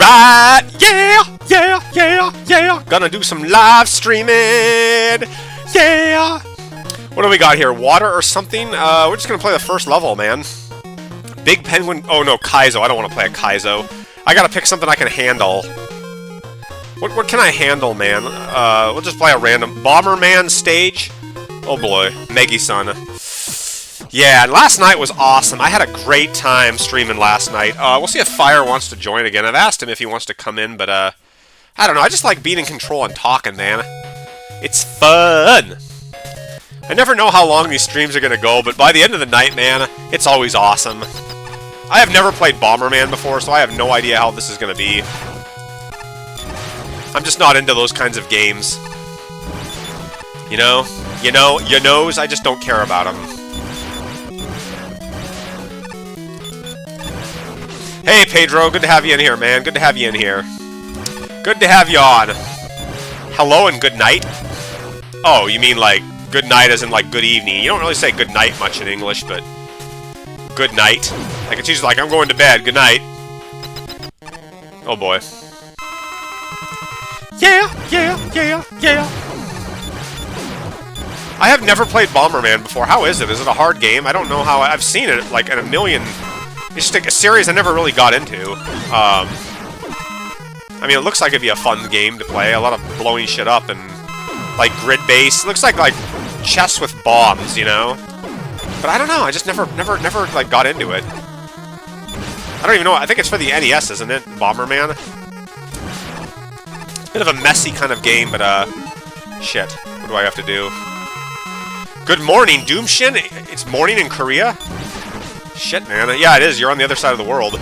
Alright, yeah. Gonna do some live streaming. Yeah. What do we got here? Water or something? We're just gonna play the first level, man. Big Penguin. Oh no, Kaizo. I don't want to play a Kaizo. I gotta pick something I can handle. What can I handle, man? We'll just play a random Bomberman stage. Oh boy, Megi-san. Yeah, last night was awesome. I had a great time streaming last night. We'll see if Fire wants to join again. I've asked him if he wants to come in, but I don't know. I just like being in control and talking, man. It's fun. I never know how long these streams are gonna go, but by the end of the night, man, it's always awesome. I have never played Bomberman before, so I have no idea how this is gonna be. I'm just not into those kinds of games. You know, your nose, I just don't care about them. Hey, Pedro, good to have you in here, man. Good to have you in here. Good to have you on. Hello and good night? Oh, you mean like good night as in like good evening. You don't really say good night much in English, but good night. Like it's usually like, I'm going to bed, good night. Oh boy. Yeah. I have never played Bomberman before. How is it? Is it a hard game? I don't know how. I've seen it like in a million. It's just a series I never really got into. I mean, it looks like it'd be a fun game to play. A lot of blowing shit up and like grid base. It looks like chess with bombs, you know. But I don't know. I just never like got into it. I don't even know. I think it's for the NES, isn't it? Bomberman. Bit of a messy kind of game, but shit. What do I have to do? Good morning, Doomshin. It's morning in Korea. Shit, man. Yeah, it is. You're on the other side of the world.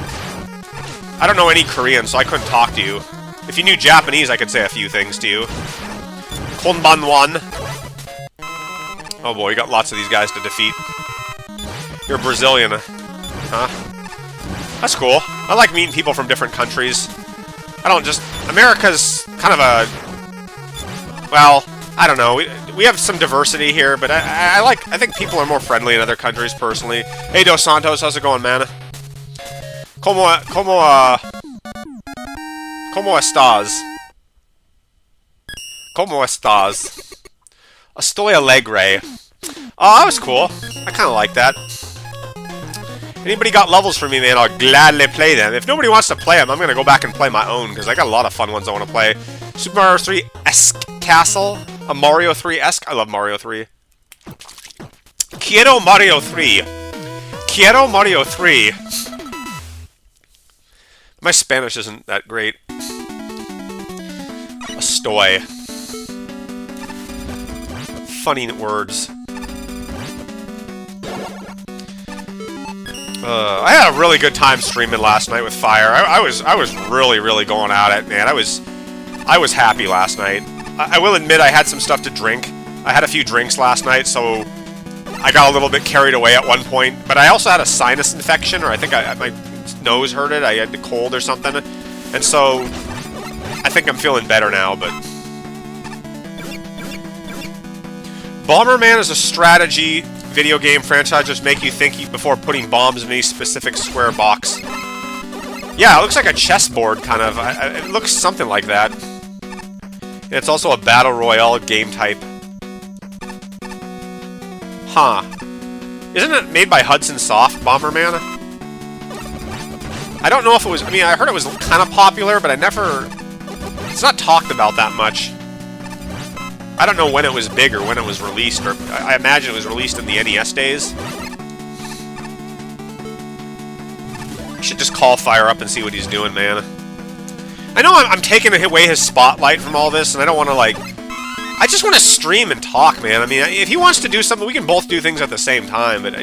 I don't know any Korean, so I couldn't talk to you. If you knew Japanese, I could say a few things to you. Konbanwan. Oh boy, you got lots of these guys to defeat. You're Brazilian, huh? That's cool. I like meeting people from different countries. I don't just... America's kind of a... Well, I don't know. We have some diversity here, but I think people are more friendly in other countries, personally. Hey, Dos Santos, how's it going, man? ¿Cómo estás? ¿Cómo estás? Estoy alegre. Oh, that was cool. I kind of like that. Anybody got levels for me, man, I'll gladly play them. If nobody wants to play them, I'm going to go back and play my own, because I got a lot of fun ones I want to play. Super Mario 3-esque Castle. A Mario 3-esque. I love Mario 3. Quiero Mario 3. Quiero Mario 3. My Spanish isn't that great. Estoy. Funny words. I had a really good time streaming last night with Fire. I was really going at it, man. I was happy last night. I will admit I had some stuff to drink. I had a few drinks last night, so I got a little bit carried away at one point. But I also had a sinus infection, or I think my nose hurted. I had a cold or something, and so I think I'm feeling better now. But Bomberman is a strategy video game franchise. Just make you think before putting bombs in any specific square box. Yeah, it looks like a chessboard, kind of. It looks something like that. And it's also a battle royale game type. Huh. Isn't it made by Hudson Soft, Bomberman? I don't know if it was... I mean, I heard it was kind of popular, but I never... It's not talked about that much. I don't know when it was big or when it was released, or I imagine it was released in the NES days. I should just call Fire up and see what he's doing, man. I know I'm taking away his spotlight from all this, and I don't want to, like... I just want to stream and talk, man. I mean, if he wants to do something, we can both do things at the same time, but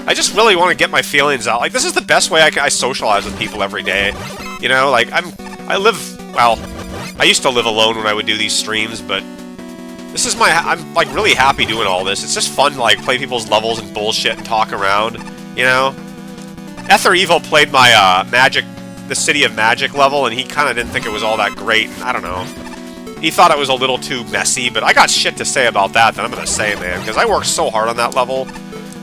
I just really want to get my feelings out. Like, this is the best way I socialize with people every day. You know, like, I live... Well, I used to live alone when I would do these streams, but... This is I'm, like, really happy doing all this. It's just fun to, like, play people's levels and bullshit and talk around, you know? Ether Evil played my, the City of Magic level, and he kind of didn't think it was all that great, and I don't know. He thought it was a little too messy, but I got shit to say about that I'm gonna say, man, because I worked so hard on that level.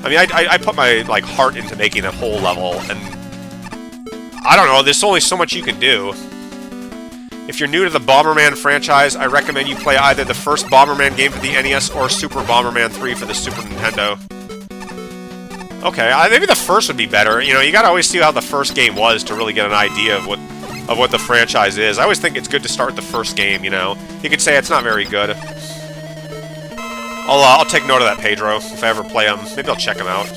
I mean, I put my, like, heart into making a whole level, and... I don't know, there's only so much you can do. If you're new to the Bomberman franchise, I recommend you play either the first Bomberman game for the NES or Super Bomberman 3 for the Super Nintendo. Okay, maybe the first would be better. You know, you gotta always see how the first game was to really get an idea of what the franchise is. I always think it's good to start with the first game, you know? You could say it's not very good. I'll take note of that, Pedro, if I ever play them. Maybe I'll check them out.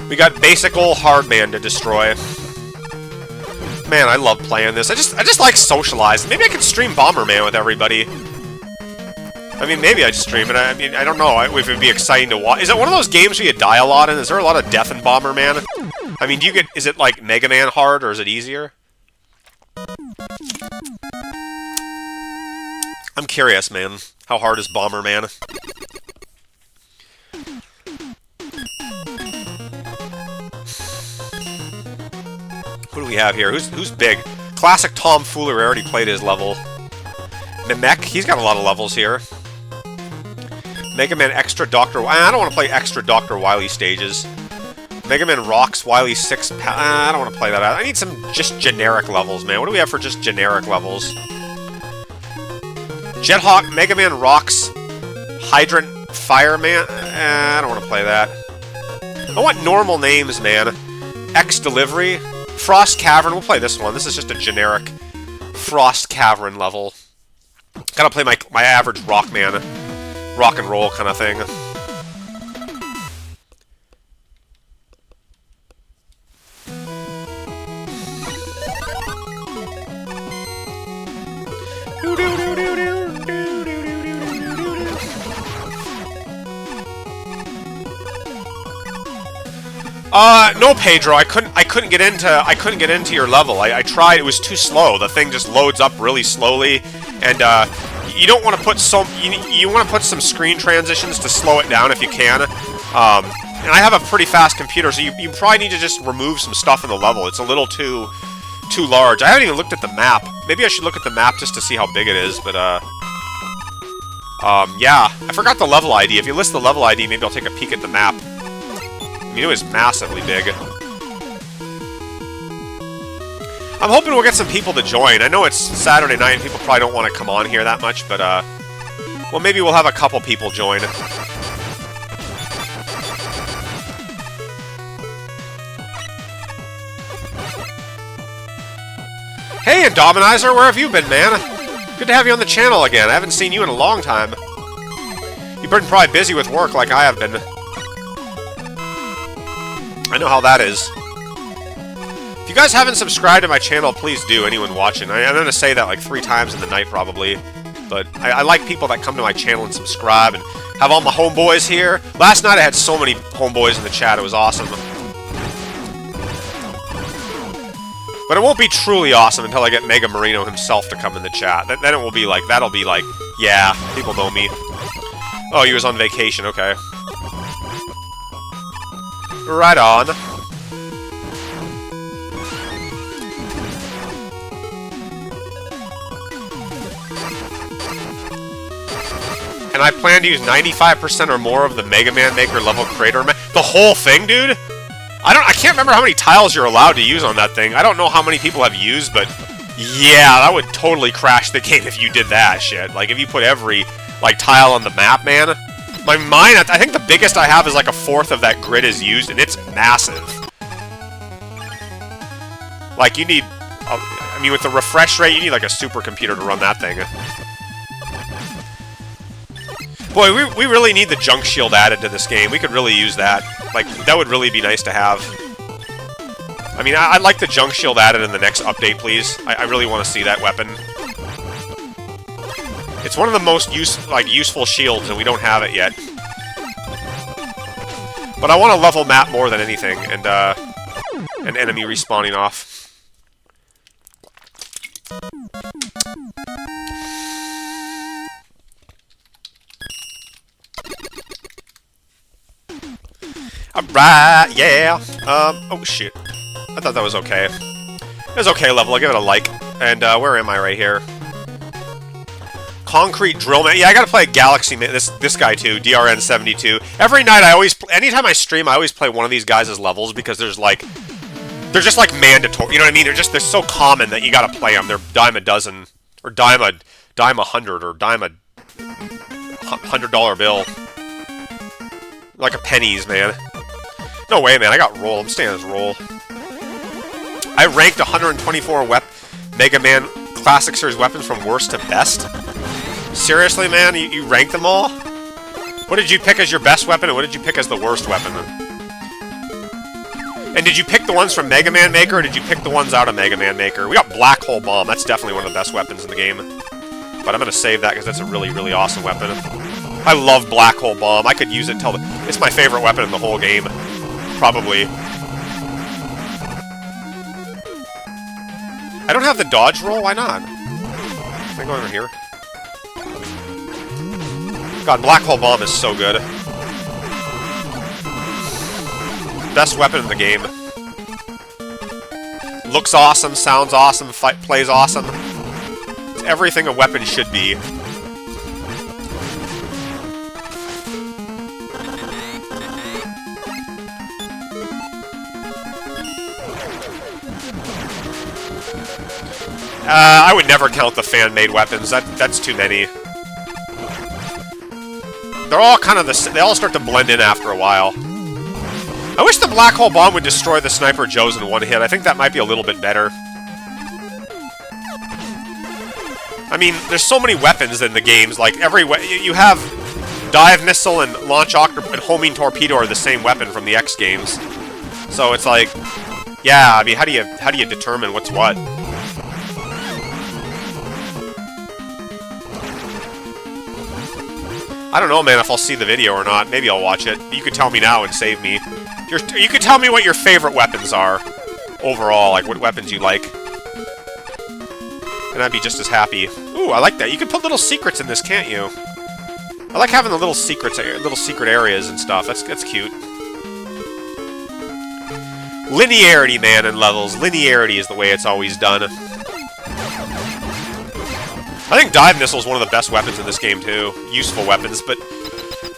We got basic ol' Hardman to destroy. Man, I love playing this. I just like socializing. Maybe I could stream Bomberman with everybody. I mean, maybe I'd stream it. I mean, I don't know if it'd be exciting to watch. Is it one of those games where you die a lot in? Is there a lot of death in Bomberman? I mean, is it like Mega Man hard, or is it easier? I'm curious, man. How hard is Bomberman? Who do we have here? Who's big? Classic Tomfoolery. I already played his level. Namek, he's got a lot of levels here. Mega Man Extra Dr. I don't want to play Extra Dr. Wily stages. Mega Man Rocks Wily 6. I don't want to play that out. I need some just generic levels, man. What do we have for just generic levels? Jethawk, Mega Man Rocks, Hydrant Fireman. I don't want to play that. I want normal names, man. X Delivery. Frost Cavern. We'll play this one. This is just a generic Frost Cavern level. Gotta play my average Rockman. Rock and roll kind of thing. No, Pedro. I couldn't get into your level. I tried. It was too slow. The thing just loads up really slowly, and you don't want to put you want to put some screen transitions to slow it down if you can. And I have a pretty fast computer, so you probably need to just remove some stuff in the level. It's a little too large. I haven't even looked at the map. Maybe I should look at the map just to see how big it is. But yeah, I forgot the level ID. If you list the level ID, maybe I'll take a peek at the map. I mean, it was massively big. I'm hoping we'll get some people to join. I know it's Saturday night and people probably don't want to come on here that much, but, well, maybe we'll have a couple people join. Hey, Indominizer, where have you been, man? Good to have you on the channel again. I haven't seen you in a long time. You've been probably busy with work like I have been. I know how that is. If you guys haven't subscribed to my channel, please do, anyone watching. I'm going to say that like 3 times in the night, probably. But I like people that come to my channel and subscribe and have all my homeboys here. Last night I had so many homeboys in the chat, it was awesome. But it won't be truly awesome until I get Mega Marino himself to come in the chat. Then it will be like, that'll be like, yeah, people know me. Oh, he was on vacation, okay. Right on. And I plan to use 95% or more of the Mega Man Maker level creator map. The whole thing, dude? I can't remember how many tiles you're allowed to use on that thing. I don't know how many people have used, but yeah, that would totally crash the game if you did that shit. Like, if you put every, like, tile on the map, man. Mine, I think the biggest I have is like 1/4 of that grid is used, and it's massive. Like, you need... I mean, with the refresh rate, you need like a supercomputer to run that thing. Boy, we really need the junk shield added to this game. We could really use that. Like, that would really be nice to have. I mean, I'd like the junk shield added in the next update, please. I really want to see that weapon. It's one of the most useful shields, and we don't have it yet. But I want a level map more than anything, and an enemy respawning off. Alright, yeah! Oh shit. I thought that was okay. It was okay level, I'll give it a like. And, where am I right here? Concrete Drill Man. Yeah, I gotta play Galaxy Man. This guy too, DRN72. Every night anytime I stream, I always play one of these guys' levels because they're just like mandatory. You know what I mean? They're so common that you gotta play them. They're dime a dozen, or dime a hundred, or dime a $100 bill. Like a pennies, man. No way, man. I got roll. I'm staying as roll. I ranked 124 Mega Man Classic Series weapons from worst to best. Seriously, man? You ranked them all? What did you pick as your best weapon, and what did you pick as the worst weapon? And did you pick the ones from Mega Man Maker, or did you pick the ones out of Mega Man Maker? We got Black Hole Bomb. That's definitely one of the best weapons in the game. But I'm going to save that because that's a really, really awesome weapon. I love Black Hole Bomb. I could use it till it's my favorite weapon in the whole game. Probably. I don't have the dodge roll? Why not? Can I go over here? God, Black Hole Bomb is so good. Best weapon in the game. Looks awesome, sounds awesome, plays awesome. It's everything a weapon should be. I would never count the fan-made weapons. That's too many. They're all kind of they all start to blend in after a while. I wish the Black Hole Bomb would destroy the Sniper Joes in one hit. I think that might be a little bit better. I mean, there's so many weapons in the games. Like you have Dive Missile and Launch Octopus and Homing Torpedo are the same weapon from the X games. So it's like, yeah. I mean, how do you determine what's what? I don't know, man, if I'll see the video or not. Maybe I'll watch it. You could tell me now and save me. You could tell me what your favorite weapons are. Overall, like what weapons you like. And I'd be just as happy. Ooh, I like that. You can put little secrets in this, can't you? I like having the little secret areas and stuff. That's cute. Linearity, man, in levels. Linearity is the way it's always done. I think Dive Missile is one of the best weapons in this game, too. Useful weapons, but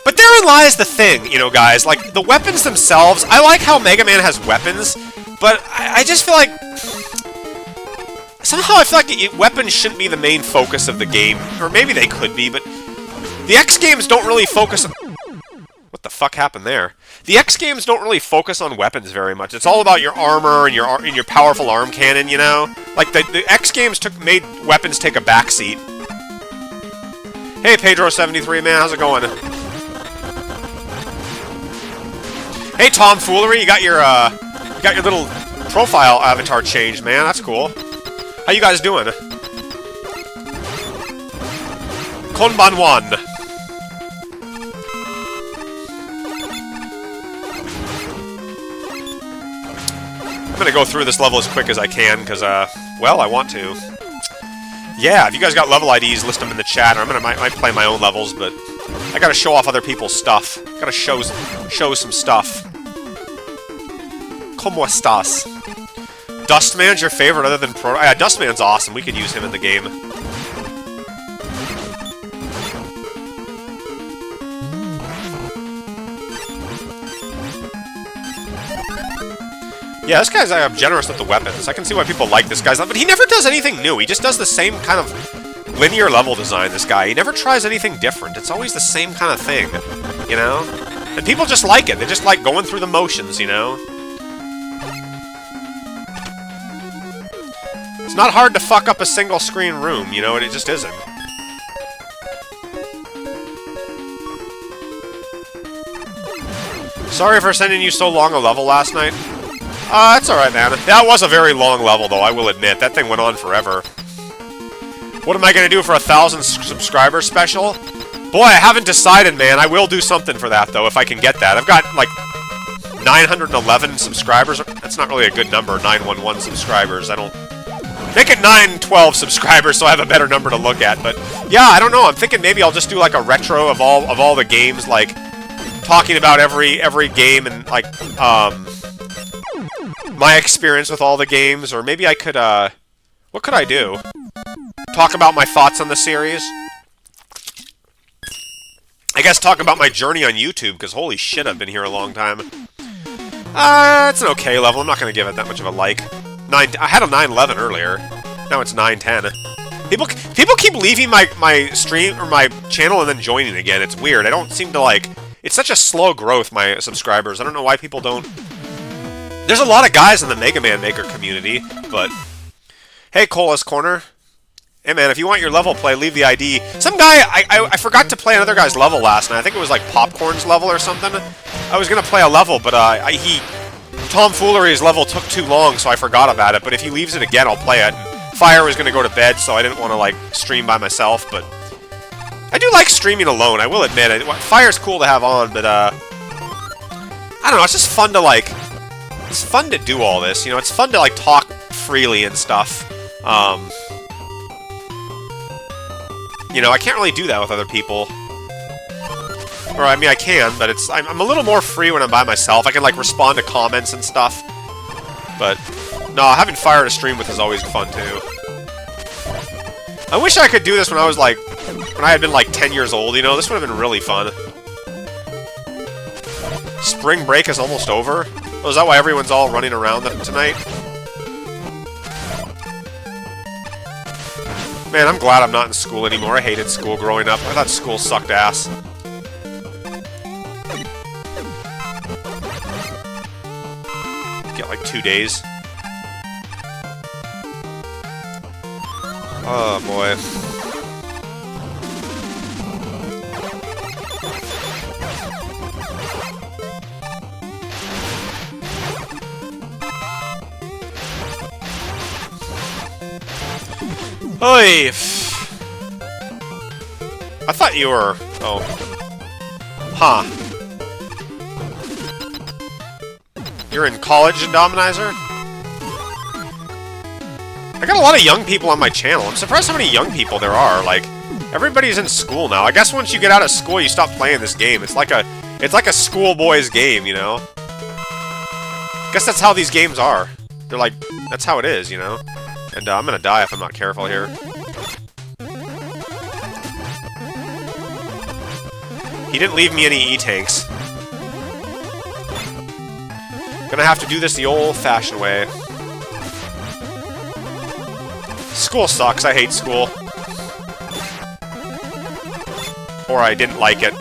therein lies the thing, you know, guys. Like, the weapons themselves, I like how Mega Man has weapons, but I just feel like... Somehow I feel like weapons shouldn't be the main focus of the game. Or maybe they could be, but... The X games don't really focus on... What the fuck happened there? The X games don't really focus on weapons very much. It's all about your armor and your powerful arm cannon, you know? Like, the X games made weapons take a backseat. Hey, Pedro73, man, how's it going? Hey, Tomfoolery, you got your little profile avatar changed, man. That's cool. How you guys doing? Konbanwan. I'm gonna go through this level as quick as I can, because, well, I want to. Yeah, if you guys got level IDs, list them in the chat, or might play my own levels, but I gotta show off other people's stuff. Gotta show some stuff. ¿Cómo estás? Dustman's your favorite other than Proto? Yeah, Dustman's awesome. We could use him in the game. Yeah, this guy's generous with the weapons. I can see why people like this guy's, but he never does anything new. He just does the same kind of linear level design, this guy. He never tries anything different. It's always the same kind of thing, you know? And people just like it. They just like going through the motions, you know? It's not hard to fuck up a single-screen room, you know, and it just isn't. Sorry for sending you so long a level last night. That's alright, man. That was a very long level, though, I will admit. That thing went on forever. What am I gonna do for a 1,000 subscriber special? Boy, I haven't decided, man. I will do something for that, though, if I can get that. I've got, like, 911 subscribers. That's not really a good number, 911 subscribers. I don't... Make it 912 subscribers so I have a better number to look at, but... Yeah, I don't know. I'm thinking maybe I'll just do, like, a retro of all the games, like... Talking about every game and, like, my experience with all the games, or maybe I could, what could I do? Talk about my thoughts on the series? I guess talk about my journey on YouTube, because holy shit, I've been here a long time. It's an okay level. I'm not going to give it that much of a like. I had a 911 earlier. Now it's 910. People keep leaving my stream or my channel and then joining again. It's weird. I don't seem to like... It's such a slow growth, my subscribers. I don't know why people don't... There's a lot of guys in the Mega Man Maker community, but... Hey, Cola's Corner. Hey, man, if you want your level play, leave the ID. Some guy... I forgot to play another guy's level last night. I think it was like Popcorn's level or something. I was going to play a level, but Tomfoolery's level took too long, so I forgot about it. But if he leaves it again, I'll play it. Fire was going to go to bed, so I didn't want to, like, stream by myself, but... I do like streaming alone, I will admit it. Fire's cool to have on, but, I don't know, it's just fun to, like... It's fun to do all this, you know? It's fun to, like, talk freely and stuff. You know, I can't really do that with other people. Or, I mean, I can, but I'm a little more free when I'm by myself. I can, like, respond to comments and stuff. But, no, having Fire to stream with is always fun, too. I wish I could do this when I was, like... When I had been, like, 10 years old, you know? This would have been really fun. Spring break is almost over? Oh, is that why everyone's all running around tonight? Man, I'm glad I'm not in school anymore. I hated school growing up. I thought school sucked ass. Get, like, 2 days. Oh, boy. Oi! I thought you were... Oh. Huh. You're in college, Indominizer? I got a lot of young people on my channel. I'm surprised how many young people there are. Like, everybody's in school now. I guess once you get out of school, you stop playing this game. It's like a schoolboy's game, you know? I guess that's how these games are. They're like, that's how it is, you know? And I'm gonna die if I'm not careful here. He didn't leave me any E-tanks. Gonna have to do this the old-fashioned way. School sucks. I hate school. Or I didn't like it.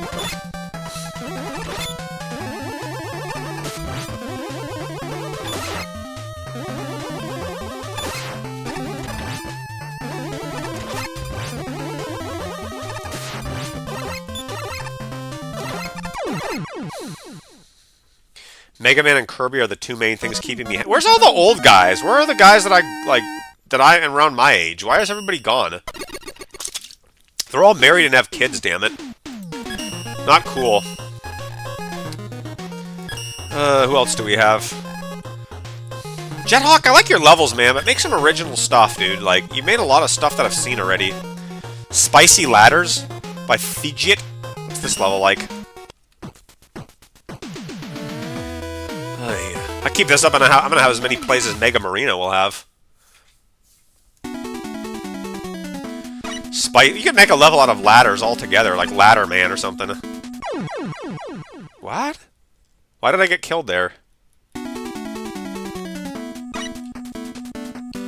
Mega Man and Kirby are the two main things keeping me... Where's all the old guys? Where are the guys that I am around my age? Why is everybody gone? They're all married and have kids, damn it. Not cool. Who else do we have? Jethawk, I like your levels, man, but make some original stuff, dude. Like, you made a lot of stuff that I've seen already. Spicy Ladders by Fidget. What's this level like? I keep this up, and I'm gonna have as many plays as Mega Marina will have. You can make a level out of ladders altogether, like Ladder Man or something. What? Why did I get killed there?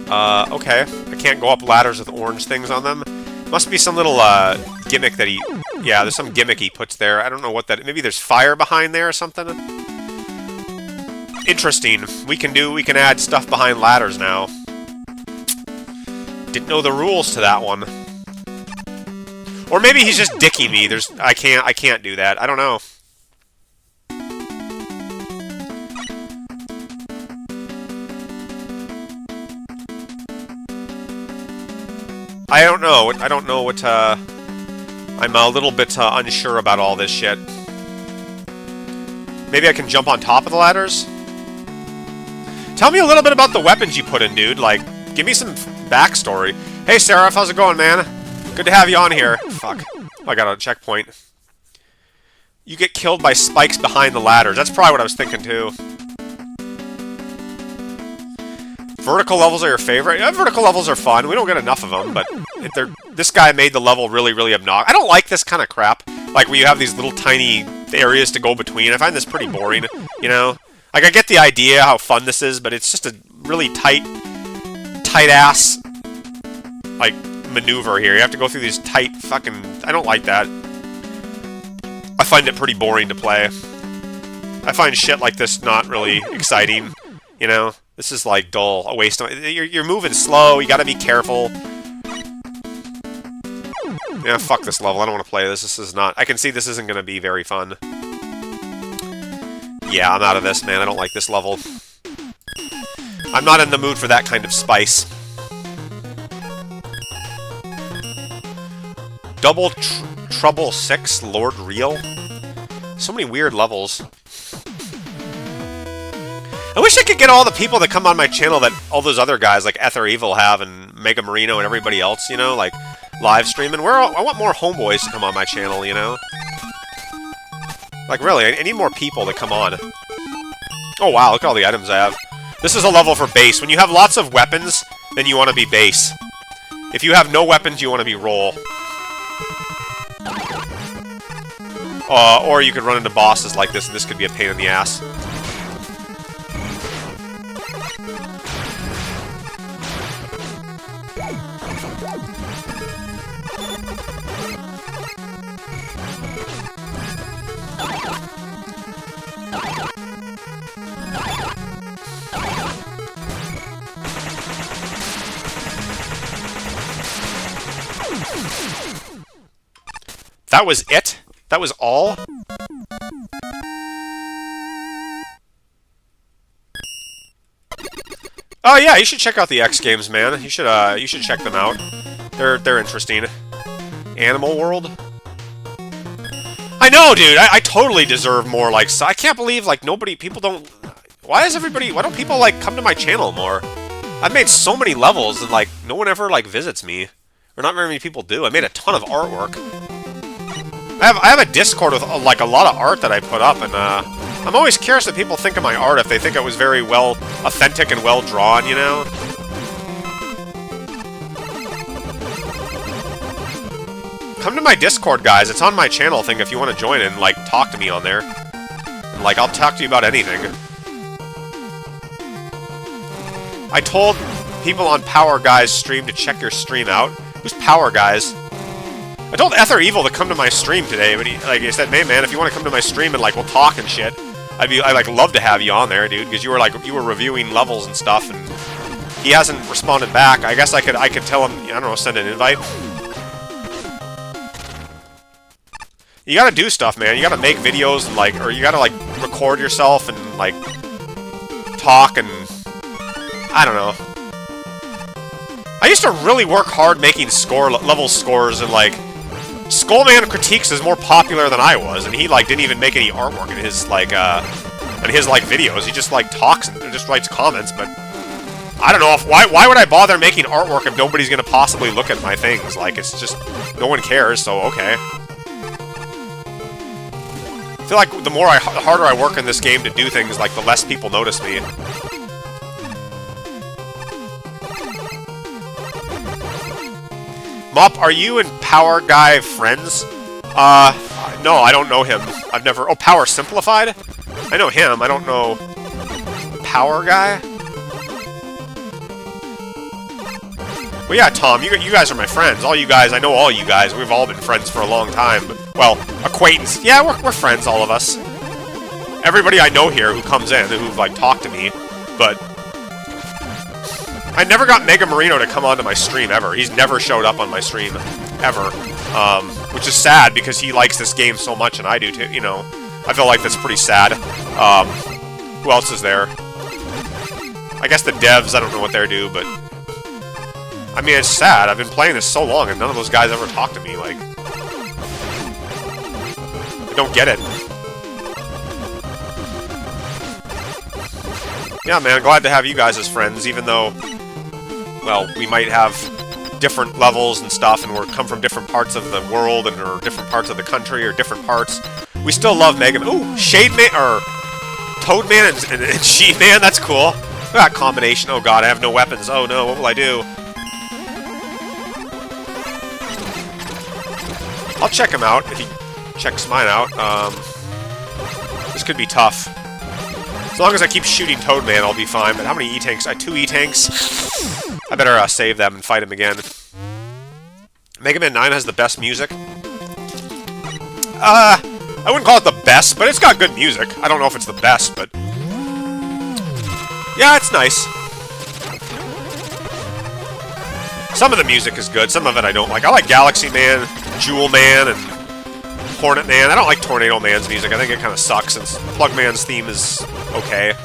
Okay. I can't go up ladders with orange things on them. Must be some little, gimmick that he... Yeah, there's some gimmick he puts there. I don't know what that... Maybe there's fire behind there or something? Interesting. We can add stuff behind ladders now. Didn't know the rules to that one. Or maybe he's just dicking me. I can't do that. I don't know. I don't know. I don't know what, I'm a little bit unsure about all this shit. Maybe I can jump on top of the ladders? Tell me a little bit about the weapons you put in, dude. Like, give me some backstory. Hey, Seraph, how's it going, man? Good to have you on here. Fuck. I got a checkpoint. You get killed by spikes behind the ladders. That's probably what I was thinking, too. Vertical levels are your favorite? Yeah, vertical levels are fun. We don't get enough of them, but this guy made the level really, really obnoxious. I don't like this kind of crap. Like, where you have these little tiny areas to go between. I find this pretty boring, you know? Like, I get the idea how fun this is, but it's just a really tight-ass, like, maneuver here. You have to go through these tight fucking... I don't like that. I find it pretty boring to play. I find shit like this not really exciting, you know? This is, like, dull, a waste of... You're moving slow, you gotta be careful. Yeah, fuck this level, I don't want to play this. This is not... I can see this isn't gonna be very fun. Yeah, I'm out of this, man. I don't like this level. I'm not in the mood for that kind of spice. Double Trouble 6, Lord Real? So many weird levels. I wish I could get all the people that come on my channel that all those other guys like Ether Evil have and Mega Marino and everybody else, you know, like live streaming. I want more homeboys to come on my channel, you know? Like, really, I need more people to come on. Oh, wow, look at all the items I have. This is a level for base. When you have lots of weapons, then you want to be base. If you have no weapons, you want to be roll. Or you could run into bosses like this, and this could be a pain in the ass. That was it? That was all? Oh yeah, you should check out the X Games, man. You should check them out. They're interesting. Animal World? I know, dude. I totally deserve more. Like, so I can't believe like people don't. Why don't people like come to my channel more? I've made so many levels and like no one ever like visits me, or not very many people do. I made a ton of artwork. I have a Discord with like a lot of art that I put up, and I'm always curious what people think of my art, if they think it was very well authentic and well drawn, you know. Come to my Discord, guys. It's on my channel thing if you want to join and like talk to me on there. And like I'll talk to you about anything. I told people on Power Guys stream to check your stream out. Who's Power Guys? I told Ether Evil to come to my stream today, but he said, "Hey man, if you want to come to my stream and like we'll talk and shit, I'd like love to have you on there, dude, because you were reviewing levels and stuff." And he hasn't responded back. I guess I could tell him, I don't know, send an invite. You gotta do stuff, man. You gotta make videos and like, or you gotta like record yourself and like talk and I don't know. I used to really work hard making level scores, and like Skullman Critiques is more popular than I was, and he like didn't even make any artwork in his like videos. He just like talks and just writes comments, but I don't know why would I bother making artwork if nobody's gonna possibly look at my things? Like, it's just no one cares, so okay. I feel like the harder I work in this game to do things, like the less people notice me. Mop, are you and Power Guy friends? No, I don't know him. I've never... Oh, Power Simplified? I know him, I don't know... Power Guy? Well, yeah, Tom, you guys are my friends. All you guys, I know all you guys. We've all been friends for a long time. Well, acquaintance. Yeah, we're friends, all of us. Everybody I know here who comes in, who've, like, talked to me, but... I never got Mega Marino to come onto my stream, ever. He's never showed up on my stream, ever. Which is sad, because he likes this game so much, and I do too, you know. I feel like that's pretty sad. Who else is there? I guess the devs, I don't know what they do, but... I mean, it's sad. I've been playing this so long, and none of those guys ever talk to me, like... I don't get it. Yeah, man, glad to have you guys as friends, even though... Well, we might have different levels and stuff, and we're come from different parts of the world, and or different parts of the country, or different parts. We still love Mega Man. Ooh, Shade Man, or Toad Man and Sheep Man, that's cool. Look at that combination. Oh god, I have no weapons. Oh no, what will I do? I'll check him out. checks mine out. This could be tough. As long as I keep shooting Toadman, I'll be fine. But how many E-Tanks? I have 2 E-Tanks. I better save them and fight him again. Mega Man 9 has the best music. I wouldn't call it the best, but it's got good music. I don't know if it's the best, but... yeah, it's nice. Some of the music is good, some of it I don't like. I like Galaxy Man, Jewel Man, and Hornet Man. I don't like Tornado Man's music. I think it kind of sucks, and Plug Man's theme is okay.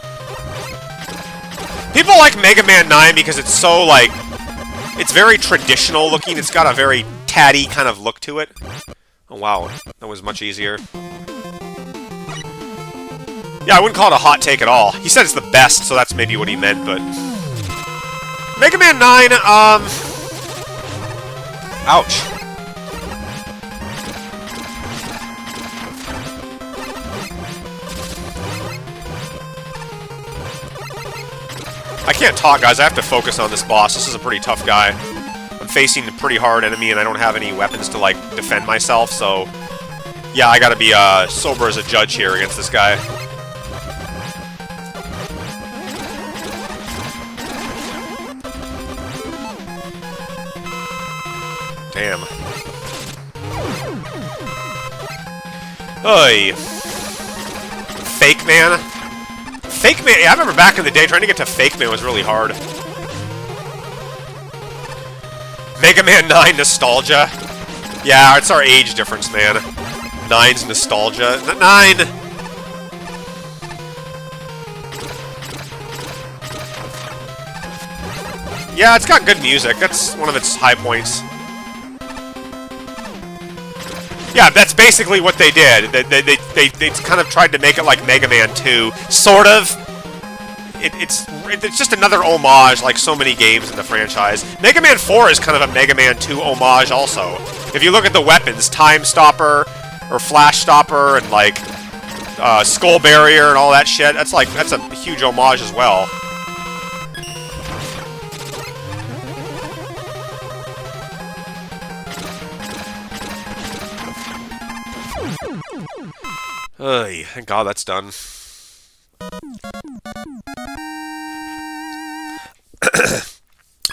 People like Mega Man 9 because it's so, like... it's very traditional looking. It's got a very tatty kind of look to it. Oh, wow. That was much easier. Yeah, I wouldn't call it a hot take at all. He said it's the best, so that's maybe what he meant, but... Mega Man 9, ouch. I can't talk, guys. I have to focus on this boss. This is a pretty tough guy. I'm facing a pretty hard enemy, and I don't have any weapons to, like, defend myself, so... yeah, I gotta be, sober as a judge here against this guy. Damn. Oy. Fake Man? Fake Man, yeah, I remember back in the day, trying to get to Fake Man was really hard. Mega Man 9 nostalgia. Yeah, it's our age difference, man. 9's nostalgia. 9! Yeah, it's got good music. That's one of its high points. Yeah, that's basically what they did. They kind of tried to make it like Mega Man 2. Sort of. It's just another homage, like so many games in the franchise. Mega Man 4 is kind of a Mega Man 2 homage also. If you look at the weapons, Time Stopper, or Flash Stopper, and like, Skull Barrier and all that shit, that's a huge homage as well. Ugh, thank God that's done.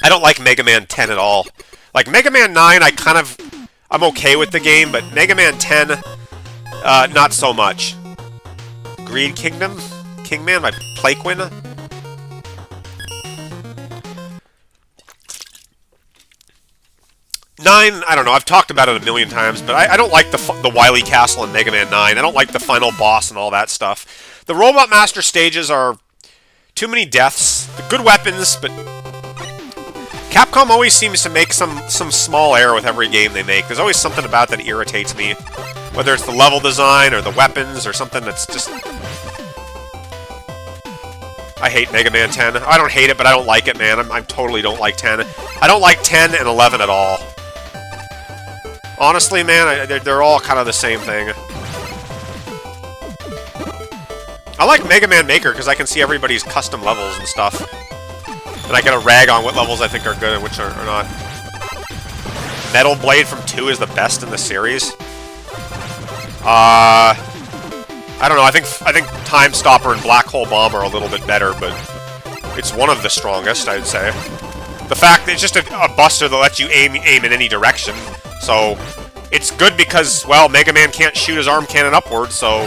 I don't like Mega Man 10 at all. Like, Mega Man 9, I'm okay with the game, but Mega Man 10, not so much. Greed Kingdom? Kingman by Plaquin? Nine, I don't know, I've talked about it a million times, but I don't like the Wily Castle in Mega Man 9. I don't like the final boss and all that stuff. The Robot Master stages are too many deaths. The good weapons, but... Capcom always seems to make some small error with every game they make. There's always something about that irritates me. Whether it's the level design, or the weapons, or something that's just... I hate Mega Man 10. I don't hate it, but I don't like it, man. I totally don't like 10. I don't like 10 and 11 at all. Honestly, man, they're all kind of the same thing. I like Mega Man Maker because I can see everybody's custom levels and stuff. And I get a rag on what levels I think are good and which are not. Metal Blade from 2 is the best in the series. I don't know, I think Time Stopper and Black Hole Bomb are a little bit better, but it's one of the strongest, I'd say. The fact that it's just a buster that lets you aim in any direction. So, it's good because, well, Mega Man can't shoot his arm cannon upward, so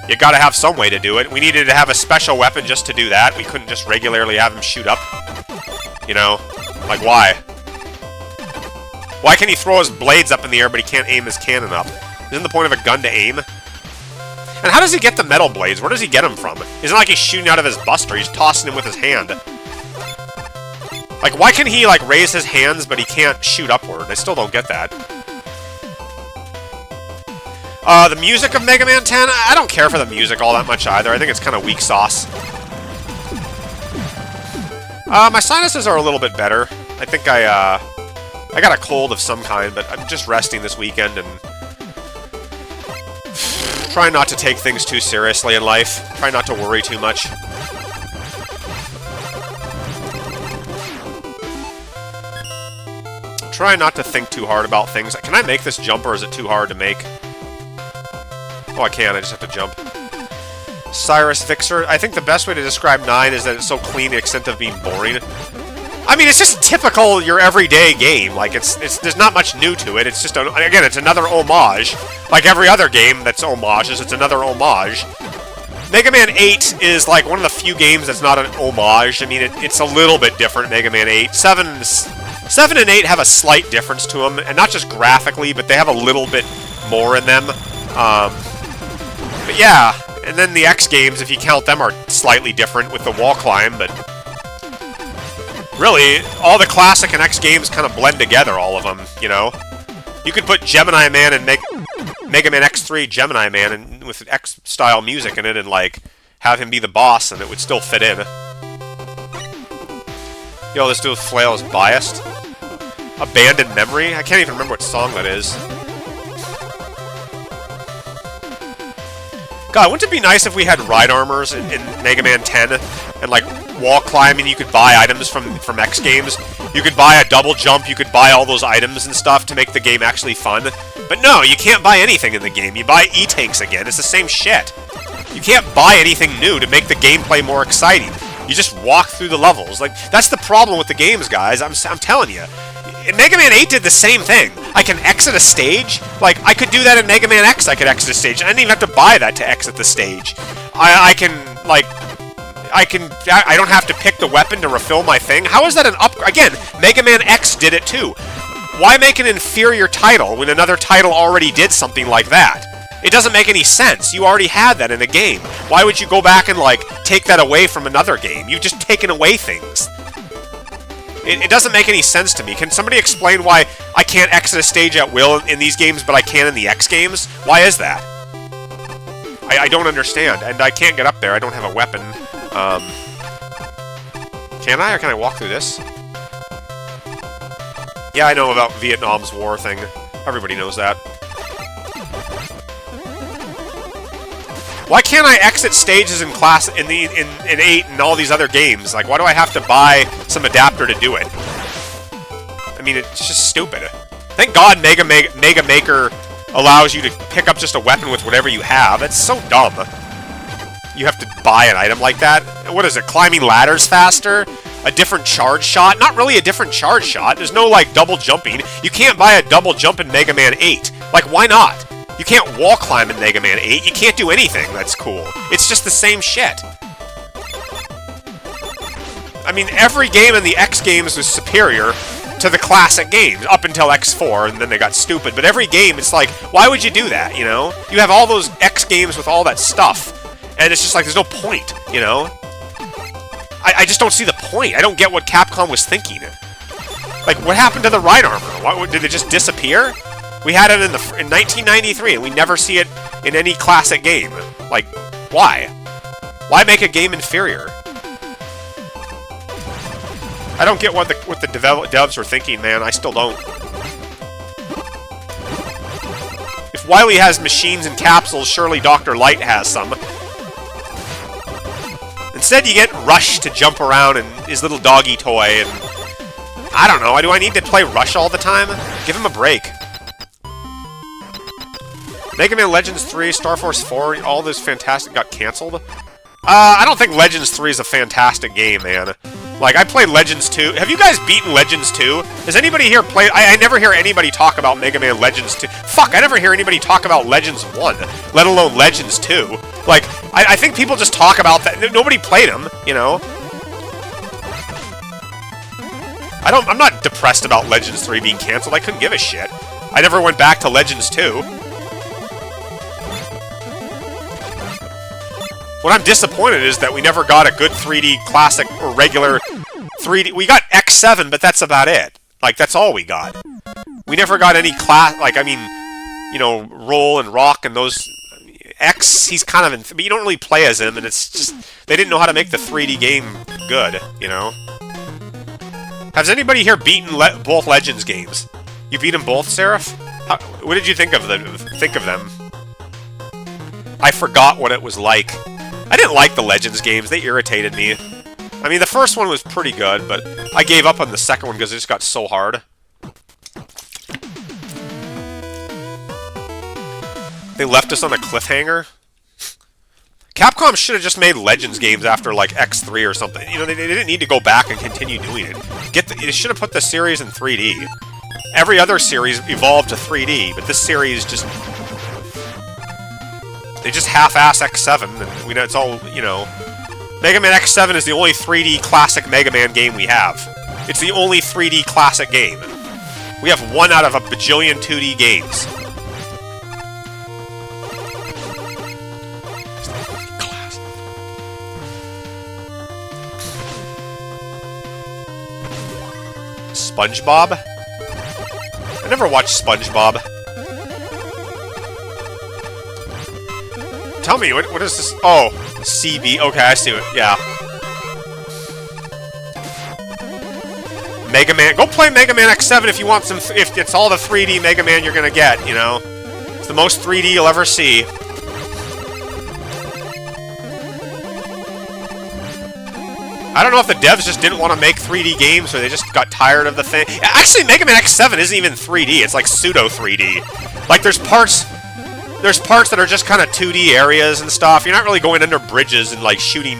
you gotta have some way to do it. We needed to have a special weapon just to do that. We couldn't just regularly have him shoot up. You know? Like, why? Why can he throw his blades up in the air, but he can't aim his cannon up? Isn't the point of a gun to aim? And how does he get the metal blades? Where does he get them from? It's not like he's shooting out of his buster, he's tossing them with his hand. Like, why can he, like, raise his hands, but he can't shoot upward? I still don't get that. The music of Mega Man 10? I don't care for the music all that much either. I think it's kind of weak sauce. My sinuses are a little bit better. I think I got a cold of some kind, but I'm just resting this weekend and... trying not to take things too seriously in life. Try not to worry too much. Try not to think too hard about things. Can I make this jump, or is it too hard to make? Oh, I can. I just have to jump. Cyrus Fixer. I think the best way to describe 9 is that it's so clean to the extent of being boring. I mean, it's just typical your everyday game. Like, there's not much new to it. It's just, again, it's another homage. Like every other game that's homages, it's another homage. Mega Man 8 is, like, one of the few games that's not an homage. I mean, it's a little bit different, Mega Man 8. 7 and 8 have a slight difference to them, and not just graphically, but they have a little bit more in them. But yeah, and then the X games, if you count them, are slightly different with the wall climb, but really, all the classic and X games kind of blend together, all of them, you know? You could put Gemini Man and Mega Man X3 Gemini Man and with X-style music in it and, like, have him be the boss, and it would still fit in. Yo, this dude with flail is biased. Abandoned Memory? I can't even remember what song that is. God, wouldn't it be nice if we had ride armors in Mega Man 10 and, like, wall climbing, you could buy items from X games. You could buy a double jump, you could buy all those items and stuff to make the game actually fun. But no, you can't buy anything in the game. You buy E-Tanks again, it's the same shit. You can't buy anything new to make the gameplay more exciting. You just walk through the levels. Like, that's the problem with the games, guys. I'm telling you. Mega Man 8 did the same thing. I can exit a stage. Like, I could do that in Mega Man X. I could exit a stage. I didn't even have to buy that to exit the stage. I don't have to pick the weapon to refill my thing. How is that an upgrade? Again, Mega Man X did it too. Why make an inferior title when another title already did something like that? It doesn't make any sense. You already had that in a game. Why would you go back and, like, take that away from another game? You've just taken away things. It doesn't make any sense to me. Can somebody explain why I can't exit a stage at will in these games, but I can in the X games? Why is that? I don't understand. And I can't get up there. I don't have a weapon. Can I, or can I walk through this? Yeah, I know about Vietnam's war thing. Everybody knows that. Why can't I exit stages in class in 8 and all these other games? Like, why do I have to buy some adapter to do it? I mean, it's just stupid. Thank God Mega Maker allows you to pick up just a weapon with whatever you have. That's so dumb. You have to buy an item like that. What is it? Climbing ladders faster? A different charge shot? Not really a different charge shot. There's no, like, double jumping. You can't buy a double jump in Mega Man 8. Like, why not? You can't wall climb in Mega Man 8. You can't do anything that's cool. It's just the same shit. I mean, every game in the X games was superior to the classic games, up until X4, and then they got stupid. But every game, it's like, why would you do that, you know? You have all those X games with all that stuff, and it's just like, there's no point, you know? I just don't see the point. I don't get what Capcom was thinking. Like, what happened to the ride armor? Did it just disappear? We had it in 1993, and we never see it in any classic game. Like, why? Why make a game inferior? I don't get what the devs were thinking, man. I still don't. If Wily has machines and capsules, surely Dr. Light has some. Instead, you get Rush to jump around and his little doggy toy, and I don't know. Do I need to play Rush all the time? Give him a break. Mega Man Legends 3, Star Force 4, all this fantastic got cancelled. I don't think Legends 3 is a fantastic game, man. Like, I played Legends 2. Have you guys beaten Legends 2? Has anybody here played... I never hear anybody talk about Mega Man Legends 2. Fuck, I never hear anybody talk about Legends 1, let alone Legends 2. Like, I think people just talk about that. Nobody played them, you know? I'm not depressed about Legends 3 being canceled. I couldn't give a shit. I never went back to Legends 2. What I'm disappointed is that we never got a good 3D classic or regular 3D. We got X7, but that's about it. Like, that's all we got. We never got any like, I mean, you know, Roll and Rock and those... X, he's kind of but you don't really play as him, and it's just... They didn't know how to make the 3D game good, you know? Has anybody here beaten both Legends games? You beat them both, Seraph? What did you think of them? I forgot what it was like. I didn't like the Legends games. They irritated me. I mean, the first one was pretty good, but I gave up on the second one because it just got so hard. They left us on a cliffhanger. Capcom should have just made Legends games after, like, X3 or something. You know, they didn't need to go back and continue doing it. They should have put the series in 3D. Every other series evolved to 3D, but this series just... They just half-ass X7, and we know it's all, you know... Mega Man X7 is the only 3D classic Mega Man game we have. It's the only 3D classic game. We have 1 out of a bajillion 2D games. SpongeBob? I never watched SpongeBob. Tell me, what is this? Oh, CB. Okay, I see it. Yeah. Mega Man. Go play Mega Man X7 if you want some... If it's all the 3D Mega Man you're gonna get, you know? It's the most 3D you'll ever see. I don't know if the devs just didn't want to make 3D games, or they just got tired of the thing. Actually, Mega Man X7 isn't even 3D. It's like pseudo-3D. Like, there's parts that are just kind of 2D areas and stuff. You're not really going under bridges and, like, shooting...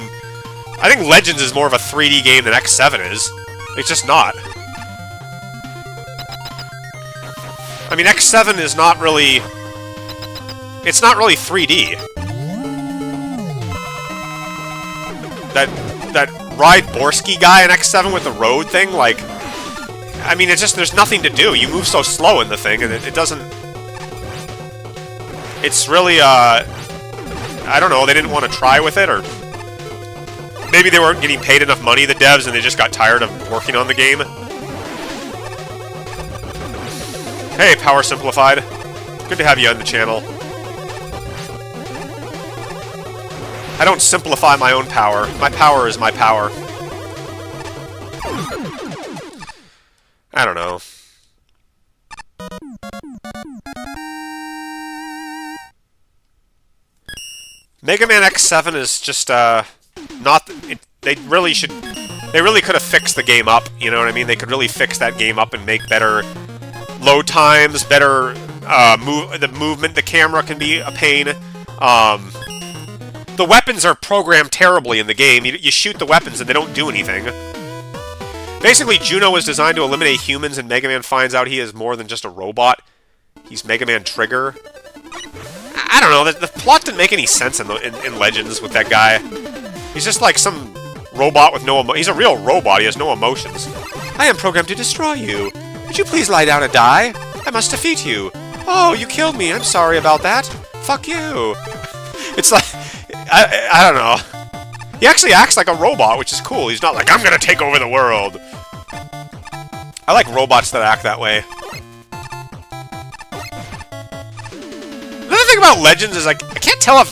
I think Legends is more of a 3D game than X7 is. It's just not. I mean, X7 is not really... It's not really 3D. That Ride Borsky guy in X7 with the road thing, like... I mean, it's just, there's nothing to do. You move so slow in the thing, and it doesn't... It's really, I don't know, they didn't want to try with it, or... Maybe they weren't getting paid enough money, the devs, and they just got tired of working on the game. Hey, Power Simplified. Good to have you on the channel. I don't simplify my own power. My power is my power. I don't know. Mega Man X7 is just, not... They really could have fixed the game up, you know what I mean? They could really fix that game up and make better load times, better, the movement, the camera can be a pain. The weapons are programmed terribly in the game. You shoot the weapons and they don't do anything. Basically, Juno was designed to eliminate humans, and Mega Man finds out he is more than just a robot. He's Mega Man Trigger. I don't know, the plot didn't make any sense in Legends with that guy. He's just like some robot with no he's a real robot, he has no emotions. I am programmed to destroy you. Would you please lie down and die? I must defeat you. Oh, you killed me, I'm sorry about that. Fuck you. It's like... I don't know. He actually acts like a robot, which is cool. He's not like, I'm gonna take over the world. I like robots that act that way. Another thing about Legends is, like, I can't tell if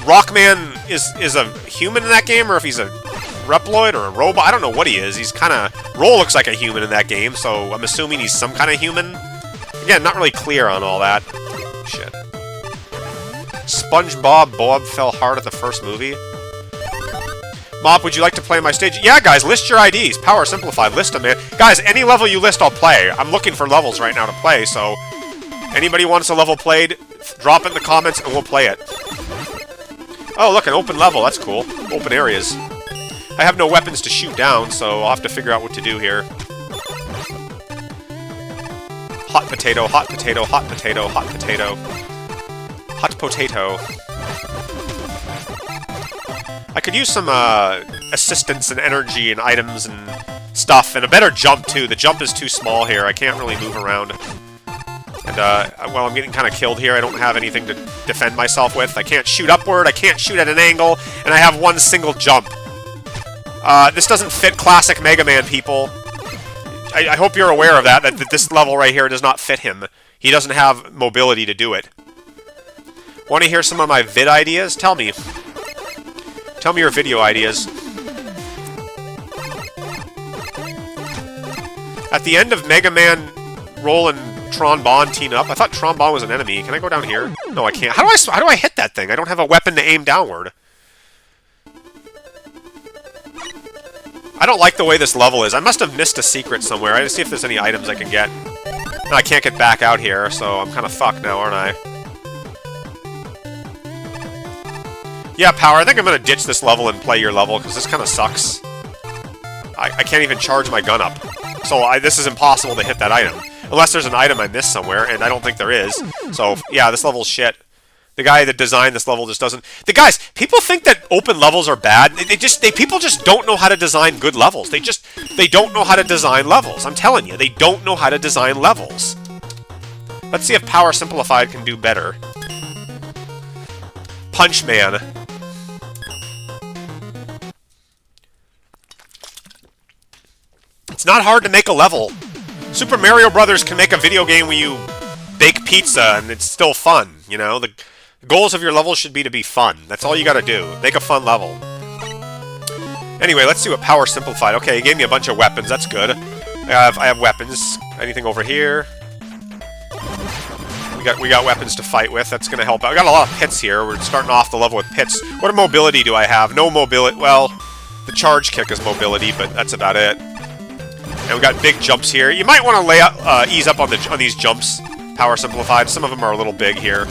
Rockman is a human in that game, or if he's a Reploid or a robot. I don't know what he is. He's kinda... Roll looks like a human in that game, so I'm assuming he's some kind of human. Again, not really clear on all that. Shit. SpongeBob Bob fell hard at the first movie. Mop, would you like to play my stage? Yeah, guys, list your IDs. Power Simplified, list them, man. Guys, any level you list, I'll play. I'm looking for levels right now to play, so... Anybody wants a level played, drop it in the comments and we'll play it. Oh, look, an open level. That's cool. Open areas. I have no weapons to shoot down, so I'll have to figure out what to do here. Hot potato, hot potato, hot potato, hot potato. Hot potato. I could use some assistance and energy and items and stuff, and a better jump, too. The jump is too small here. I can't really move around. And, well, I'm getting kind of killed here. I don't have anything to defend myself with. I can't shoot upward, I can't shoot at an angle, and I have one single jump. This doesn't fit classic Mega Man, people. I hope you're aware of that this level right here does not fit him. He doesn't have mobility to do it. Want to hear some of my vid ideas? Tell me. Tell me your video ideas. At the end of Mega Man, Roll and Tron Bonne team up. I thought Tron Bonne was an enemy. Can I go down here? No, I can't. How do I hit that thing? I don't have a weapon to aim downward. I don't like the way this level is. I must have missed a secret somewhere. I just see if there's any items I can get. No, I can't get back out here, so I'm kind of fucked now, aren't I? Yeah, Power, I think I'm gonna ditch this level and play your level, because this kind of sucks. I can't even charge my gun up. So this is impossible to hit that item. Unless there's an item I missed somewhere, and I don't think there is. So, yeah, this level's shit. The guy that designed this level just doesn't... Guys, people think that open levels are bad. People just don't know how to design good levels. They don't know how to design levels. I'm telling you, they don't know how to design levels. Let's see if Power Simplified can do better. Punch Man. It's not hard to make a level. Super Mario Brothers can make a video game where you bake pizza and it's still fun, you know? The goals of your level should be to be fun. That's all you gotta do. Make a fun level. Anyway, let's see what Power Simplified. Okay, he gave me a bunch of weapons. That's good. I have weapons. Anything over here? We got weapons to fight with. That's gonna help out. I got a lot of pits here. We're starting off the level with pits. What mobility do I have? No mobility. Well, the charge kick is mobility, but that's about it. And we got big jumps here. You might want to ease up on these jumps. Power Simplified. Some of them are a little big here.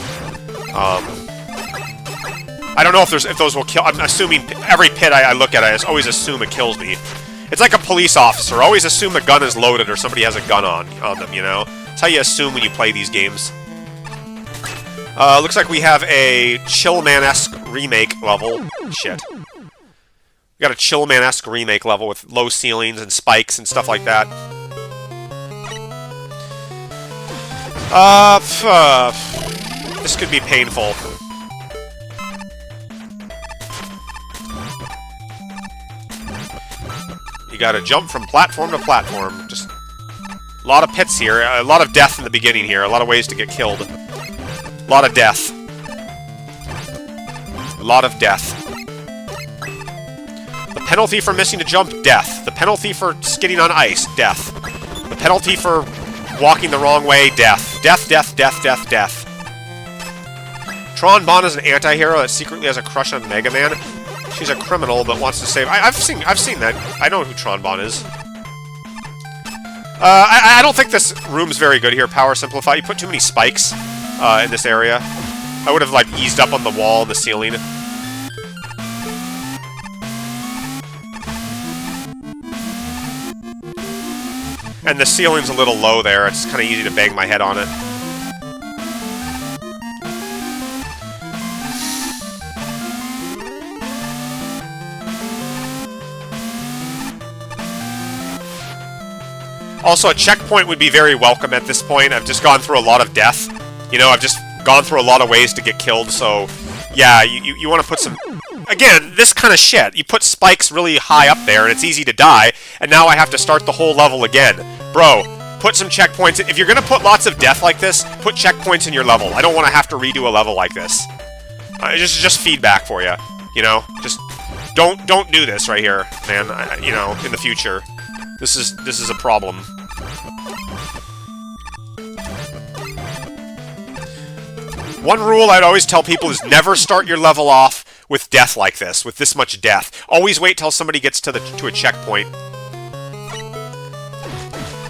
I don't know if those will kill. I'm assuming every pit I look at, I always assume it kills me. It's like a police officer. Always assume the gun is loaded or somebody has a gun on them. You know, it's how you assume when you play these games. Looks like we have a Chillman-esque remake level. Shit. We got a Chillman-esque remake level with low ceilings and spikes and stuff like that. This could be painful. You gotta jump from platform to platform. Just a lot of pits here. A lot of death in the beginning here. A lot of ways to get killed. A lot of death. A lot of death. The penalty for missing a jump, death. The penalty for skidding on ice, death. The penalty for walking the wrong way, death. Death, death, death, death, death. Tron Bonne is an anti-hero that secretly has a crush on Mega Man. She's a criminal but wants to save... I've seen that. I know who Tron Bonne is. I don't think this room's very good here, Power Simplify. You put too many spikes in this area. I would have, like, eased up on the wall and the ceiling. And the ceiling's a little low there. It's kind of easy to bang my head on it. Also, a checkpoint would be very welcome at this point. I've just gone through a lot of death. You know, I've just gone through a lot of ways to get killed, so... Yeah, you want to put some... Again, this kind of shit. You put spikes really high up there, and it's easy to die, and now I have to start the whole level again. Bro, put some checkpoints... If you're going to put lots of death like this, put checkpoints in your level. I don't want to have to redo a level like this. Just feedback for you. You know? Just... Don't do this right here, man. You know, in the future. This is a problem. One rule I'd always tell people is never start your level off with death like this, with this much death. Always wait till somebody gets to a checkpoint.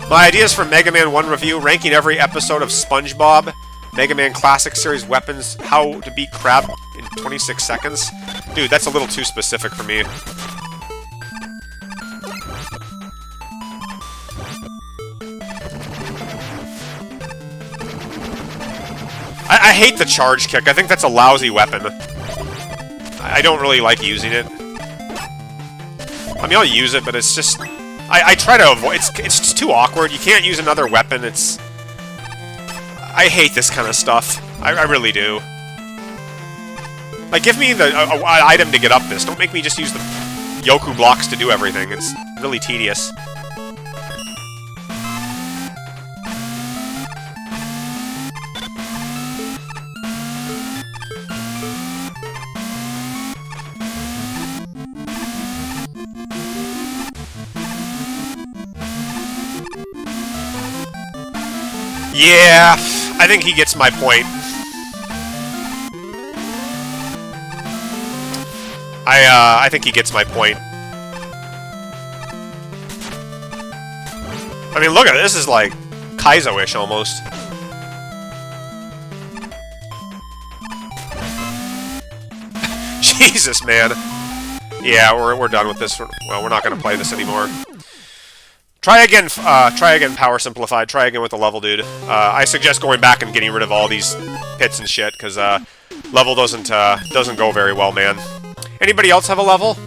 My ideas for Mega Man 1 review, ranking every episode of SpongeBob, Mega Man Classic Series weapons, how to beat Crab in 26 seconds. Dude, that's a little too specific for me. I hate the charge kick. I think that's a lousy weapon. I don't really like using it. I mean, I'll use it, but it's just... I try to avoid... It's just too awkward. You can't use another weapon. It's... I hate this kind of stuff. I really do. Like, give me the an item to get up this. Don't make me just use the Yoku blocks to do everything. It's really tedious. Yeah, I think he gets my point. I think he gets my point. I mean, look at this. This is like Kaizo-ish almost. Jesus, man. Yeah, we're done with this. Well, we're not going to play this anymore. Try again, Power Simplified. Try again with the level, dude. I suggest going back and getting rid of all these pits and shit, because level doesn't go very well, man. Anybody else have a level?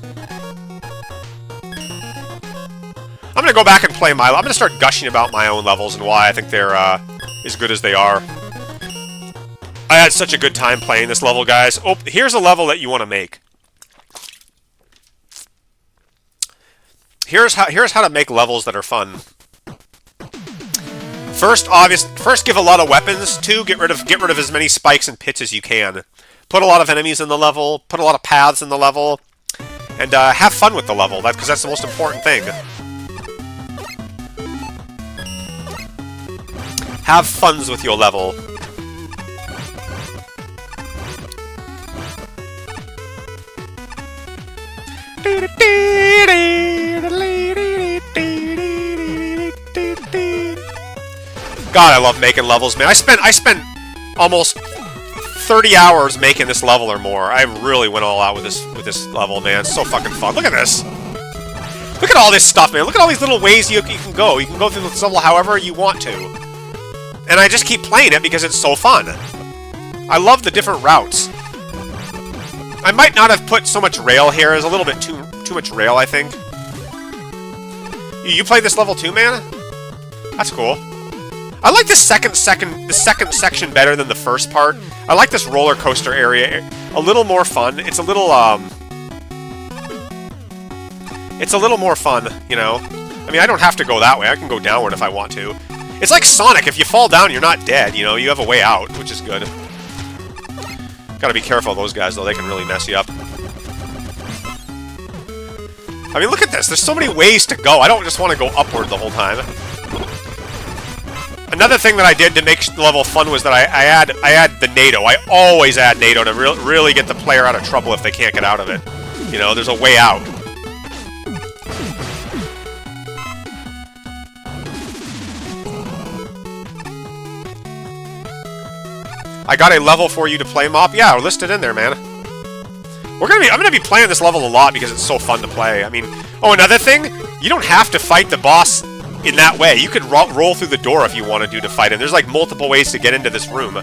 I'm gonna go back and play my... I'm gonna start gushing about my own levels and why I think they're as good as they are. I had such a good time playing this level, guys. Oh, here's a level that you want to make. Here's how to make levels that are fun. First, give a lot of weapons. 2, get rid of as many spikes and pits as you can. Put a lot of enemies in the level. Put a lot of paths in the level, and have fun with the level. Because that's the most important thing. Have funs with your level. God, I love making levels, man. I spent almost 30 hours making this level or more. I really went all out with this level, man. It's so fucking fun. Look at this. Look at all this stuff, man. Look at all these little ways you can go. You can go through this level however you want to. And I just keep playing it because it's so fun. I love the different routes. I might not have put so much rail here. There's a little bit too much rail, I think. You played this level too, man? That's cool. I like this second section better than the first part. I like this roller coaster area. A little more fun. It's a little more fun, you know? I mean, I don't have to go that way. I can go downward if I want to. It's like Sonic. If you fall down, you're not dead, you know? You have a way out, which is good. Gotta be careful of those guys, though. They can really mess you up. I mean, look at this. There's so many ways to go. I don't just want to go upward the whole time. Another thing that I did to make the level fun was that I add the NATO. I always add NATO to really get the player out of trouble if they can't get out of it. You know, there's a way out. I got a level for you to play, Mop. Yeah, list it in there, man. I'm gonna be playing this level a lot because it's so fun to play. I mean, oh, another thing, you don't have to fight the boss in that way. You could roll through the door if you wanted to fight him. There's like multiple ways to get into this room.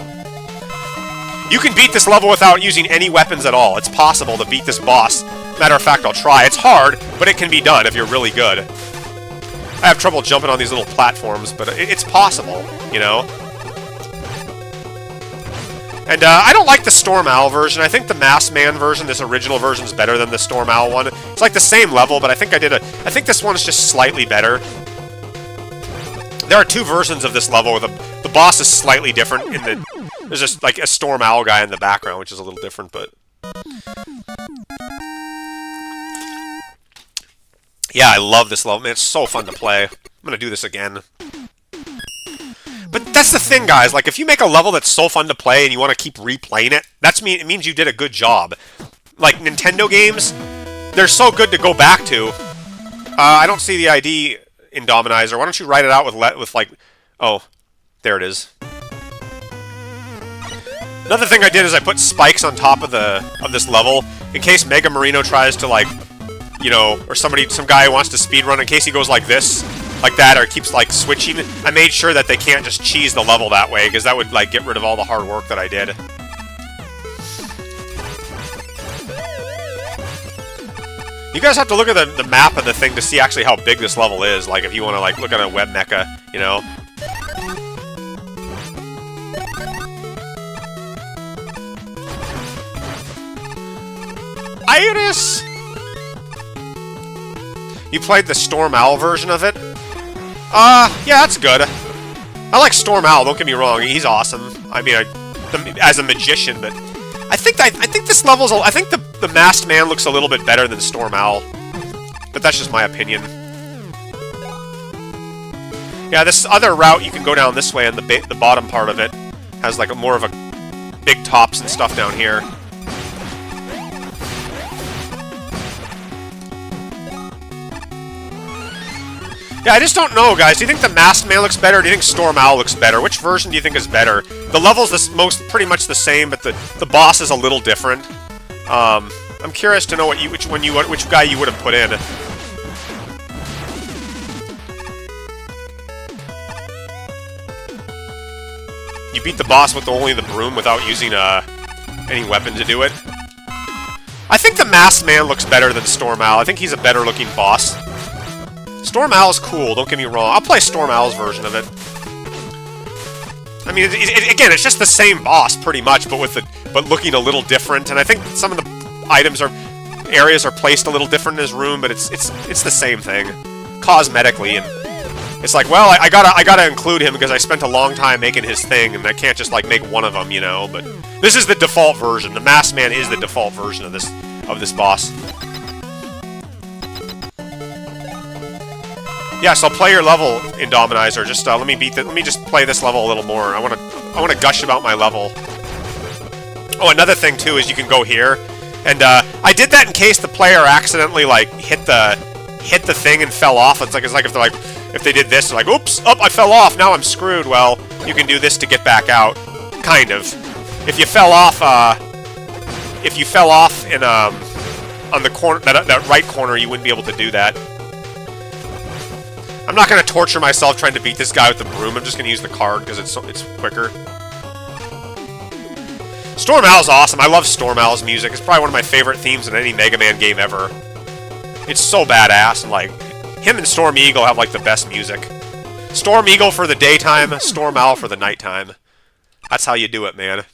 You can beat this level without using any weapons at all. It's possible to beat this boss. Matter of fact, I'll try. It's hard, but it can be done if you're really good. I have trouble jumping on these little platforms, but it's possible, you know? And I don't like the Storm Owl version. I think the Masked Man version, this original version, is better than the Storm Owl one. It's like the same level, but I think this one's just slightly better. There are 2 versions of this level where the boss is slightly different. There's just like a Storm Owl guy in the background, which is a little different, but... Yeah, I love this level. Man, it's so fun to play. I'm gonna do this again. But that's the thing, guys. Like, if you make a level that's so fun to play and you want to keep replaying it, it means you did a good job. Like, Nintendo games, they're so good to go back to. I don't see the ID in Dominizer. Why don't you write it out with like... Oh, there it is. Another thing I did is I put spikes on top of this level in case Mega Marino tries to, like, you know, or some guy wants to speedrun, in case he goes like this. Like that, or keeps, like, switching. I made sure that they can't just cheese the level that way, because that would, like, get rid of all the hard work that I did. You guys have to look at the map of the thing to see actually how big this level is, like, if you want to, like, look at a web mecha, you know? Iris! You played the Storm Owl version of it? Yeah, that's good. I like Storm Owl, don't get me wrong, he's awesome. I mean, as a magician, but... I think this level's... I think the Masked Man looks a little bit better than Storm Owl. But that's just my opinion. Yeah, this other route, you can go down this way, and the bottom part of it has, like, more of a big tops and stuff down here. Yeah, I just don't know, guys. Do you think the Masked Man looks better, or do you think Storm Owl looks better? Which version do you think is better? The level's pretty much the same, but the boss is a little different. I I'm curious to know which guy you would have put in. You beat the boss with only the broom without using any weapon to do it. I think the Masked Man looks better than Storm Owl. I think he's a better looking boss. Storm Owl's cool, don't get me wrong. I'll play Storm Owl's version of it. I mean, again, it's just the same boss pretty much, but looking a little different. And I think some of the areas are placed a little different in his room, but it's the same thing, cosmetically. And it's like, well, I gotta include him because I spent a long time making his thing, and I can't just like make one of them, you know. But this is the default version. The Masked Man is the default version of this boss. Yeah, so play your level, Indominizer. Just let me just play this level a little more. I wanna gush about my level. Oh, another thing too is you can go here, and I did that in case the player accidentally like hit the thing and fell off. It's like if they did this, they're like, oops, I fell off. Now I'm screwed. Well, you can do this to get back out, kind of. If you fell off, in on the corner, that right corner, you wouldn't be able to do that. I'm not going to torture myself trying to beat this guy with the broom. I'm just going to use the card because it's quicker. Storm Owl's awesome. I love Storm Owl's music. It's probably one of my favorite themes in any Mega Man game ever. It's so badass, and like, him and Storm Eagle have like the best music. Storm Eagle for the daytime, Storm Owl for the nighttime. That's how you do it, man.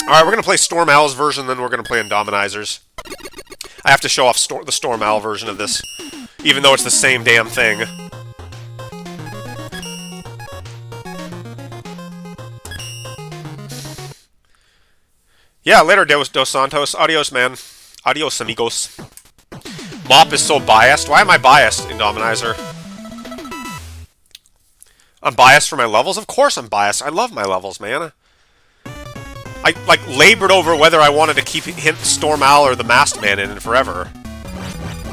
Alright, we're going to play Storm Owl's version, then we're going to play Indominizer's. I have to show off the Storm Owl version of this, even though it's the same damn thing. Yeah, later, Dos Santos. Adios, man. Adios, amigos. Mop is so biased. Why am I biased, Indominizer? I'm biased for my levels? Of course I'm biased. I love my levels, man. I, like, labored over whether I wanted to keep Storm Owl or the Masked Man in forever.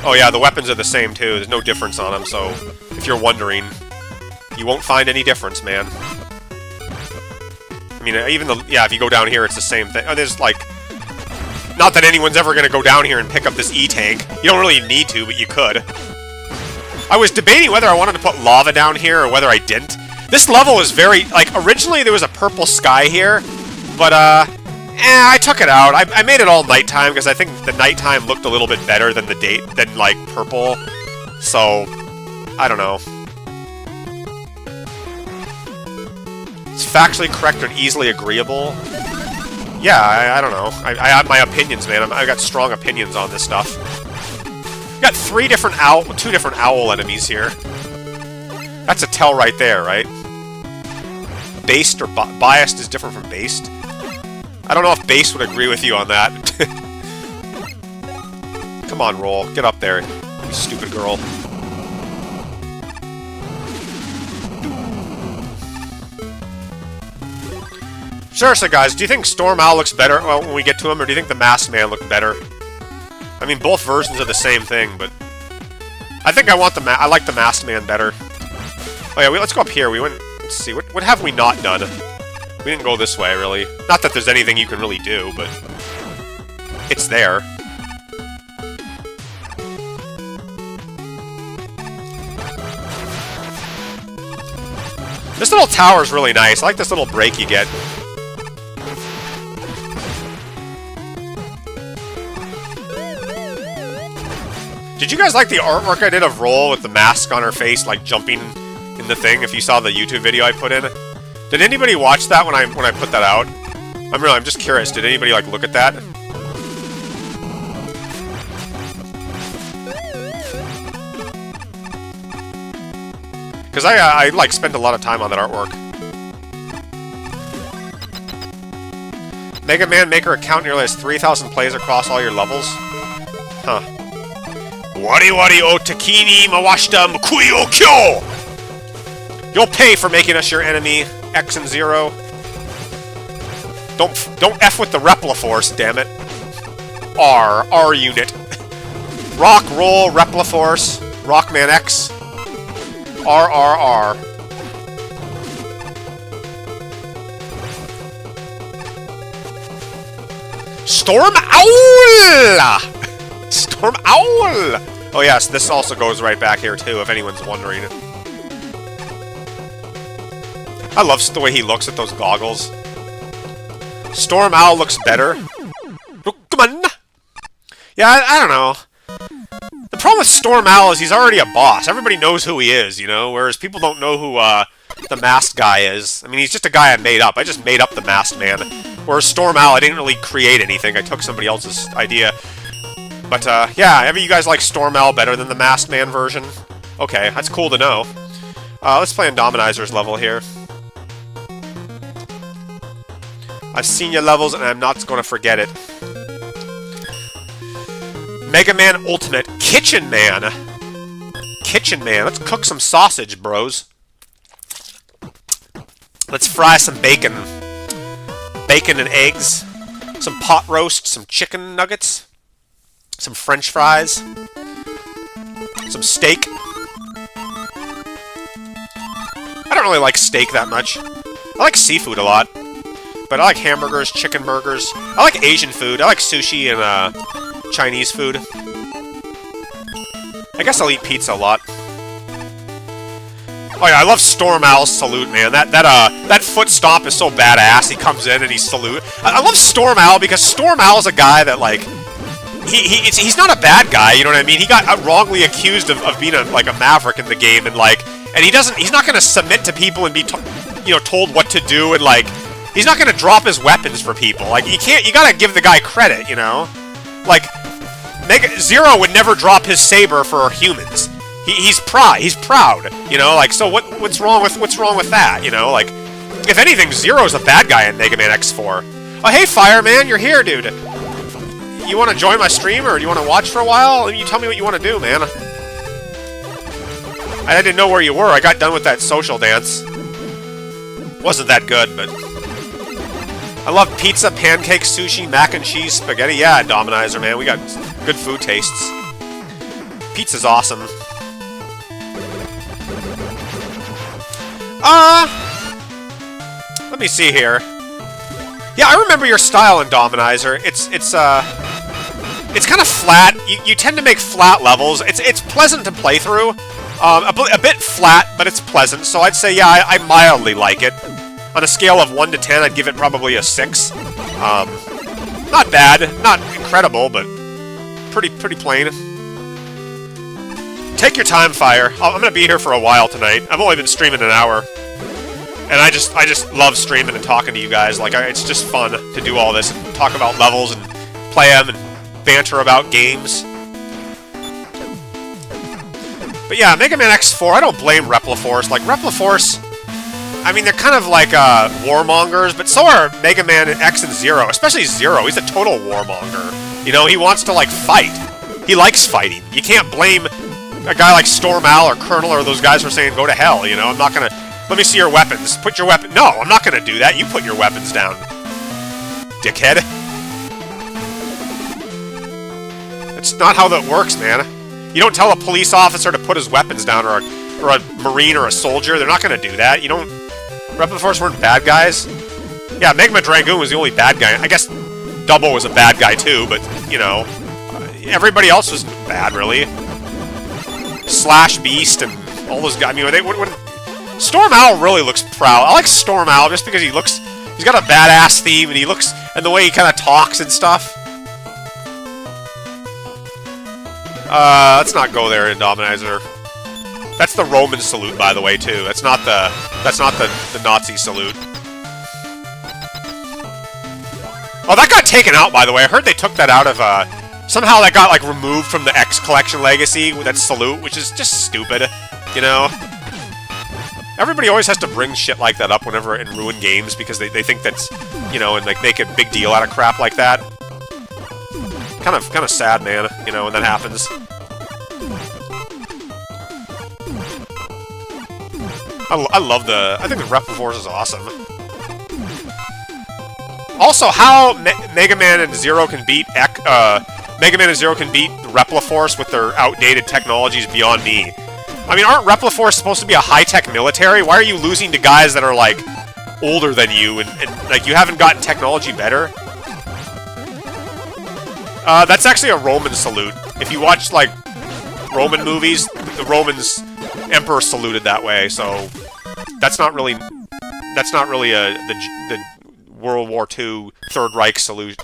Oh yeah, the weapons are the same too. There's no difference on them, so if you're wondering, you won't find any difference, man. I mean, even if you go down here, it's the same thing. Oh, there's, like, not that anyone's ever gonna go down here and pick up this E-Tank. You don't really need to, but you could. I was debating whether I wanted to put lava down here or whether I didn't. This level was very, like, originally there was a purple sky here, but, I took it out. I made it all nighttime because I think the nighttime looked a little bit better than like, purple. So, I don't know. It's factually correct and easily agreeable. Yeah, I don't know. I have my opinions, man. I got strong opinions on this stuff. Got two different owl enemies here. That's a tell right there, right? Based or biased is different from based. I don't know if Base would agree with you on that. Come on, Roll. Get up there, you stupid girl. Seriously, guys, do you think Storm Owl looks better when we get to him, or do you think the Masked Man looked better? I mean, both versions are the same thing, but I think I like the Masked Man better. Oh yeah, let's go up here. We went. Let's see. What have we not done? We didn't go this way, really. Not that there's anything you can really do, but it's there. This little tower is really nice. I like this little break you get. Did you guys like the artwork I did of Roll with the mask on her face, like jumping in the thing? If you saw the YouTube video I put in, did anybody watch that when I put that out? I'm just curious. Did anybody like look at that? Because I like spent a lot of time on that artwork. Mega Man Maker account nearly has 3,000 plays across all your levels. Huh. Wari wari o takini mawashita mukui o kyo! You'll pay for making us your enemy, X and Zero. Don't F with the Repliforce, damn it. R unit. Rock, Roll, Repliforce, Rockman X. R. Storm Owl! Storm Owl! Oh yes, this also goes right back here too, if anyone's wondering. I love the way he looks at those goggles. Storm Owl looks better. Oh, come on! Yeah, I don't know. The problem with Storm Owl is he's already a boss. Everybody knows who he is, you know? Whereas people don't know who, the masked guy is. I mean, he's just a guy I made up. I just made up the masked man. Whereas Storm Owl, I didn't really create anything. I took somebody else's idea. But, yeah, ever you guys like Storm Owl better than the masked man version? Okay, that's cool to know. Let's play Indominizer's level here. I've seen your levels, and I'm not going to forget it. Mega Man Ultimate Kitchen Man. Kitchen Man. Let's cook some sausage, bros. Let's fry some bacon. Bacon and eggs. Some pot roast. Some chicken nuggets. Some French fries. Some steak. I don't really like steak that much. I like seafood a lot. But I like hamburgers, chicken burgers. I like Asian food. I like sushi and, Chinese food. I guess I'll eat pizza a lot. Oh yeah, I love Storm Owl's salute, man. That foot stomp is so badass. He comes in and he salute. I love Storm Owl because Storm Owl's a guy that, like, he's not a bad guy, you know what I mean? He got wrongly accused of being a maverick in the game, and he's not gonna submit to people and be told what to do, and like he's not gonna drop his weapons for people. Like, you gotta give the guy credit, you know? Like, Zero would never drop his saber for humans. He's proud, you know? Like, so what's wrong with that, you know? Like, if anything, Zero's a bad guy in Mega Man X4. Oh, hey, Fireman, you're here, dude. You want to join my stream, or do you want to watch for a while? You tell me what you want to do, man. I didn't know where you were. I got done with that social dance. Wasn't that good, but... I love pizza, pancakes, sushi, mac and cheese, spaghetti. Yeah, Dominizer, man. We got good food tastes. Pizza's awesome. Let me see here. Yeah, I remember your style in Dominizer. It's kind of flat. You tend to make flat levels. It's pleasant to play through. A bit flat, but it's pleasant. So I'd say, yeah, I mildly like it. On a scale of 1 to 10, I'd give it probably a 6. Not bad, not incredible, but pretty plain. Take your time, Fire. I'm gonna be here for a while tonight. I've only been streaming an hour, and I just love streaming and talking to you guys. Like, it's just fun to do all this and talk about levels and play them and banter about games. But yeah, Mega Man X4. I don't blame Repliforce. Like, Repliforce, I mean, they're kind of like warmongers, but so are Mega Man X and Zero. Especially Zero. He's a total warmonger. You know, he wants to, like, fight. He likes fighting. You can't blame a guy like Storm Owl or Colonel or those guys for saying, go to hell, you know? I'm not gonna... Let me see your weapons. Put your weapon... No, I'm not gonna do that. You put your weapons down, dickhead. That's not how that works, man. You don't tell a police officer to put his weapons down, or a Marine or a soldier. They're not gonna do that. You don't... Repliforce weren't bad guys. Yeah, Megama Dragoon was the only bad guy. I guess Double was a bad guy too, but, you know, everybody else was bad, really. Slash Beast and all those guys. I mean, Storm Owl really looks proud. I like Storm Owl just because he's got a badass theme, and and the way he kind of talks and stuff. Let's not go there, Indominizer. That's the Roman salute, by the way, too. That's not the Nazi salute. Oh, that got taken out, by the way. I heard they took that out of, somehow that got, like, removed from the X Collection Legacy with that salute, which is just stupid, you know? Everybody always has to bring shit like that up whenever in Ruin games, because they think that's, you know, and, like, make a big deal out of crap like that. Kind of sad, man, you know, when that happens. I love I think the Repliforce is awesome. Also, how Mega Man and Zero can beat Repliforce with their outdated technologies beyond me. I mean, aren't Repliforce supposed to be a high-tech military? Why are you losing to guys that are, like, older than you and like, you haven't gotten technology better? That's actually a Roman salute. If you watch, like, Roman movies, the Romans emperor saluted that way, so that's not really the World War II Third Reich salute.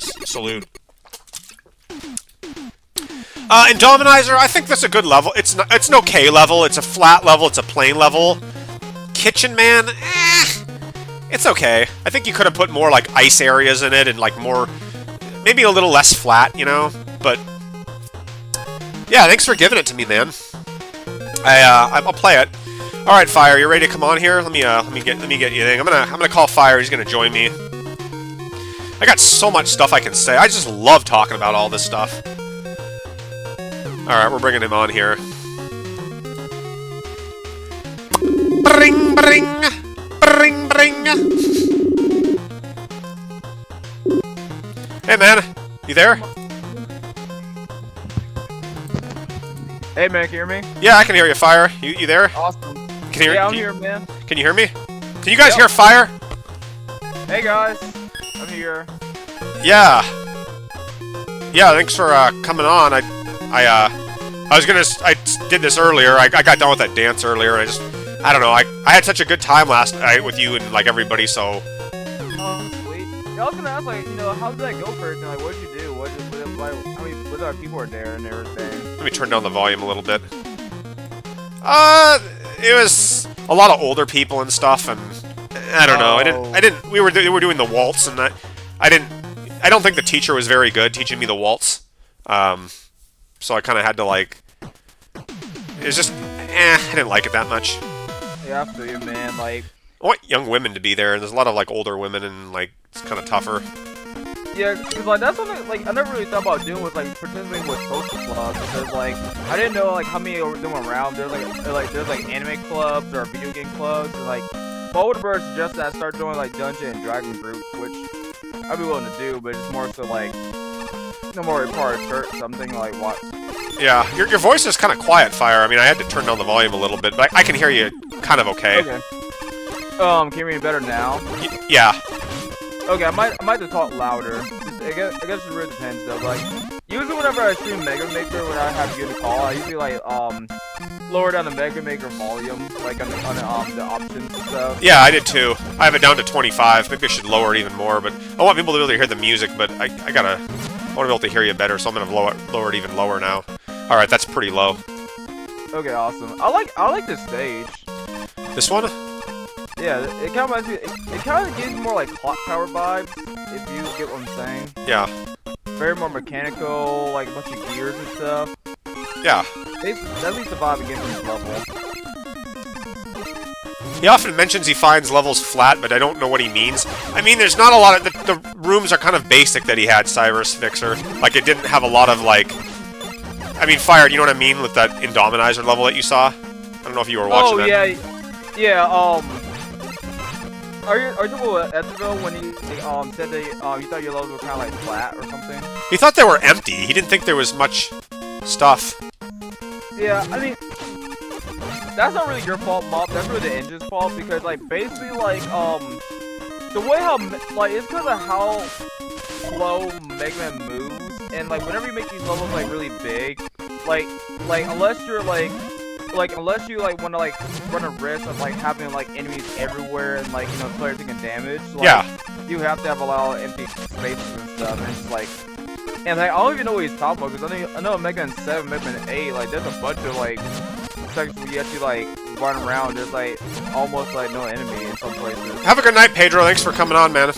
Indominizer, I think that's a good level. It's an okay level. It's a flat level. It's a plain level. Kitchen Man, it's okay. I think you could have put more like ice areas in it and like more, maybe a little less flat, you know. But yeah, thanks for giving it to me, man. I'll play it. All right, Fire, you ready to come on here? Let me get you thing. I'm gonna call Fire. He's gonna join me. I got so much stuff I can say. I just love talking about all this stuff. All right, we're bringing him on here. Bring, bring, bring, bring. Hey, man, you there? Hey, man, can you hear me? Yeah, I can hear you, Fire. You there? Awesome. Yeah, I'm here, man. Can you hear me? Can you guys hear Fire? Hey, guys. I'm here. Yeah. Yeah, thanks for coming on. I did this earlier. I got done with that dance earlier, and I don't know. I had such a good time last night with you and like everybody. So. Oh, sweet. Yeah, I was gonna ask, like, you know, how did that go first? And like, what did you do? What other people were there and everything? Let me turn down the volume a little bit. It was a lot of older people and stuff, and I don't know. I didn't. We were doing the waltz, and I don't think the teacher was very good teaching me the waltz. So I kind of had to like. It was just, I didn't like it that much. Yeah, I feel you, man. Like, I want young women to be there, and there's a lot of like older women, and like it's kind of tougher. Yeah, cause like that's something like I never really thought about doing with like participating with social clubs because like I didn't know like how many of them were around. There's like anime clubs or video game clubs, and like my older brother suggested I start doing like Dungeon and Dragon groups, which I'd be willing to do, but it's more so like no more part of church, something like what. Yeah, your voice is kind of quiet, Fire. I mean, I had to turn down the volume a little bit, but I can hear you kind of okay. Okay. Can you hear me better now? Yeah. Okay, I might have to talk louder. I guess it really depends though. But, like, usually whenever I stream Mega Maker, when I have you to call, I usually like lower down the Mega Maker volume, like on the options and stuff. Yeah, I did too. I have it down to 25. Maybe I should lower it even more, but I want people to be able to hear the music. But I want to be able to hear you better, so I'm gonna lower it even lower now. All right, that's pretty low. Okay, awesome. I like this stage. This one? Yeah, it kind of reminds me. It kind of gives me more like Clock Tower vibes, if you get what I'm saying. Yeah. Very more mechanical, like a bunch of gears and stuff. Yeah. At least the vibe again from this level. He often mentions he finds levels flat, but I don't know what he means. I mean, there's not a lot of the rooms are kind of basic that he had, Cyrus Fixer. Like it didn't have a lot of like. I mean, Fire. You know what I mean with that Indominizer level that you saw? I don't know if you were watching that. Oh yeah. Are you talking about Etherville when he said that you thought your levels were kind of like flat or something? He thought they were empty. He didn't think there was much stuff. Yeah, I mean, that's not really your fault, Mop. That's really the engine's fault because like basically like the way how like it's because of how slow Mega Man moves and like whenever you make these levels like really big, like unless you're unless you like want to like run a risk of like having like enemies everywhere and like players taking damage, like, yeah, you have to have a lot of empty spaces and stuff. And it's just like, and like I don't even know what he's talking about because I know Mega Man 7, Mega Man 8, like there's a bunch of like sections where you actually like run around. There's like almost like no enemy in some places. Have a good night, Pedro. Thanks for coming on, man.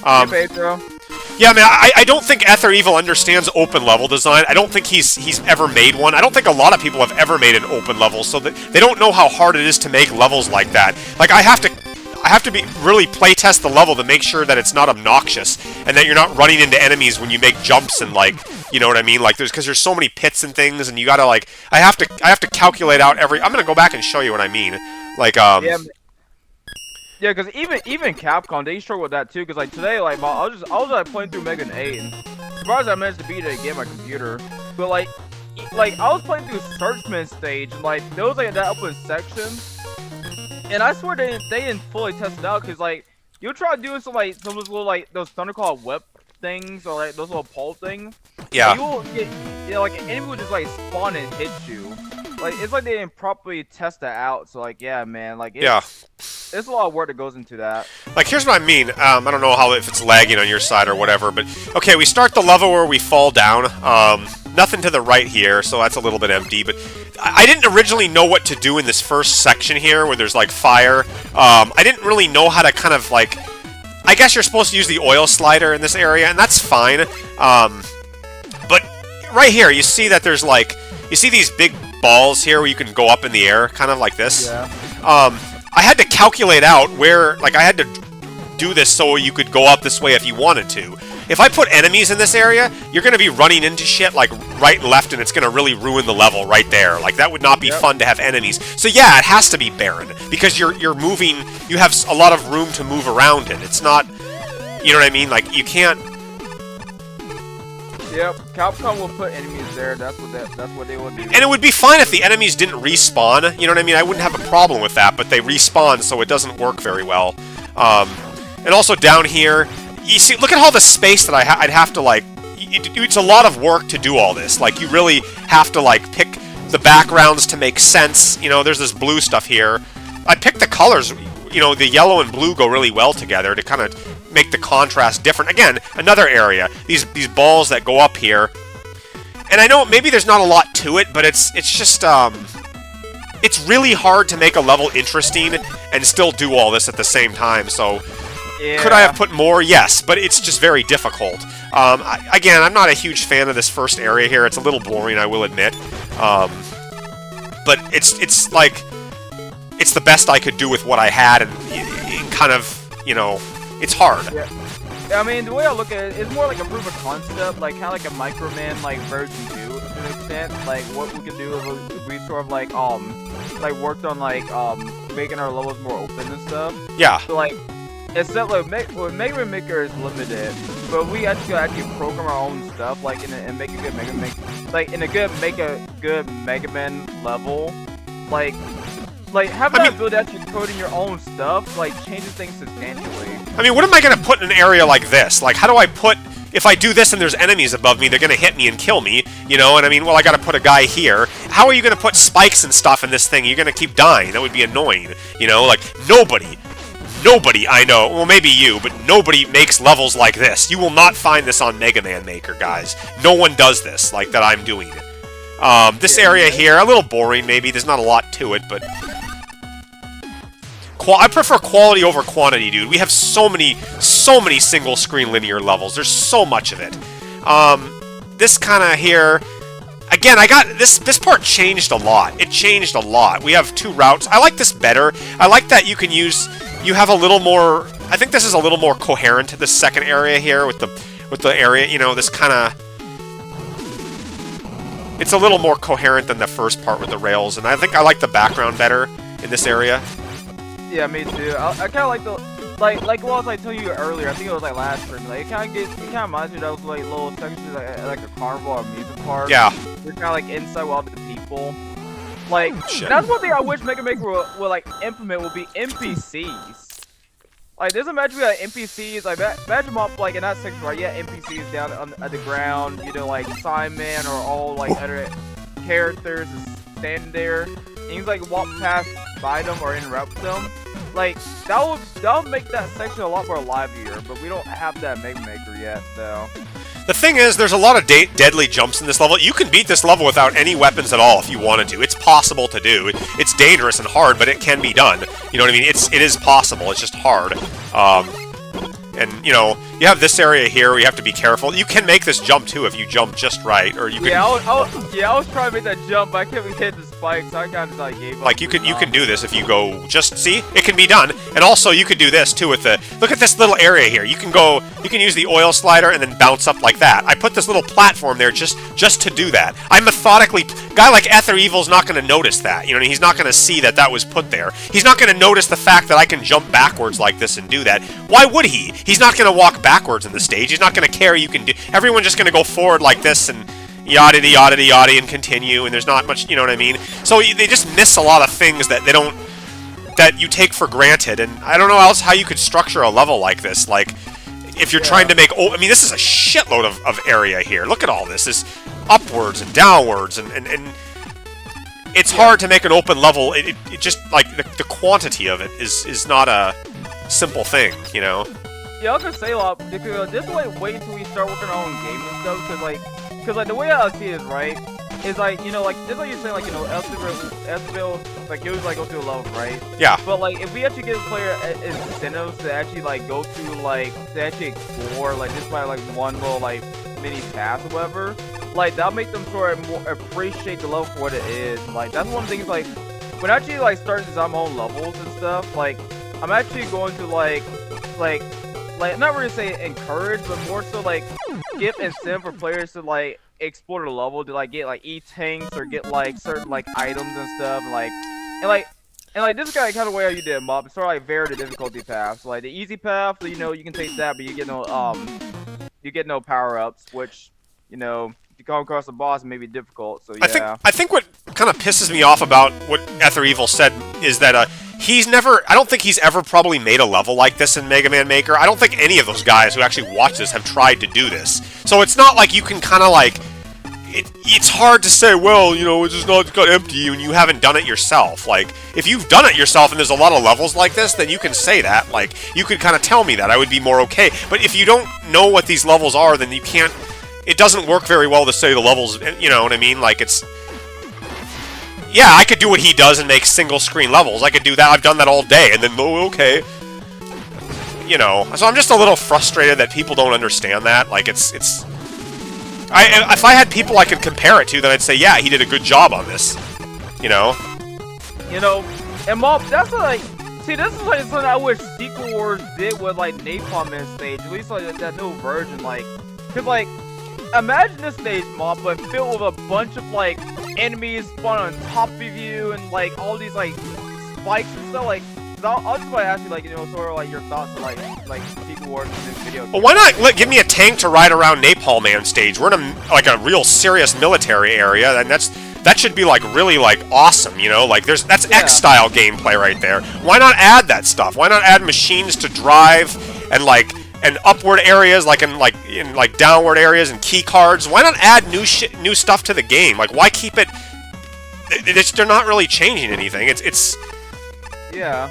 Hey, Pedro. Yeah, man, I don't think Ether Evil understands open level design. I don't think he's ever made one. I don't think a lot of people have ever made an open level, so that they don't know how hard it is to make levels like that. Like I have to be really playtest the level to make sure that it's not obnoxious and that you're not running into enemies when you make jumps and like, you know what I mean? Like because there's so many pits and things, and you gotta like I have to calculate out every. I'm gonna go back and show you what I mean. Like Yeah, because even Capcom, they struggle with that too. Because like today, like I was like playing through Mega Man 8, and surprised I managed to beat it again on my computer. But like I was playing through Searchman stage, and like there was like that open section, and I swear they didn't fully test it out. Because like you try doing some of those little like those Thunderclaw whip things or like those little pole things. Yeah. You will get, like an enemy will just like spawn and hit you. Like it's like they didn't properly test that out. So like yeah, man, like there's a lot of work that goes into that. Like, here's what I mean. I don't know if it's lagging on your side or whatever, but okay, we start the level where we fall down. Nothing to the right here, so that's a little bit empty, but I didn't originally know what to do in this first section here where there's, like, fire. I didn't really know how to kind of, like... I guess you're supposed to use the oil slider in this area, and that's fine. But right here, you see that there's, like... You see these big balls here where you can go up in the air, kind of like this? Yeah. I had to calculate out where, like, I had to do this so you could go up this way if you wanted to. If I put enemies in this area, you're going to be running into shit, like, right and left, and it's going to really ruin the level right there. Like, that would not be fun to have enemies. So, yeah, it has to be barren, because you're moving, you have a lot of room to move around it. It's not, you know what I mean? Like, you can't... Yep, Capcom will put enemies there. That's what they will do. And it would be fine if the enemies didn't respawn. You know what I mean? I wouldn't have a problem with that, but they respawn, so it doesn't work very well. And also down here, you see, look at all the space that I'd have to, like... It's a lot of work to do all this. Like, you really have to, like, pick the backgrounds to make sense. You know, there's this blue stuff here. I picked the colors. You know, the yellow and blue go really well together to kind of make the contrast different. Again, another area. These balls that go up here. And I know maybe there's not a lot to it, but it's just, it's really hard to make a level interesting and still do all this at the same time, so... Yeah. Could I have put more? Yes, but it's just very difficult. Again, I'm not a huge fan of this first area here. It's a little boring, I will admit. But it's like... It's the best I could do with what I had, and kind of, you know... It's hard. Yeah. I mean, the way I look at it, it's more like a proof of concept, like kind of like a Microman like version 2 to an extent. Like what we can do is we sort of like worked on like making our levels more open and stuff. Yeah. So like instead like Mega Maker is limited, but we actually program our own stuff like and make a good make a good Mega Man level, like having that ability to actually coding your own stuff, like, changes things substantially. I mean, what am I going to put in an area like this? Like, how do I put... If I do this and there's enemies above me, they're going to hit me and kill me, you know? And I mean, well, I got to put a guy here. How are you going to put spikes and stuff in this thing? You're going to keep dying. That would be annoying, you know? Like, nobody, I know, well, maybe you, but nobody makes levels like this. You will not find this on Mega Man Maker, guys. No one does this, like, that I'm doing. This area here, a little boring, maybe. There's not a lot to it, but... I prefer quality over quantity, dude. We have so many single-screen linear levels. There's so much of it. This kind of here... Again, I got... This part changed a lot. It changed a lot. We have 2 routes. I like this better. I like that you can use... You have a little more... I think this is a little more coherent, this second area here with the area, you know, this kind of... It's a little more coherent than the first part with the rails, and I think I like the background better in this area. Yeah, me too. I kind of like the like what I was like telling you earlier. I think it was like last stream. Like it kind of reminds me of those like little sections like a carnival or amusement park. Yeah. You're kind of like inside with all the people. Like that's one thing I wish Mega Maker would like implement would be NPCs. Like there's a magic like NPCs. Like imagine them up like in that section right? Yeah, NPCs down at the ground. You know, like Simon or all like other characters standing there. And you like walk past by them or interrupt them. Like that would make that section a lot more livelier, but we don't have that Mega Maker yet, though. The thing is, there's a lot of deadly jumps in this level. You can beat this level without any weapons at all if you wanted to. It's possible to do. It's dangerous and hard, but it can be done. You know what I mean? It is possible. It's just hard. And, you know, you have this area here where you have to be careful. You can make this jump, too, if you jump just right, or you can... Yeah, I was trying to make that jump, but I kept hitting the spikes, so I kind of, like, gave up. Like, you can do this if you go... Just, see? It can be done. And also, you could do this, too, with the... Look at this little area here. You can use the oil slider and then bounce up like that. I put this little platform there just to do that. I methodically... Guy like Ether Evil's not going to notice that. You know, he's not going to see that was put there. He's not going to notice the fact that I can jump backwards like this and do that. Why would he? He's not going to walk backwards in the stage. He's not going to care. You can do. Everyone's just going to go forward like this and yada yada yada and continue. And there's not much. You know what I mean? So they just miss a lot of things that they don't. That you take for granted. And I don't know else how you could structure a level like this. Like, if you're trying to make... Oh, I mean, this is a shitload of area here. Look at all this. This upwards and downwards, and it's hard to make an open level. It just, like, the quantity of it is not a simple thing, you know? Yeah, I was gonna say, because this like wait until we start working our own game and stuff, because like the way I see it, right, is like, you know, like this is like you're saying, like, you know, Elsterville, like you always like go through a level, right? Yeah. But like if we actually give a player incentives to actually like go through, like, to actually explore, like, just by like one little like mini path or whatever, like that'll make them sort of more appreciate the level for what it is. Like that's one of the things, like when I actually like start to design my own levels and stuff, like I'm actually going to like I'm not really saying encourage, but more so like give incentive for players to like explore the level, to like get like E-tanks or get like certain like items and stuff, and like this guy kind of way how you did mob. It's sort of like vary the difficulty path. So like the easy path, you know, you can take that, but you get no power ups, which, you know, if you come across the boss, it may be difficult. So yeah. I think what kind of pisses me off about what Ether Evil said is that I don't think he's ever probably made a level like this in Mega Man Maker. I don't think any of those guys who actually watch this have tried to do this. So it's not like you can kind of like... It's hard to say, well, you know, it's just not got empty when you haven't done it yourself. Like, if you've done it yourself and there's a lot of levels like this, then you can say that. Like, you could kind of tell me that. I would be more okay. But if you don't know what these levels are, then you can't... It doesn't work very well to say the levels, you know what I mean? Like, it's... Yeah, I could do what he does and make single-screen levels. I could do that. I've done that all day, and then, oh, okay. You know, so I'm just a little frustrated that people don't understand that. Like, it's... if I had people I could compare it to, then I'd say, yeah, he did a good job on this. You know? You know, and Mob, that's like... See, this is like something I wish Sequel Wars did with, like, Napalm Man stage. At least, like, that new version, like... Because, like, imagine this stage, Mob, but filled with a bunch of, like, enemies spawn on top of you, and like all these like spikes and stuff. Like, I'll just ask you, like, you know, sort of like your thoughts on like Sequel Wars in this video. Well, why not give me a tank to ride around Napalm Man stage? We're in a real serious military area, and that should be like really like awesome, you know? Like that's X-style gameplay right there. Why not add that stuff? Why not add machines to drive and upward areas, like in downward areas, and key cards? Why not add new stuff to the game? Like, why keep it? They're not really changing anything. It's yeah,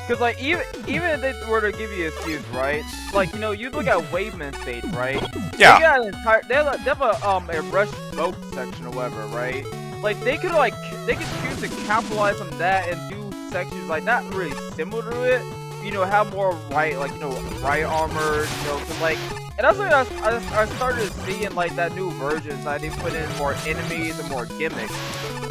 because like even if they were to give you a excuse, right? Like, you know, you look at Waveman stage, right? Yeah. They got an entire they have a brush smoke section or whatever, right? Like they could choose to capitalize on that and do sections like not really similar to it. You know, have more riot armor, you know, cause like, and that's what I started to see in like that new version. Like they put in more enemies and more gimmicks.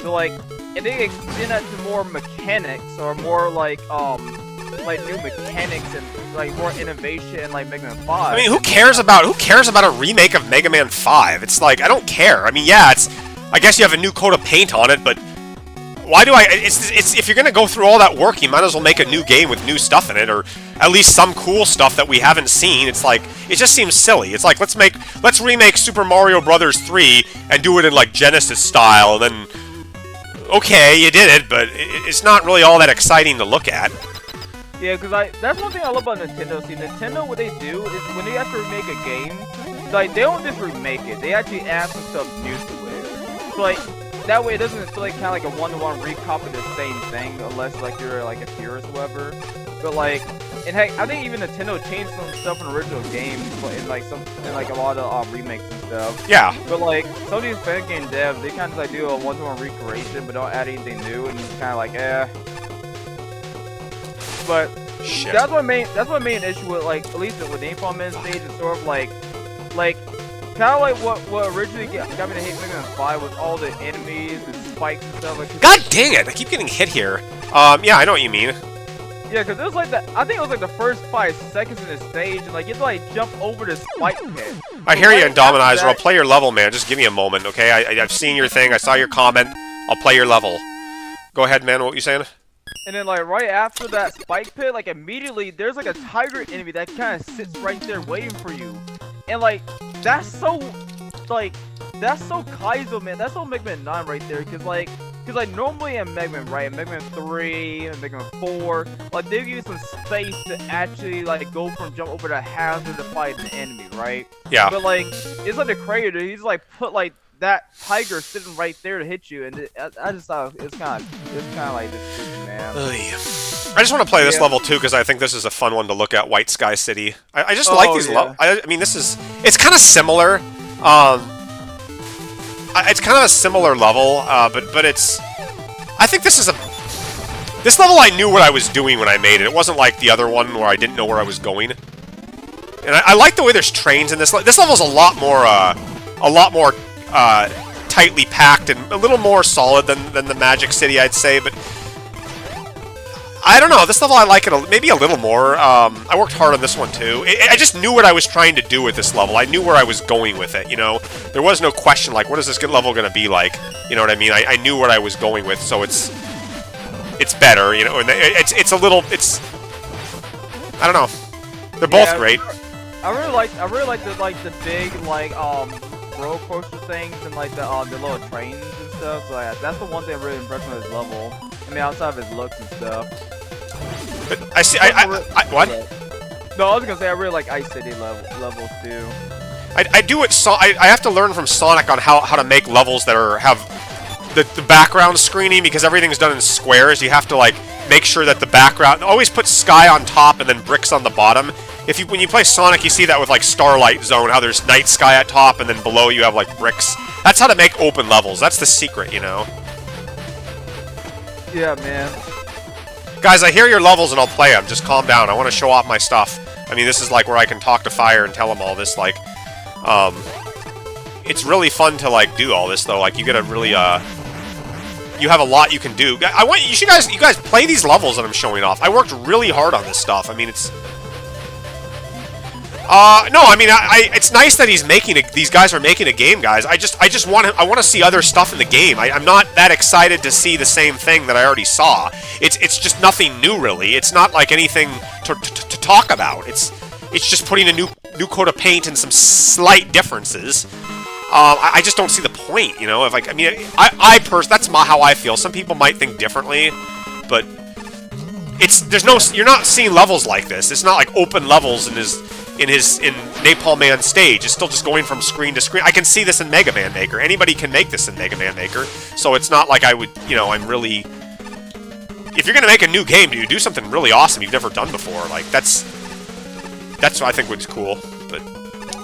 So like, and they extend that to more mechanics or more like new mechanics and like more innovation in like Mega Man 5. I mean, who cares about a remake of Mega Man 5? It's like, I don't care. I mean, yeah, I guess you have a new coat of paint on it, but why do it's if you're gonna go through all that work, you might as well make a new game with new stuff in it, or at least some cool stuff that we haven't seen. It's like, it just seems silly. It's like, let's remake Super Mario Brothers 3 and do it in like Genesis style, and then okay, you did it, but it's not really all that exciting to look at. Yeah, because that's one thing I love about Nintendo. See, Nintendo, what they do is when they have to remake a game, like, they don't just remake it, they actually add some stuff new to it. So, like, that way it doesn't feel like kind of like a one-to-one recopy of the same thing, unless like you're like a purist or whatever. But like, and heck, I think even Nintendo changed some stuff in original games, but in like a lot of remakes and stuff. Yeah. But like some of these fan game devs, they kind of like do a one-to-one recreation, but don't add anything new, and it's kind of like But shit. That's my main issue with, like, at least with Napalm Man stage, is sort of like kind of like what originally got me to hate Mega Man 5 was all the enemies and spikes and stuff. Like, God dang it! I keep getting hit here. Yeah, I know what you mean. Yeah, because it was like I think it was like the first 5 seconds in the stage, and like you had to like jump over this spike pit. I hear you, Indominizer. I'll play your level, man. Just give me a moment, okay? I've seen your thing. I saw your comment. I'll play your level. Go ahead, man. What were you saying? And then like right after that spike pit, like immediately there's like a tiger enemy that kind of sits right there waiting for you, and like that's so Kaizo, man. That's so Mega Man 9 right there, because because like normally in Mega Man, right, in Mega Man 3 and Mega Man 4, like they give you some space to actually like go from jump over the hazard to fight an enemy, right? Yeah. But like it's like the creator, he's like put like that tiger sitting right there to hit you, and I just thought it's kind of like this stupid, man. I just want to play this Yeah. level too because I think this is a fun one to look at. White Sky City. I just like these levels. I mean, it's kind of similar. It's kind of a similar level, but it's. I think this level I knew what I was doing when I made it. It wasn't like the other one where I didn't know where I was going. And I like the way there's trains in this. This level's a lot more tightly packed and a little more solid than the Magic City, I'd say. But I don't know. This level I like it maybe a little more. I worked hard on this one too. I just knew what I was trying to do with this level. I knew where I was going with it. You know, there was no question like, what is this level going to be like? You know what I mean? I knew what I was going with, so it's better. You know, and it's a little. I don't know. They're both great. I really like the big like roller coaster things and like the little trains and stuff. So yeah, that's the one thing that really impressed me with this level. I mean, outside of his looks and stuff. But I see. What? No, I was gonna say I really like Ice City levels too. I do it. I have to learn from Sonic on how to make levels that have the background screening because everything's done in squares. You have to like make sure that the background always put sky on top and then bricks on the bottom. When you play Sonic, you see that with like Starlight Zone, how there's night sky at top and then below you have like bricks. That's how to make open levels. That's the secret, you know. Yeah, man. Guys, I hear your levels and I'll play them. Just calm down. I want to show off my stuff. I mean, this is like where I can talk to Fire and tell him all this. Like, it's really fun to like do all this though. Like, you get a really you have a lot you can do. I want you guys play these levels that I'm showing off. I worked really hard on this stuff. I mean, it's. No, I mean, it's nice that these guys are making a game, guys. I just want to see other stuff in the game. I'm not that excited to see the same thing that I already saw. It's just nothing new, really. It's not like anything to talk about. It's just putting a new coat of paint and some slight differences. I just don't see the point, you know. If like, I mean, that's how I feel. Some people might think differently, but you're not seeing levels like this. It's not like open levels in Napalm Man stage. It's still just going from screen to screen. I can see this in Mega Man Maker. Anybody can make this in Mega Man Maker. So it's not like I would, you know, I'm really. If you're gonna make a new game, do something really awesome you've never done before. Like that's what I think was cool. But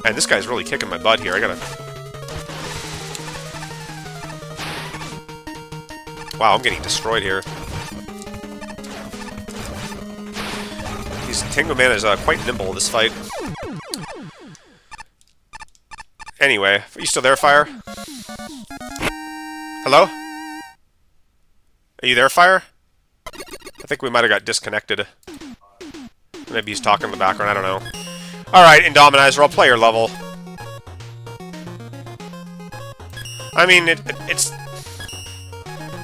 man, this guy's really kicking my butt here. I gotta. Wow, I'm getting destroyed here. Tango Man is quite nimble this fight. Anyway, are you still there, Fire? Hello? Are you there, Fire? I think we might have got disconnected. Maybe he's talking in the background, I don't know. Alright, Indominizer, I'll play your level. I mean, it's...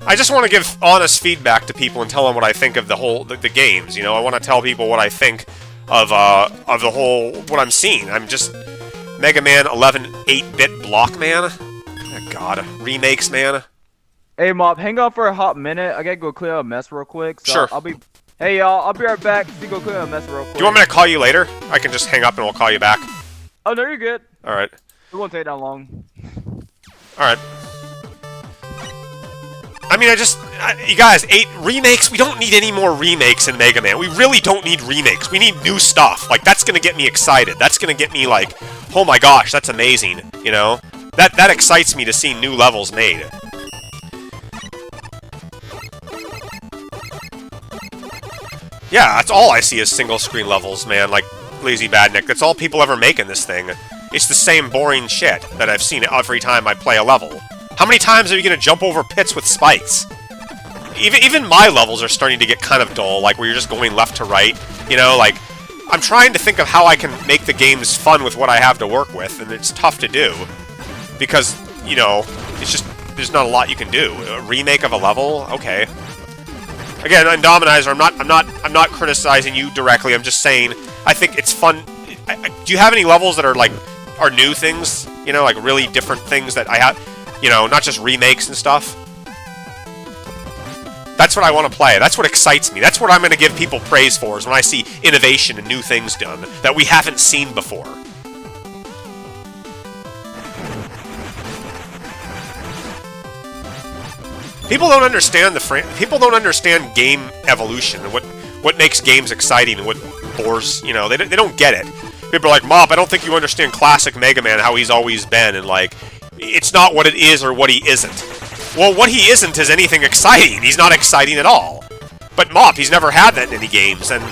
I just want to give honest feedback to people and tell them what I think of the games. You know, I want to tell people what I think of the whole what I'm seeing. I'm just Mega Man 11 8-bit block man. Oh God, remakes, man. Hey, Mop, hang on for a hot minute. I gotta go clear a mess real quick. So Sure. Hey, y'all, I'll be right back. So you go clear a mess real quick. Do you want me to call you later? I can just hang up and we'll call you back. Oh no, you're good. All right. It won't take that long. All right. I mean, you guys, 8 remakes, we don't need any more remakes in Mega Man. We really don't need remakes. We need new stuff. Like, that's gonna get me excited. That's gonna get me like, oh my gosh, that's amazing, you know? That excites me to see new levels made. Yeah, that's all I see is single-screen levels, man, like Lazy Badnik. That's all people ever make in this thing. It's the same boring shit that I've seen every time I play a level. How many times are you going to jump over pits with spikes? Even my levels are starting to get kind of dull, like where you're just going left to right. You know, like, I'm trying to think of how I can make the games fun with what I have to work with, and it's tough to do. Because, you know, it's just, there's not a lot you can do. A remake of a level? Okay. Again, Indominizer, I'm not criticizing you directly, I'm just saying, I think it's fun. Do you have any levels that are new things? You know, like really different things that I have? You know, not just remakes and stuff. That's what I want to play. That's what excites me. That's what I'm going to give people praise for, is when I see innovation and new things done that we haven't seen before. People don't understand people don't understand game evolution and what makes games exciting and what bores, you know, they don't get it. People are like, Mop, I don't think you understand classic Mega Man, how he's always been, and like, it's not what it is or what he isn't. Well, what he isn't is anything exciting. He's not exciting at all. But Mop, he's never had that in any games, and...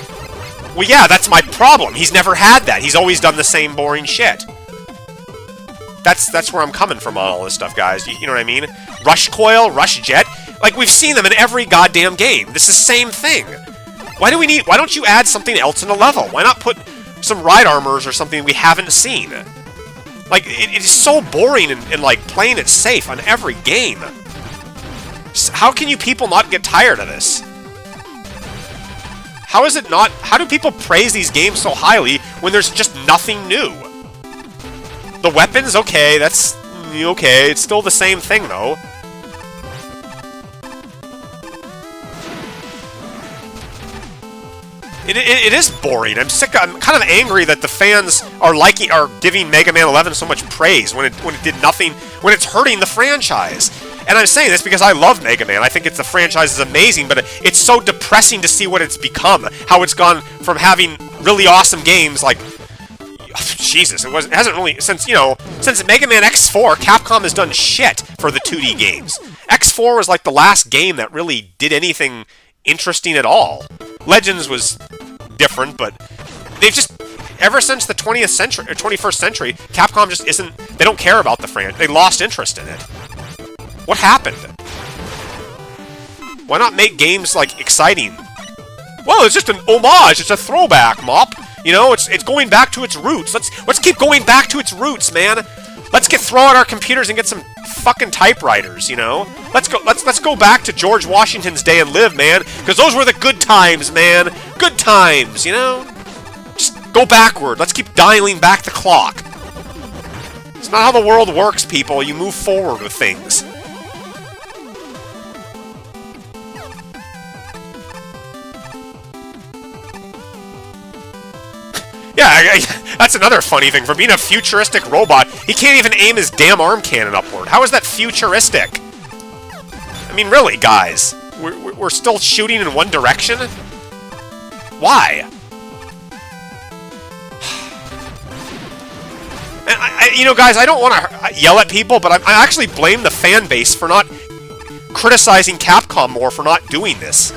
Well, yeah, that's my problem. He's never had that. He's always done the same boring shit. That's where I'm coming from on all this stuff, guys. You know what I mean? Rush Coil, Rush Jet. Like, we've seen them in every goddamn game. This is the same thing. Why don't you add something else in a level? Why not put some ride armors or something we haven't seen? Like, it is so boring and like, playing it safe on every game. How can you people not get tired of this? How is it not... How do people praise these games so highly when there's just nothing new? The weapons, okay, that's... Okay, it's still the same thing, though. It is boring. I'm kind of angry that the fans are giving Mega Man 11 so much praise when it did nothing, when it's hurting the franchise. And I'm saying this because I love Mega Man. I think the franchise is amazing, but it's so depressing to see what it's become. How it's gone from having really awesome games like... Jesus, it hasn't really... Since Mega Man X4, Capcom has done shit for the 2D games. X4 was like the last game that really did anything interesting at all. Legends was different, but they've just... Ever since the 20th century, or 21st century, Capcom just isn't... They don't care about the franchise. They lost interest in it. What happened? Why not make games, like, exciting? Well, it's just an homage. It's a throwback, Mop. You know, it's going back to its roots. Let's keep going back to its roots, man. Let's throw out our computers and get some fucking typewriters, you know? Let's go back to George Washington's day and live, man. Because those were the good times, man. Good times, you know? Just go backward. Let's keep dialing back the clock. It's not how the world works, people. You move forward with things. Yeah, that's another funny thing. For being a futuristic robot, he can't even aim his damn arm cannon upward. How is that futuristic? I mean, really, guys. We're still shooting in one direction? Why? And you know, guys, I don't want to yell at people, but I actually blame the fan base for not criticizing Capcom more for not doing this.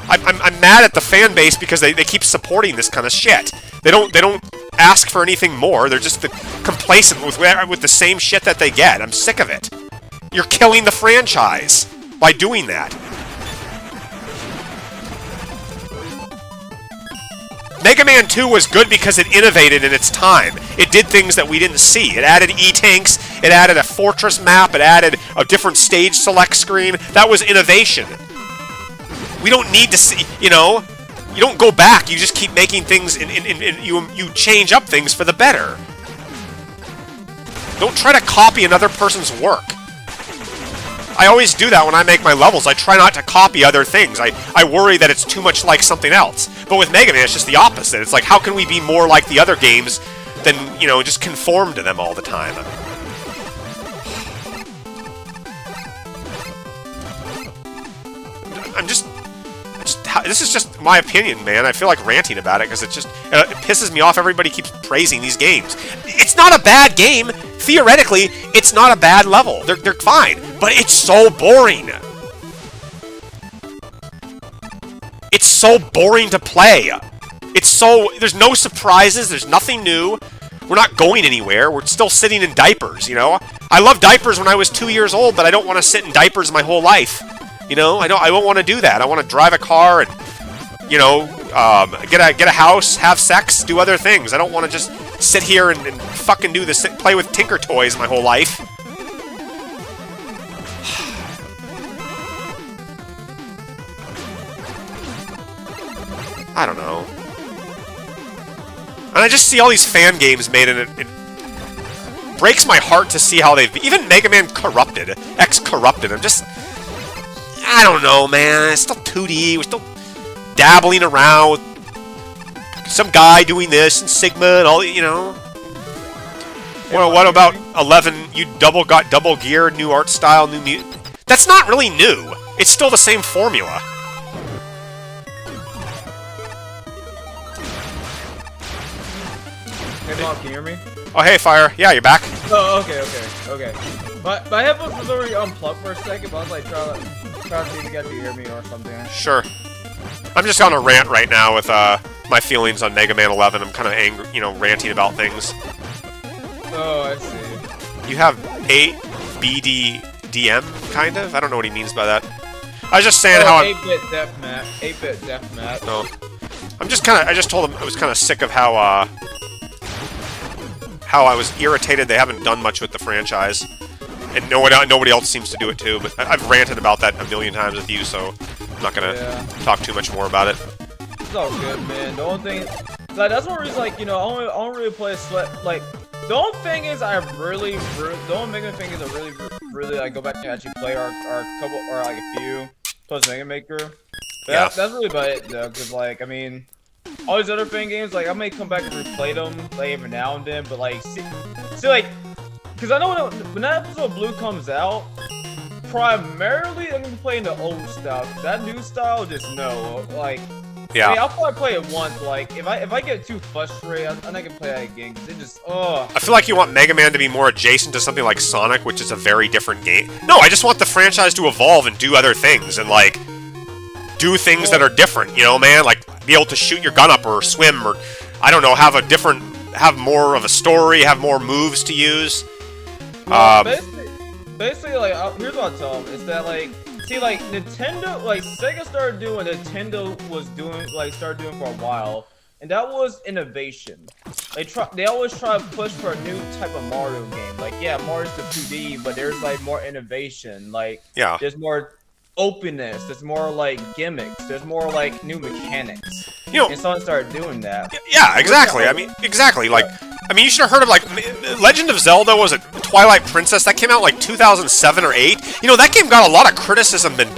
I'm mad at the fan base because they keep supporting this kind of shit. They don't ask for anything more. They're just complacent with the same shit that they get. I'm sick of it. You're killing the franchise by doing that. Mega Man 2 was good because it innovated in its time. It did things that we didn't see. It added E-Tanks, it added a fortress map, it added a different stage select screen. That was innovation. We don't need to see, you know, you don't go back, you just keep making things, you change up things for the better. Don't try to copy another person's work. I always do that when I make my levels. I try not to copy other things. I worry that it's too much like something else. But with Mega Man, it's just the opposite. It's like, how can we be more like the other games than, you know, just conform to them all the time? This is just my opinion, man. I feel like ranting about it because it pisses me off. Everybody keeps praising these games. It's not a bad game. Theoretically, it's not a bad level. They're fine, but it's so boring. It's so boring to play. There's no surprises. There's nothing new. We're not going anywhere. We're still sitting in diapers, you know? I loved diapers when I was 2 years old, but I don't want to sit in diapers my whole life. You know, I don't want to do that. I want to drive a car and, you know, get a house, have sex, do other things. I don't want to just sit here and fucking do this, play with Tinker Toys my whole life. I don't know. And I just see all these fan games made, and it breaks my heart to see how they've... Even Mega Man Corrupted, X Corrupted, I'm just... I don't know, man. It's still 2D. We're still dabbling around with some guy doing this and Sigma and all, you know. Well, what about 11? You got double gear, new art style, new mute. That's not really new. It's still the same formula. Hey, Bob, can you hear me? Oh, hey, Fire. Yeah, you're back. Oh, okay. My headphones was already unplugged for a second, but I was like trying to see if you guys could hear me or something. Sure. I'm just on a rant right now with my feelings on Mega Man 11. I'm kind of angry, you know, ranting about things. Oh, I see. You have 8 BDDM, kind of? I don't know what he means by that. I was just saying how I'm... 8-bit deathmatch. 8-bit deathmatch. No. I just told him I was kind of sick of how I was irritated they haven't done much with the franchise. And nobody else seems to do it too, but I've ranted about that a million times with you, so I'm not gonna talk too much more about it. It's all good, man. The only thing... Like, that's one reason, like, you know, I don't really play Sweat... Like, the only thing is the only Mega Man thing is I really, like, go back and actually play our couple, or, like, a few plus Mega Maker. But Yeah. That's really about it, though, because, like, I mean... All these other fan games, like, I may come back and replay them, like, every now and then, but, like, see like, because I know when that episode of Blue comes out, primarily I'm gonna be playing the old style. That new style, just no. Like, Yeah. I mean, I'll probably play it once, but, like, if I get too frustrated, I'm not gonna play that again, because it just, I feel like you want Mega Man to be more adjacent to something like Sonic, which is a very different game. No, I just want the franchise to evolve and do other things, and, like, do things that are different, you know, man? Like, be able to shoot your gun up or swim or, I don't know, have more of a story, have more moves to use. Basically, like, here's what I'll tell them, is that, like, see, like, Nintendo, like, Sega started doing what Nintendo was doing, like, started doing for a while, and that was innovation. They always try to push for a new type of Mario game. Like, yeah, Mario's the 2D, but there's, like, more innovation. Like, Yeah. there's more openness, there's more, like, gimmicks, there's more, like, new mechanics. You know, And someone started doing that. yeah, exactly. I mean, exactly. Like, I mean, you should have heard of, like, Legend of Zelda, was it Twilight Princess? That came out, like, 2007 or 8. You know, that game got a lot of criticism and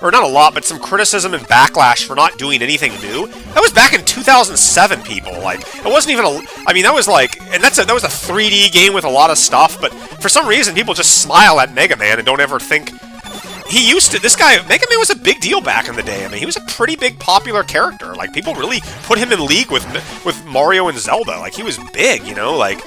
or not a lot, but some criticism and backlash for not doing anything new. That was back in 2007, people. Like, it wasn't even I mean, that was, like, and that was a 3D game with a lot of stuff, but for some reason, people just smile at Mega Man and don't ever think... This guy, Mega Man was a big deal back in the day. I mean, he was a pretty big popular character. Like, people really put him in league with Mario and Zelda. Like, he was big, you know? Like,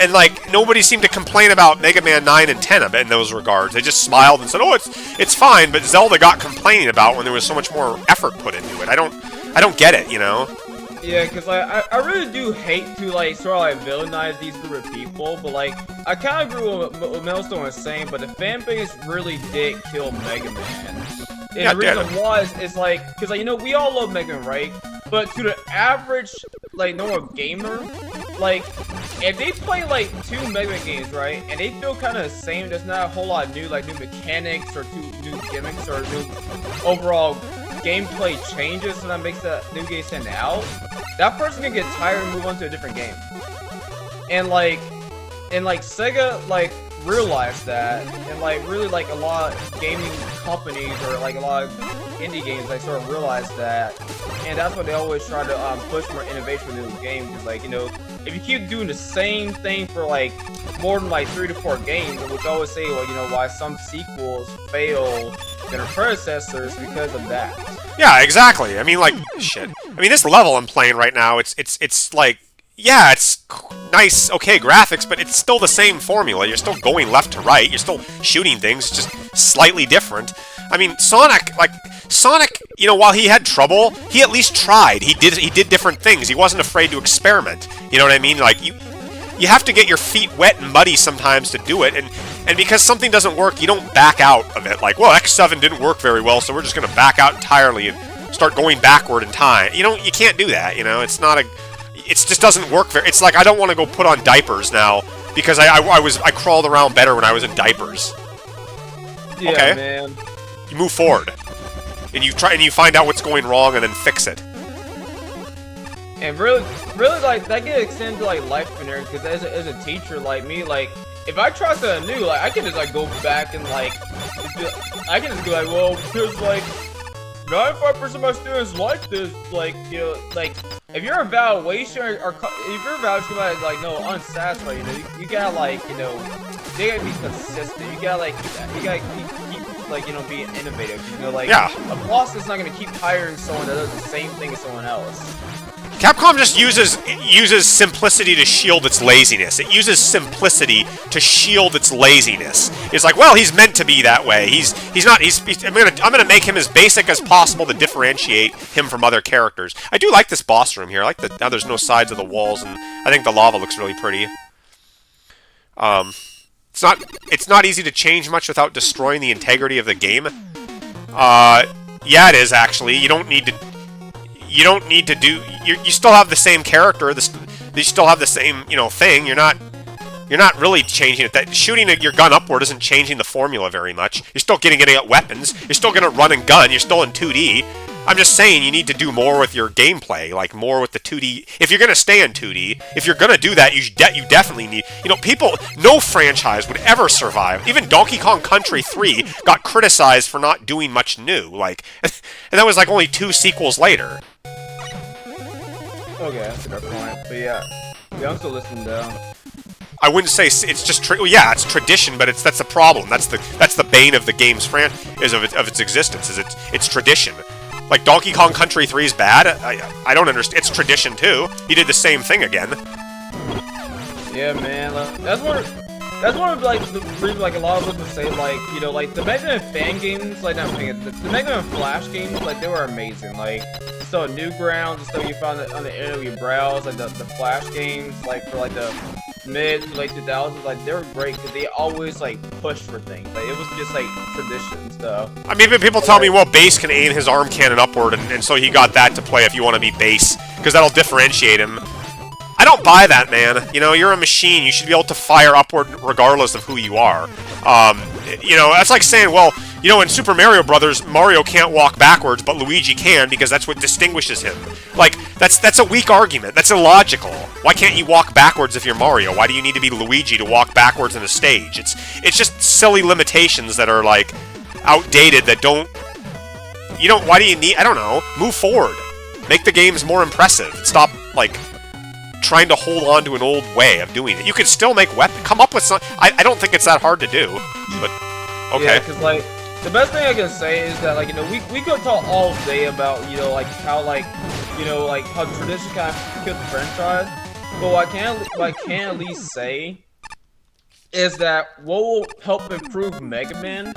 and, like, nobody seemed to complain about Mega Man 9 and 10 in those regards. They just smiled and said, oh, it's fine, but Zelda got complaining about when there was so much more effort put into it. I don't get it, you know? Yeah, because, like, I really do hate to, like, sort of, like, villainize these group of people, but, like, I kind of agree with what Maelstrom was saying, but the fan base really did kill Mega Man. And Yeah, the reason was, is, like, because, like, you know, we all love Mega Man, right? But to the average, like, normal gamer, like, if they play, like, 2 Mega Man games, right, and they feel kind of the same, there's not a whole lot of new mechanics, or new gimmicks, or new overall gameplay changes, so that makes that new game stand out, that person can get tired and move on to a different game. And like Sega, like, realized that, and, like, really, like, a lot of gaming companies, or, like, a lot of indie games, like, sort of realized that, and that's why they always try to push more innovation in new games, because, like, you know, if you keep doing the same thing for, like, more than, like, 3 to 4 games, which I always say, well, you know, why some sequels fail than their predecessors because of that. Yeah, exactly. I mean, like, shit. I mean, this level I'm playing right now, it's like, yeah, it's nice, okay graphics, but it's still the same formula. You're still going left to right. You're still shooting things, just slightly different. I mean, Sonic, you know, while he had trouble, he at least tried. He did different things. He wasn't afraid to experiment. You know what I mean? Like, you have to get your feet wet and muddy sometimes to do it, and because something doesn't work, you don't back out of it. Like, well, X7 didn't work very well, so we're just going to back out entirely and start going backward in time. You know, you can't do that, you know? It just doesn't work it's like, I don't want to go put on diapers now, because I crawled around better when I was in diapers. Yeah, okay. Man. You move forward, and you find out what's going wrong, and then fix it. And really, like, that can extend to, like, life and everything, because as a teacher, like me, like, if I try something new, like I can just like go back and like, I can just be like, well, because like 95% of my students like this, like, you know, like if your evaluation or if your evaluation is like no unsatisfied, you know, you gotta like, you know, they gotta be consistent. You gotta like keep like, you know, being innovative. You know, like a boss is not gonna keep hiring someone that does the same thing as someone else. Capcom just uses simplicity to shield its laziness. It uses simplicity to shield its laziness. It's like, well, he's meant to be that way. I'm gonna make him as basic as possible to differentiate him from other characters. I do like this boss room here. I like how there's no sides of the walls, and I think the lava looks really pretty. It's not easy to change much without destroying the integrity of the game. Yeah, it is actually. You don't need to do. You still have the same character. You still have the same, you know, thing. You're not really changing it. That shooting your gun upward isn't changing the formula very much. You're still getting at weapons. You're still gonna run and gun. You're still in 2D. I'm just saying you need to do more with your gameplay, like more with the 2D. If you're gonna stay in 2D, if you're gonna do that, you definitely need. You know, no franchise would ever survive. Even Donkey Kong Country 3 got criticized for not doing much new. Like, and that was like only 2 sequels later. Okay, that's a good point. But yeah, I'm still listening though. I wouldn't say it's just it's tradition, but that's the problem. That's the bane of the game's of its existence. Is it's tradition. Like Donkey Kong Country 3 is bad. I don't understand. It's tradition too. He did the same thing again. Yeah, man. That's one of like the reasons like a lot of us would say like, you know, like the Mega Man fan games, like not fan games, the Mega Man Flash games, like they were amazing. Like still Newgrounds and stuff you found on the internet you browse, like the Flash games, like for like the mid to late 2000s, like they were great because they always like pushed for things. Like it was just like tradition stuff. I mean, people tell me, well, Bass can aim his arm cannon upward, and so he got that to play if you want to be Bass, because that'll differentiate him. I don't buy that, man. You know, you're a machine. You should be able to fire upward regardless of who you are. You know, that's like saying, well, you know, in Super Mario Brothers, Mario can't walk backwards, but Luigi can because that's what distinguishes him. Like, that's a weak argument. That's illogical. Why can't you walk backwards if you're Mario? Why do you need to be Luigi to walk backwards in a stage? It's just silly limitations that are, like, outdated that don't... Why do you need... I don't know. Move forward. Make the games more impressive. Stop, like... trying to hold on to an old way of doing it. You can still make weapons. Come up with some... I don't think it's that hard to do, but... Okay. Yeah, because, like, the best thing I can say is that, like, you know, we could talk all day about, you know, like, how, like, you know, like, how tradition kind of killed the franchise. But what I can at least say is that what will help improve Mega Man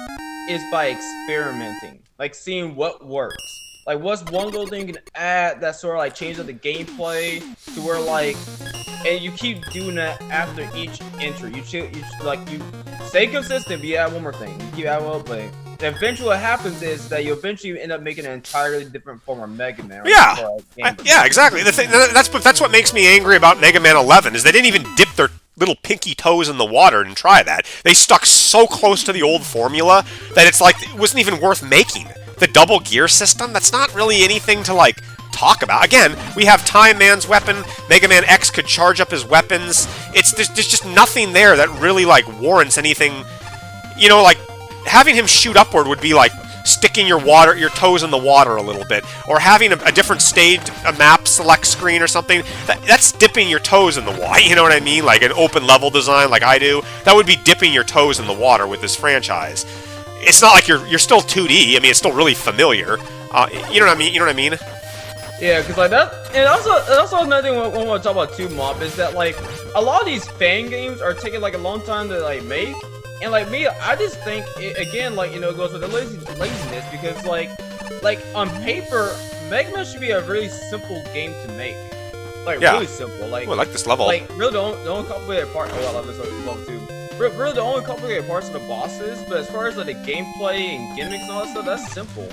is by experimenting. Like, seeing what works. Like, what's one little thing you can add that sort of, like, changes the gameplay to where, like, and you keep doing that after each entry. You stay consistent, but you add one more thing. You keep adding one more thing. And eventually what happens is that you eventually end up making an entirely different form of Mega Man. Yeah, exactly. That's what makes me angry about Mega Man 11, is they didn't even dip their little pinky toes in the water and try that. They stuck so close to the old formula that it's like, it wasn't even worth making. The double gear system, that's not really anything to, like, talk about. Again, we have Time Man's weapon. Mega Man X could charge up his weapons. There's just nothing there that really, like, warrants anything. You know, like, having him shoot upward would be like sticking your toes in the water a little bit, or having a different stage, a map select screen or something. That's dipping your toes in the water. You know what I mean? Like an open level design, like I do. That would be dipping your toes in the water with this franchise. It's not like you're still 2D. I mean, it's still really familiar. You know what I mean? You know what I mean? Yeah, because like that, and also another thing I want to talk about too, Mob, is that like a lot of these fan games are taking like a long time to like make, and like me, I just think again, like, you know, it goes with the laziness, because like on paper, Mega Man should be a really simple game to make, like really simple. Like, I like this level. Like really the only complicated part. Oh, I love this level too. Really the only complicated parts are the bosses, but as far as like the gameplay and gimmicks and all that stuff, that's simple.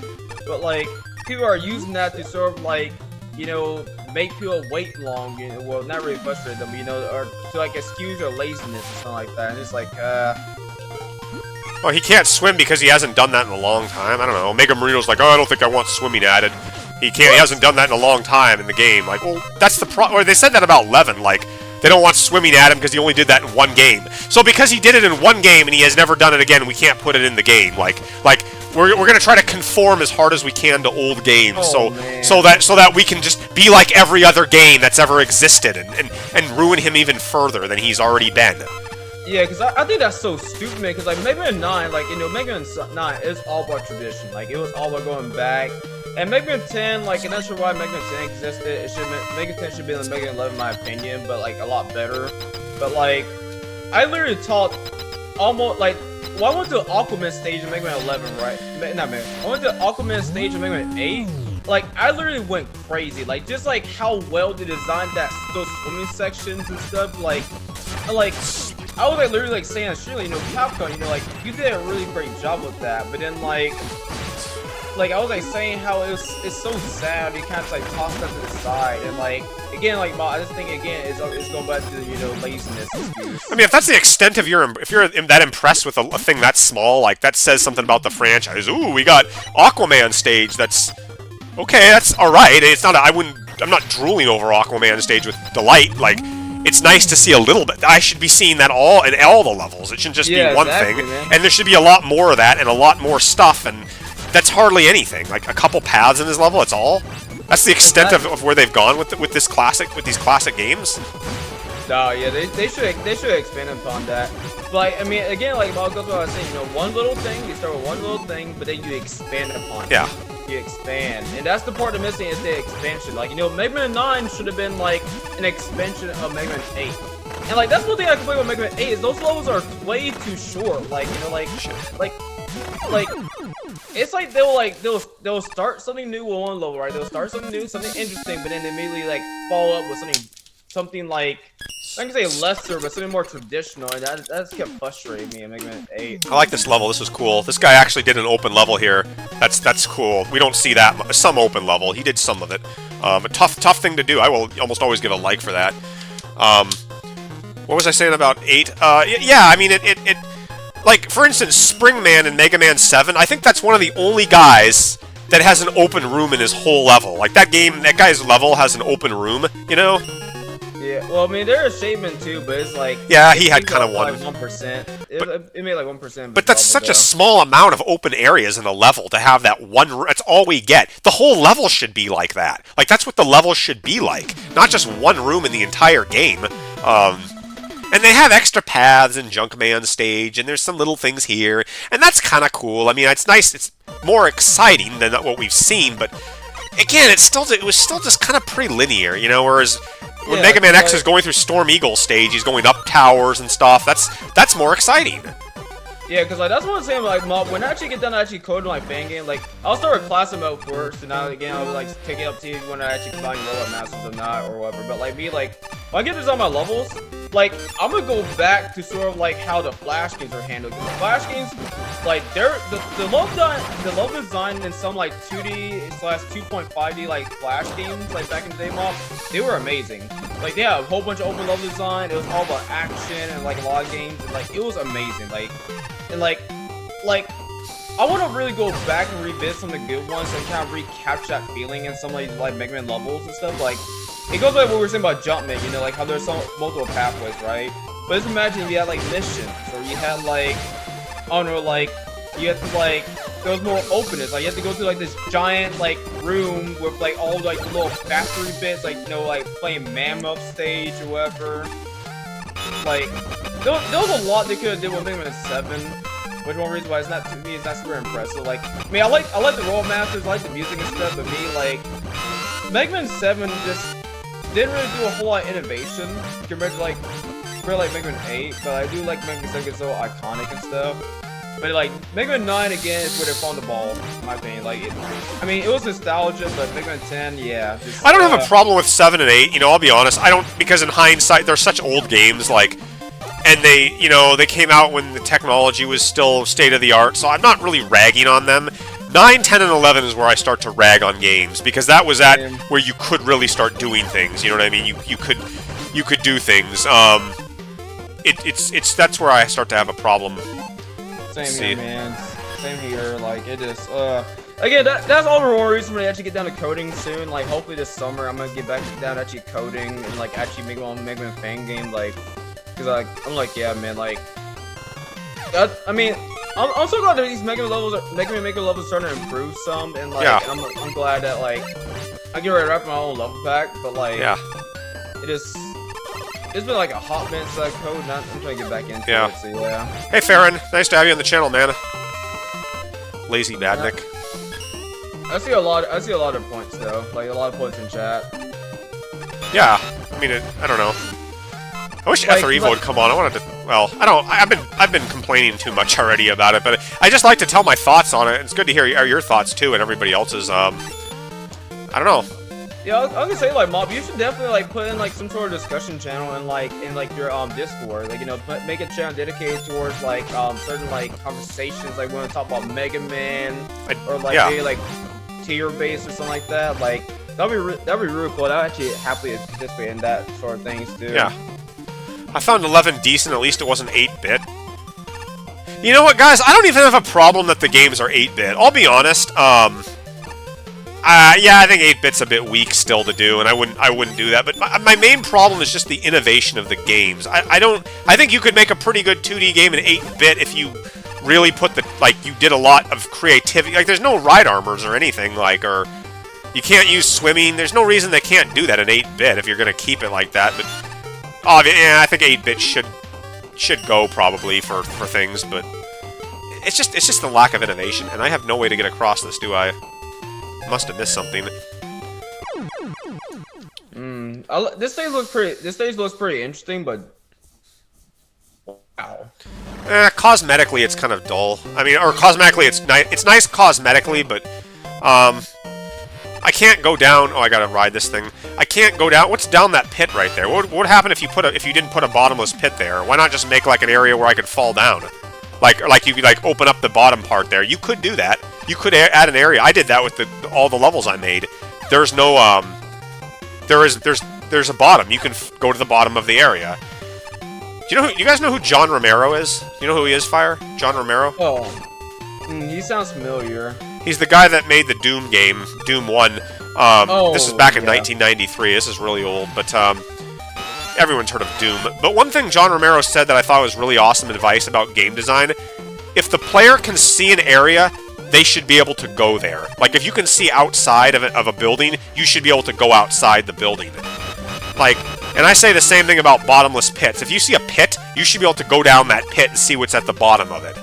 But like, people are using that to sort of like, you know, make people wait long, you know, well, not really frustrate them, you know, or to like excuse their laziness or something like that. And it's like, well, he can't swim because he hasn't done that in a long time. I don't know. Mega Marino's like, oh, I don't think I want swimming added. He hasn't done that in a long time in the game. Like, well, that's the or they said that about Levin. Like, They don't want swimming at him because he only did that in one game. So because he did it in one game and he has never done it again, we can't put it in the game. Like we're gonna try to conform as hard as we can to old games, so that we can just be like every other game that's ever existed and ruin him even further than he's already been. Yeah, because I think that's so stupid, man. Because like Mega Man 9, like Mega Man 9 is all about tradition. Like it was all about going back. And Mega Man 10, like, I'm not sure why Mega Man 10 existed. It should Mega 10 should be in Mega Man 11, in my opinion, but like a lot better. But like, I literally taught almost like. Well, I went to Aquaman stage in Mega Man 11, right? Not Mega. I went to Aquaman stage in Mega Man 8. Like, I literally went crazy. Like, just like how well they designed those swimming sections and stuff. Like, I was like literally like saying, surely, Capcom, like you did a really great job with that. But then like I was like saying how it's so sad. You kind of like toss that to the side and like. Again, like I just think again, it's going back to laziness excuse. I mean, if that's the extent of if you're that impressed with a thing that small, like that says something about the franchise. Ooh, we got Aquaman stage. That's okay. That's all right. It's not. I'm not drooling over Aquaman stage with delight. Like, it's nice to see a little bit. I should be seeing that in all the levels. It shouldn't just be one thing. Man. And there should be a lot more of that and a lot more stuff. And that's hardly anything. Like a couple paths in this level. That's all. That's the extent of where they've gone with these classic games. No, yeah, they should expand upon that. But I mean, again, like I'll go through what I was saying, one little thing, you start with one little thing, but then you expand upon it. Yeah. You expand, and that's the part that's missing is the expansion. Like Mega Man 9 should have been like an expansion of Mega Man 8. And like that's one thing I complain about Mega Man 8 is those levels are way too short. Like it's like they'll start something new with one level, right? They'll start something new, something interesting, but then immediately like follow up with something like I can say lesser, but something more traditional, and that's kept frustrating me in Mega Man 8. I like this level. This was cool. This guy actually did an open level here. That's cool. We don't see that some open level. He did some of it. A tough thing to do. I will almost always give a like for that. What was I saying about 8? Yeah, I mean it. Like, for instance, Springman in Mega Man 7, I think that's one of the only guys that has an open room in his whole level. Like, that guy's level has an open room, Yeah, well, I mean, there's Shademan too, but it's like... Yeah, he had kind of one. Like 1%. It made like 1%. But that's such a small amount of open areas in the level to have that one... That's all we get. The whole level should be like that. Like, that's what the level should be like. Not just one room in the entire game. And they have extra paths in Junkman stage, and there's some little things here, and that's kind of cool. I mean, it's nice. It's more exciting than what we've seen, but again, it was still just kind of pretty linear, Whereas when Mega Man X is going through Storm Eagle stage, he's going up towers and stuff. That's more exciting. Yeah, because like that's what I'm saying. Like, when I actually get done to actually coding my fan game, like I'll start with classic mode first, and now again I'll like take it up to you when I actually find roll-up masters or not or whatever. But like like when I get this on my levels, like I'm gonna go back to sort of like how the Flash games are handled. Because the Flash games, like they're the level design in some like 2D/2.5D like Flash games like back in the day, they were amazing. Like they had a whole bunch of open level design. It was all about action and like a lot of games. And, like it was amazing. And like I want to really go back and revisit some of the good ones and kind of recapture that feeling in some like Mega Man levels and stuff. Like it goes like what we were saying about Jumpman, like how there's some multiple pathways, right? But just imagine if you had like missions, or you had like I don't know, like you had to like there was more openness. Like you have to go through like this giant like room with like all like the little factory bits, like like playing Mammoth stage or whatever. Like there was a lot they could have did with Mega Man 7, which one reason why it's not super impressive. Like I mean I like the Roll Masters, I like the music and stuff, but me like Mega Man 7 just didn't really do a whole lot of innovation compared to like Mega Man 8, but I do like Mega Man 7 gets so iconic and stuff. But like Mega Man 9 again is where they found the ball, in my opinion. Like I mean it was nostalgia, but Mega Man 10, yeah. Just, I don't have a problem with 7 and 8, I'll be honest. I don't, because in hindsight they're such old games, like, and they, they came out when the technology was still state of the art, so I'm not really ragging on them. 9, 10, and 11 is where I start to rag on games, because that was where you could really start doing things, you know what I mean? You could do things. That's where I start to have a problem. Same here, man. same here. Like it just again that's all the more reason when I actually get down to coding soon. Like hopefully this summer I'm gonna get back down to actually coding and like actually make my own Mega Man fan game. Like, cause like I'm like yeah man like. I mean, I'm so glad that these Mega Man Maker levels starting to improve some, and like I'm glad that like I get ready to wrap my own level pack, but like it's been like a hot minute since I code, and I'm trying to get back into it. So yeah. Hey Farron, nice to have you on the channel, man. Lazy Badnik. I see a lot of points though, like a lot of points in chat. Yeah, I mean, I don't know. I wish Like, Ether Evo would come on. I wanted to. Well, I don't. I've been complaining too much already about it, but I just like to tell my thoughts on it. It's good to hear your thoughts too, and everybody else's. I don't know. Yeah, I was gonna say like Mob, you should definitely like put in like some sort of discussion channel in your Discord. Like make a channel dedicated towards like certain like conversations. Like when we talk about Mega Man or like maybe like tier base or something like that. Like that'd be really cool. I'd actually happily participate in that sort of things too. Yeah. I found 11 decent, at least it wasn't 8-bit. You know what, guys? I don't even have a problem that the games are 8-bit. I'll be honest, yeah, I think 8-bit's a bit weak still to do, and I wouldn't do that, but my main problem is just the innovation of the games. I think you could make a pretty good 2D game in 8-bit if you really put you did a lot of creativity. Like, there's no ride armors or anything, like, or you can't use swimming. There's no reason they can't do that in 8-bit if you're gonna keep it like that, but... Oh, yeah, I think 8-bit should go probably for things, but it's just the lack of innovation, and I have no way to get across this, do I? Must have missed something. This stage looks pretty interesting, but wow. Cosmetically, it's kind of dull. I mean, or cosmetically, it's nice cosmetically, but I can't go down. Oh, I gotta ride this thing. I can't go down. What's down that pit right there? What would happen if you didn't put a bottomless pit there? Why not just make like an area where I could fall down? Like you could like open up the bottom part there. You could do that. You could add an area. I did that with all the levels I made. There's no there's a bottom. You can go to the bottom of the area. Do you guys know who John Romero is? You know who he is, Fire? John Romero? Oh. He sounds familiar. He's the guy that made the Doom game, Doom 1. This is back in 1993. This is really old, but everyone's heard of Doom. But one thing John Romero said that I thought was really awesome advice about game design, if the player can see an area, they should be able to go there. Like, if you can see outside of a building, you should be able to go outside the building. Like, and I say the same thing about bottomless pits. If you see a pit, you should be able to go down that pit and see what's at the bottom of it.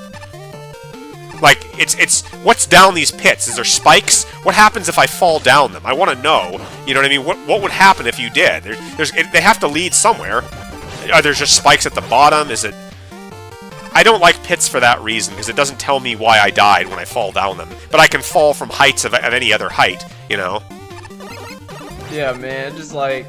Like, it's what's down these pits? Is there spikes? What happens if I fall down them? I want to know. You know what I mean? What would happen if you did? They have to lead somewhere. Are there just spikes at the bottom? Is it... I don't like pits for that reason, because it doesn't tell me why I died when I fall down them. But I can fall from heights of any other height, you know? Yeah, man, just like...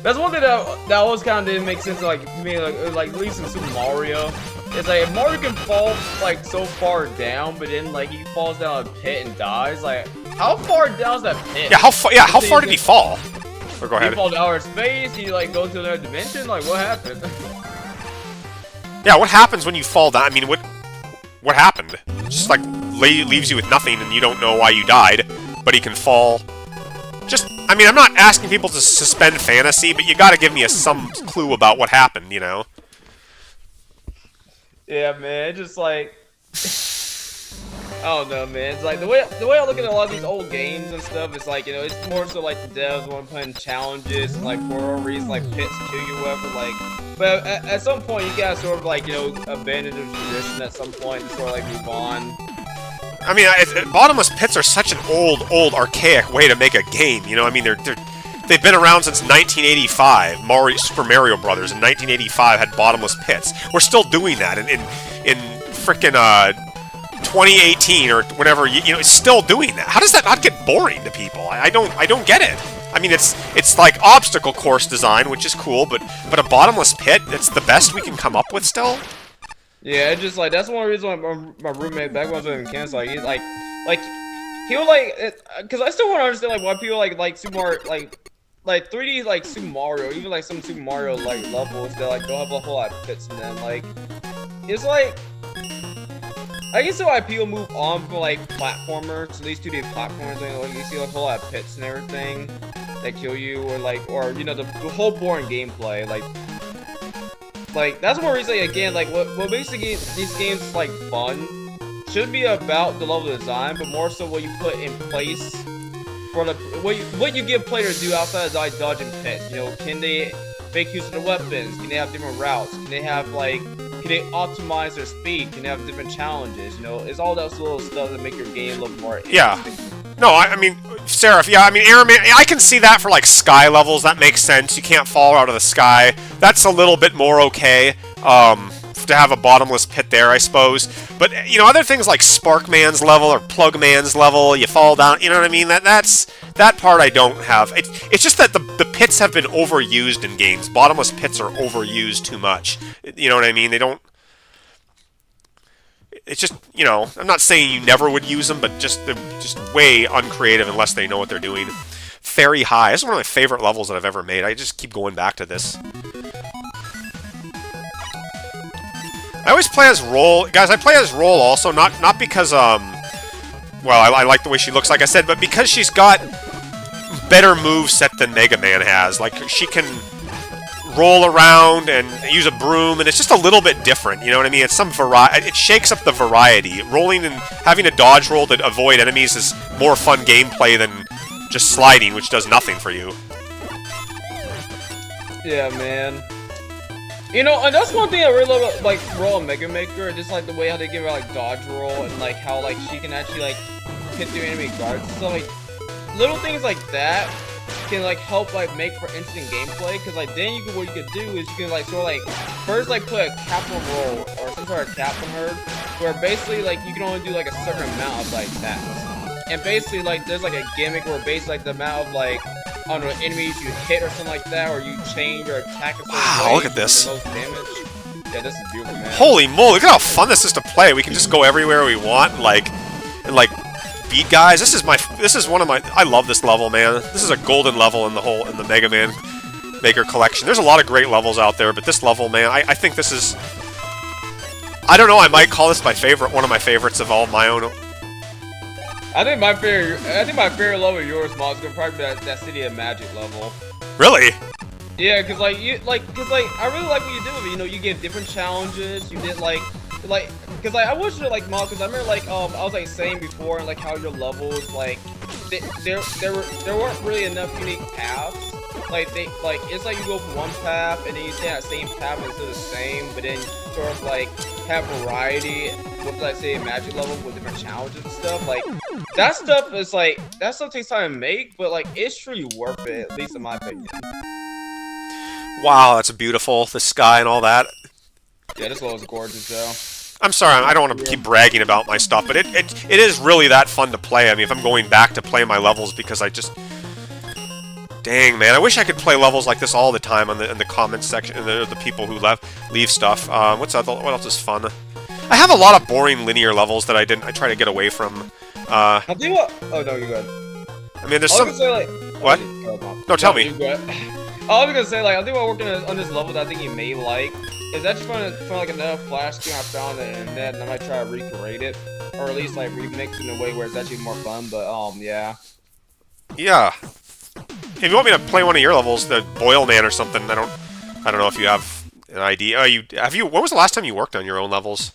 That's one thing that always kind of didn't make sense, like, to me, like at least in Super Mario. It's like, if Mario can fall, like, so far down, but then, like, he falls down a pit and dies, like, how far down is that pit? Yeah, how far did he fall? Or go ahead. He fall down outer space, he, like, go to another dimension, like, what happened? Yeah, what happens when you fall down? I mean, what happened? Just, like, leaves you with nothing and you don't know why you died, but he can fall... Just, I mean, I'm not asking people to suspend fantasy, but you gotta give me some clue about what happened, you know? Yeah, man, just like... I don't know, man. It's like, the way I look at a lot of these old games and stuff, it's like, you know, it's more so like the devs want to put in challenges, and, like, for a reason, like, pits kill you, whatever, like... But at some point, you gotta sort of, like, you know, abandon the tradition at some point and sort of, like, move on. I mean, bottomless pits are such an old, archaic way to make a game, you know? I mean, they've been around since 1985. Super Mario Brothers in 1985 had bottomless pits. We're still doing that in frickin' 2018 or whatever. You know, it's still doing that. How does that not get boring to people? I don't get it. I mean, it's like obstacle course design, which is cool, but a bottomless pit, it's the best we can come up with still. Yeah, it's just like, that's one reason why my roommate back when I was in Kansas, like, he would like, cause I still want to understand like why people like Super Mario, like 3D like Super Mario, even like some Super Mario like levels that like don't have a whole lot of pits in them. Like, it's like, I can see why people move on from like platformers, at least 2D platformers. Like you see like a whole lot of pits and everything that kill you, or you know the whole boring gameplay. Like that's one reason again. Like what makes these games like fun should be about the level design, but more so what you put in place for the what you give players to do outside of like dodging pits. You know, can they make use of the weapons? Can they have different routes? Can they have like can they optimize their speed? Can they have different challenges? You know, it's all those little stuff that make your game look more interesting. No, I mean, Seraph, yeah, I mean, Airman, I can see that for, like, sky levels. That makes sense. You can't fall out of the sky. That's a little bit more okay, to have a bottomless pit there, I suppose. But, you know, other things like Sparkman's level or Plugman's level, you fall down, you know what I mean? That part I don't have. It's just that the pits have been overused in games. Bottomless pits are overused too much. You know what I mean? They don't... It's just, you know, I'm not saying you never would use them, but they're just way uncreative unless they know what they're doing. Fairy High. This is one of my favorite levels that I've ever made. I just keep going back to this. I always play as Roll. Guys, I play as Roll also, not because, well, I like the way she looks, like I said, but because she's got better moveset than Mega Man has. Like, she can roll around and use a broom, and it's just a little bit different, you know what I mean? It's some variety. It shakes up the variety. Rolling and having a dodge roll to avoid enemies is more fun gameplay than just sliding, which does nothing for you. Yeah, man. You know, and that's one thing I really love about, like, Roll and Mega Maker, just, like, the way how they give her, like, dodge roll, and, like, how, like, she can actually, like, hit through enemy guards. So, like, little things like that can, like, help, like, make for interesting gameplay, because, like, then what you could do is you can, like, sort of, like, first, like, put a cap on roll, or some sort of cap on her, where basically, like, you can only do, like, a certain amount of, like, taps. And basically, like, there's, like, a gimmick where basically, like, the amount of, like, I don't know, enemies you hit or something like that, or you change your attack a certain way, look at this. the most damage. Yeah, this is beautiful, man. Holy moly, look at how fun this is to play. We can just go everywhere we want, and beat guys. This is one of my, I love this level, man. This is a golden level in the Mega Man Maker collection. There's a lot of great levels out there, but this level, man, I think this is, I don't know, I might call this my favorite, one of my favorites of all my own. I think my favorite level of yours, Moz, is gonna probably be that City of Magic level. Really? Yeah, cause I really like what you do with it. You know, you get different challenges. You did cause I wish like Moz, cause I remember like I was like saying before, like how your levels like there weren't really enough unique paths. Like it's like you go from one path and then you stay on that same path and it's still the same, but then sort of like have variety with like say a magic level with different challenges and stuff. Like that stuff takes time to make, but like it's truly worth it, at least in my opinion. Wow, that's beautiful. The sky and all that. Yeah, this level is gorgeous though. I'm sorry, I don't want to keep bragging about my stuff, but it is really that fun to play. I mean, if I'm going back to play my levels because I just... Dang, man, I wish I could play levels like this all the time in the comments section, and the people who leave stuff. What else is fun? I have a lot of boring linear levels that I try to get away from. I'll tell you what... Oh, no, you're good. I mean, there's some... Say, like... What? No, tell me. I was gonna say, like, I think while working on this level that I think you may like, is actually from like another Flash game I found on the internet, and I might try to recreate it, or at least like remix it in a way where it's actually more fun. But yeah. Yeah. If you want me to play one of your levels, the Boil Man or something, I don't know if you have an idea. When was the last time you worked on your own levels?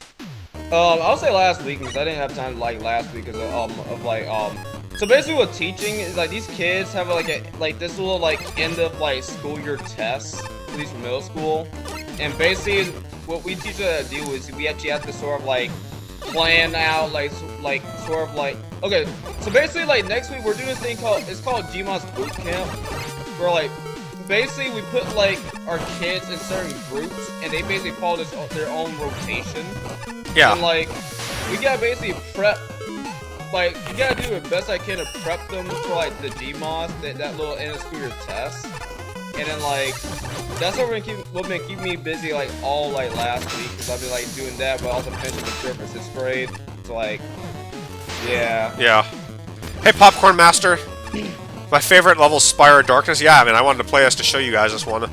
I'll say last week because I didn't have time like last week because So basically, what teaching is like these kids have like this little like end of like school year tests, at least from middle school, and basically what we teach them to do is we actually have to sort of like plan out okay. So basically, like next week we're doing this thing called GMOS Boot Camp, where like basically we put like our kids in certain groups and they basically follow their own rotation. Yeah. And like we gotta basically prep. Like, you gotta do the best I can to prep them for, like, the GMOS, that little end of school year test. And then, like, that's what been keeping me busy, like, all, like, last week. Because I've been, like, doing that, but also finishing the trip for 6th grade. So, like, yeah. Yeah. Hey, Popcorn Master. My favorite level's Spire of Darkness. Yeah, I mean, I wanted to play this to show you guys this one.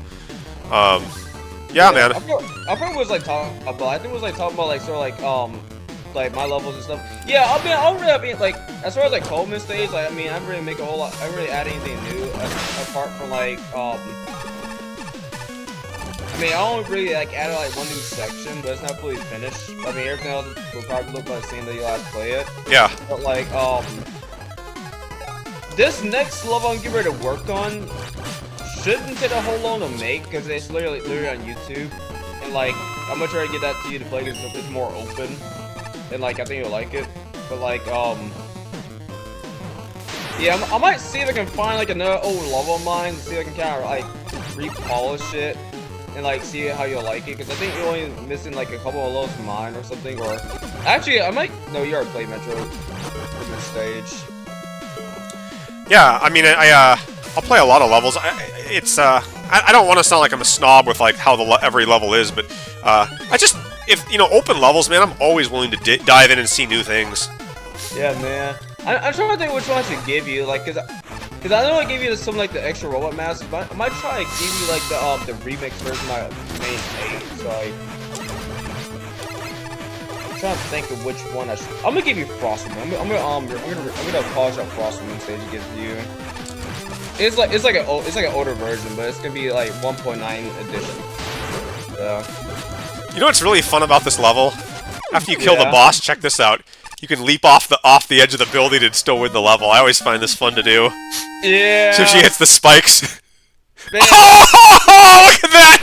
Yeah, man. I forgot what it was, like, talking about. I think it was, like, talking about, like, sort of, like, like my levels and stuff. Yeah, I mean, I don't really have any, like, as far as like Coleman stage, like, I mean, I didn't really make a whole lot. I didn't really add anything new apart from like, I mean, I don't really like added like one new section, but it's not fully finished. I mean, everything else will probably look like the same that you last play it. Yeah. But like, this next level I'm getting ready to work on shouldn't take a whole long to make because it's literally on YouTube, and like I'm gonna try to get that to you to play because it's more open, and like I think you'll like it. But like, yeah, I might see if I can find like another old level of mine, see if I can kind of like repolish it. And like see how you'll like it, because I think you're only missing like a couple of levels from mine or something, or actually I might. No, you already played Metro for this stage. Yeah, I mean, I'll play a lot of levels. I don't want to sound like I'm a snob with like how every level is, but I just, if you know, open levels, man, I'm always willing to dive in and see new things. Yeah, man. I'm trying to think which one I should give you, like, cause I know I gave you some like the extra robot masks, but I might try to give you like the remix version of my main page. So like, I'm trying to think of which one I should. I'm gonna give you Frostmoon. I'm gonna polish up Frostmoon stage to give you. It's like an older version, but it's gonna be like 1.9 edition. So. You know what's really fun about this level? After you kill the boss, check this out. You can leap off the edge of the building and still win the level. I always find this fun to do. Yeah. So if she hits the spikes. Man. Oh, look at that!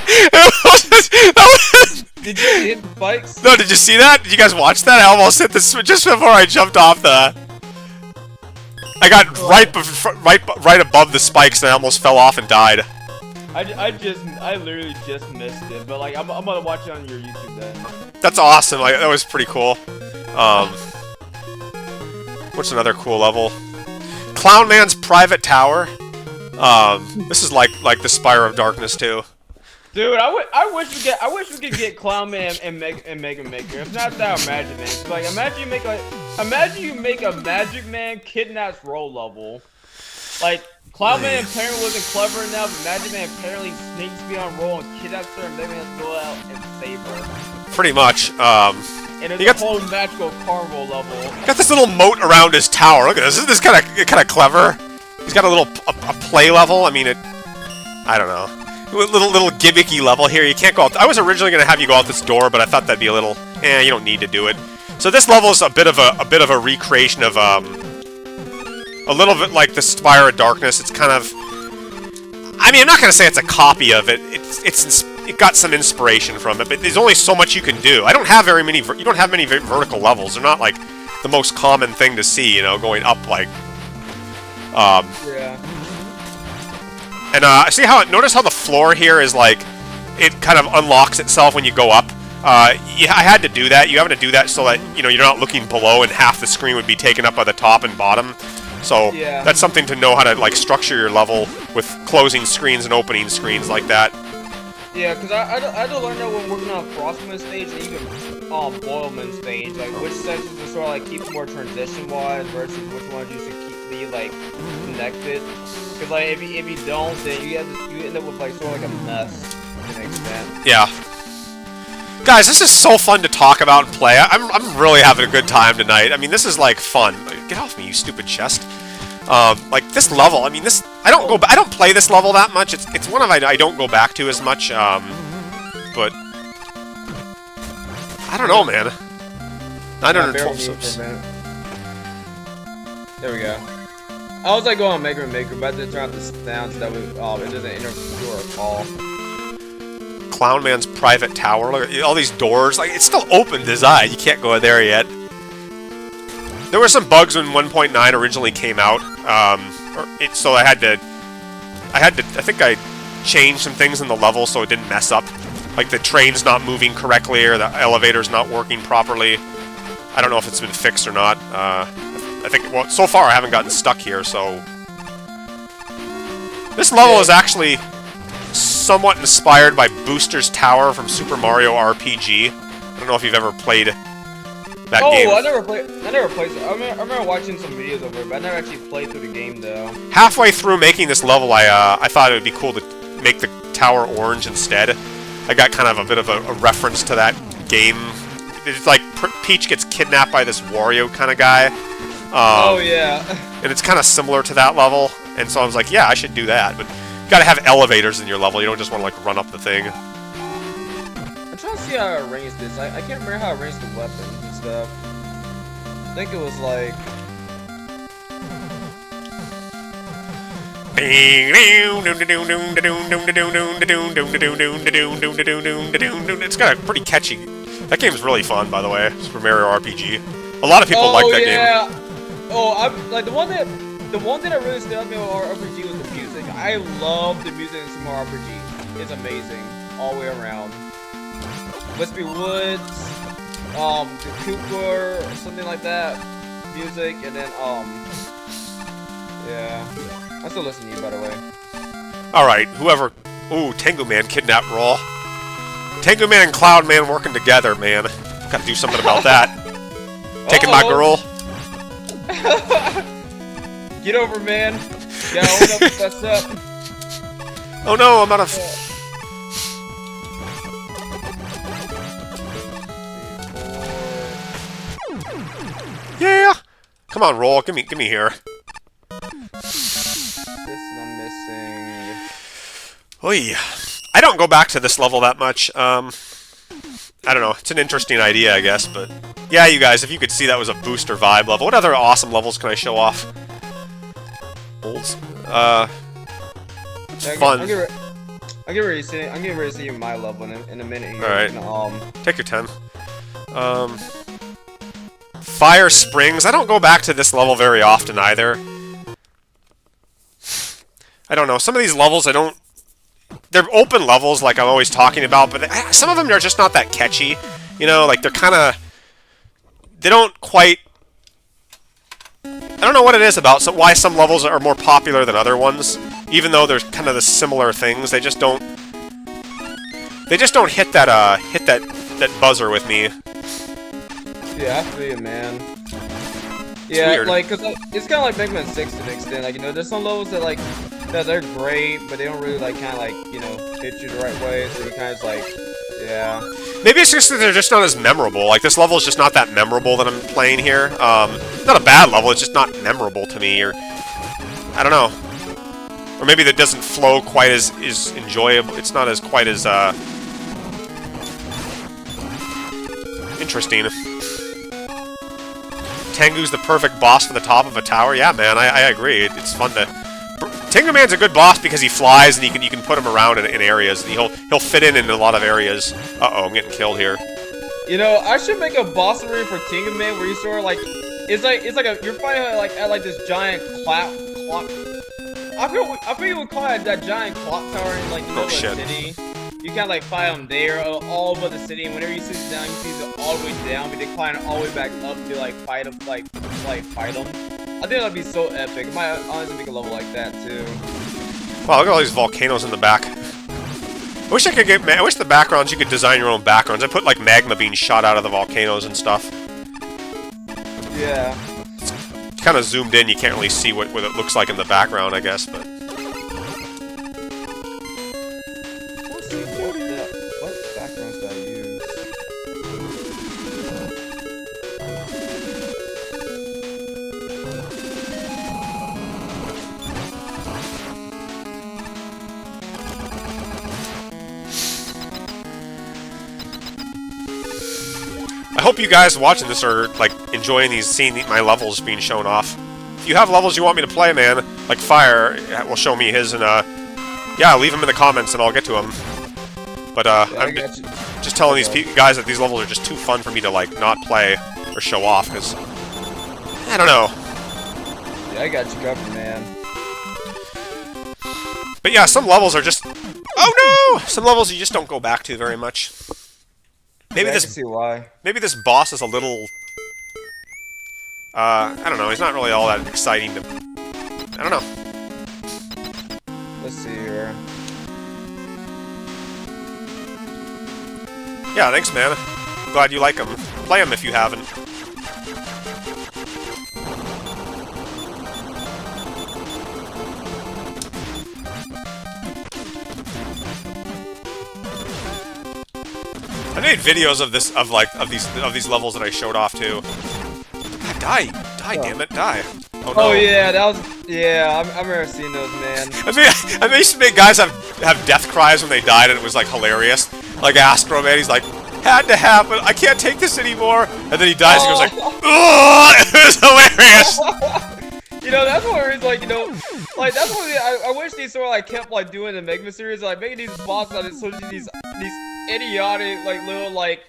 Did you hit the spikes? No, did you see that? Did you guys watch that? I almost hit this just before I jumped off the. I got right above the spikes and I almost fell off and died. I literally just missed it, but like I'm gonna watch it on your YouTube then. That's awesome. Like that was pretty cool. What's another cool level? Clown Man's Private Tower. This is like the Spire of Darkness too. Dude, I wish we could get Clown Man and Mega Maker. If not that, or Magic Man. Like imagine you make a Magic Man kidnaps roll level. Like Clown Man apparently wasn't clever enough, but Magic Man apparently sneaks beyond roll and kidnaps her, and Mega Man has to go out and save her. Pretty much. And it's a whole magical carnival level. Got this little moat around his tower. Look at this. Isn't this kind of clever? He's got a little a play level. I mean, I don't know. Little gimmicky level here. You can't go out. I was originally going to have you go out this door, but I thought that'd be a little. You don't need to do it. So this level is a bit of a recreation of a little bit like the Spire of Darkness. It's kind of. I mean, I'm not going to say it's a copy of it. It got some inspiration from it, but there's only so much you can do. I don't have very many. You don't have many vertical levels. They're not like the most common thing to see. You know, going up like. Yeah. And see how notice how the floor here is like it kind of unlocks itself when you go up. Yeah, I had to do that. You have to do that so that you know you're not looking below and half the screen would be taken up by the top and bottom. So that's something to know how to like structure your level with closing screens and opening screens like that. Yeah, because I had to learn that when working on Frostman stage and even Boilman stage, like which sections to sort of like keep more transition-wise versus which ones you should be like connected. Because like if you don't, then you end up with like sort of like a mess to an extent. Yeah. Guys, this is so fun to talk about and play. I'm really having a good time tonight. I mean, this is like fun. Get off me, you stupid chest. Like this level. I mean, this I don't play this level that much. It's one of I don't go back to as much. But I don't know, man. 912 subs. There we go. I was like going on Maker and Maker, but I did turn out the sound so that it doesn't interfere at all. Clown Man's Private Tower. Look at all these doors. Like it's still open design. You can't go there yet. There were some bugs when 1.9 originally came out. So I think I changed some things in the level so it didn't mess up. Like the train's not moving correctly or the elevator's not working properly. I don't know if it's been fixed or not. I think, well, so far I haven't gotten stuck here, so... This level is actually somewhat inspired by Booster's Tower from Super Mario RPG. I don't know if you've ever played that game. Oh, I never played it. I remember watching some videos of it, but I never actually played through the game, though. Halfway through making this level, I thought it would be cool to make the tower orange instead. I got kind of a bit of a reference to that game. it's like Peach gets kidnapped by this Wario kind of guy. Oh yeah. And it's kind of similar to that level, and so I was like, yeah, I should do that. But you gotta have elevators in your level. You don't just want to like run up the thing. I'm trying to see how I arranged this. I can't remember how I arranged the weapons and stuff. I think it was like. It's got a pretty catchy. That game's really fun, by the way. Super Mario RPG. A lot of people like that game. Oh, I'm like the one that really stood out to me with RPG was the music. I love the music in Super Mario RPG. It's amazing all the way around. Wispy Woods, the Cooper or something like that. Music, and then yeah. I still listen to you, by the way. Alright, whoever... Ooh, Tengu Man kidnapped Raw. Tengu Man and Cloud Man working together, man. Gotta do something about that. Taking my girl. Get over, man. Gotta own up, that's up. Oh no, I'm out of... Yeah! Come on, Roll. Give me here. This I'm missing. Oy. I don't go back to this level that much. I don't know. It's an interesting idea, I guess, but... Yeah, you guys, if you could see, that was a booster vibe level. What other awesome levels can I show off? Olds? It's fun. I'm getting ready to see my level in a minute here. Alright. And, take your time. Fire Springs. I don't go back to this level very often, either. I don't know. Some of these levels, I don't... They're open levels, like I'm always talking about, but some of them are just not that catchy. You know, like, they're kind of... They don't quite... I don't know what it is about why some levels are more popular than other ones. Even though they're kind of the similar things, they just don't... They just don't hit that, that buzzer with me. Yeah, I feel you, man. Yeah, weird. like, cause it's kind of like Mega Man 6 to an extent. Like, you know, there's some levels that like that they're great, but they don't really like kind of like hit you the right way. So you kind of like, yeah. Maybe it's just that they're just not as memorable. Like, this level is just not that memorable that I'm playing here. Not a bad level, it's just not memorable to me, or... I don't know. Or maybe that doesn't flow quite as enjoyable. It's not as quite as, interesting. Tengu's the perfect boss for the top of a tower. Yeah, man, I agree. It's fun to... Tengu Man's a good boss because he flies and you can put him around in areas. And he'll fit in a lot of areas. Uh-oh, I'm getting killed here. You know, I should make a boss arena for Tengu Man where you sort of like... It's like you're fighting like at like this giant clock... I feel you would call it that giant clock tower in like the middle of the city. You kind of like fight them there, all over the city, and whenever you see it down, you see it all the way down, but they climb all the way back up to like fight them, fight them. I think that'd be so epic. I might honestly make a level like that too. Wow, look at all these volcanoes in the back. I wish I could get. I wish the backgrounds you could design your own backgrounds. I put like magma being shot out of the volcanoes and stuff. Yeah. It's kind of zoomed in. You can't really see what it looks like in the background, I guess, but. What backgrounds do I use? I hope you guys watching this are like enjoying seeing my levels being shown off. If you have levels you want me to play, man, like Fire, will show me his, and yeah, leave them in the comments and I'll get to them. But I'm just telling these guys that these levels are just too fun for me to like not play or show off, because I don't know. Yeah, I got you covered, man. But yeah, some levels are just... Oh no! Some levels you just don't go back to very much. Maybe I this... can see why. Maybe this boss is a little... I don't know, he's not really all that exciting to... I don't know. Let's see here. Yeah, thanks, man. I'm glad you like him. Play him if you haven't. I made videos of this, of these levels that I showed off too. God, die, damn it, die. Oh, no. Oh yeah, that was yeah. I remember seeing those, man. I used to make guys have death cries when they died, and it was like hilarious. Like Astro, man, he's like, had to happen. I can't take this anymore. And then he dies, and he goes like, ugh! It was hilarious. You know, that's one reason, like, you know, like, that's one thing I wish they sort of, like, kept, like, doing the Megma series, like, making these bosses out of sort of these idiotic, like, little, like,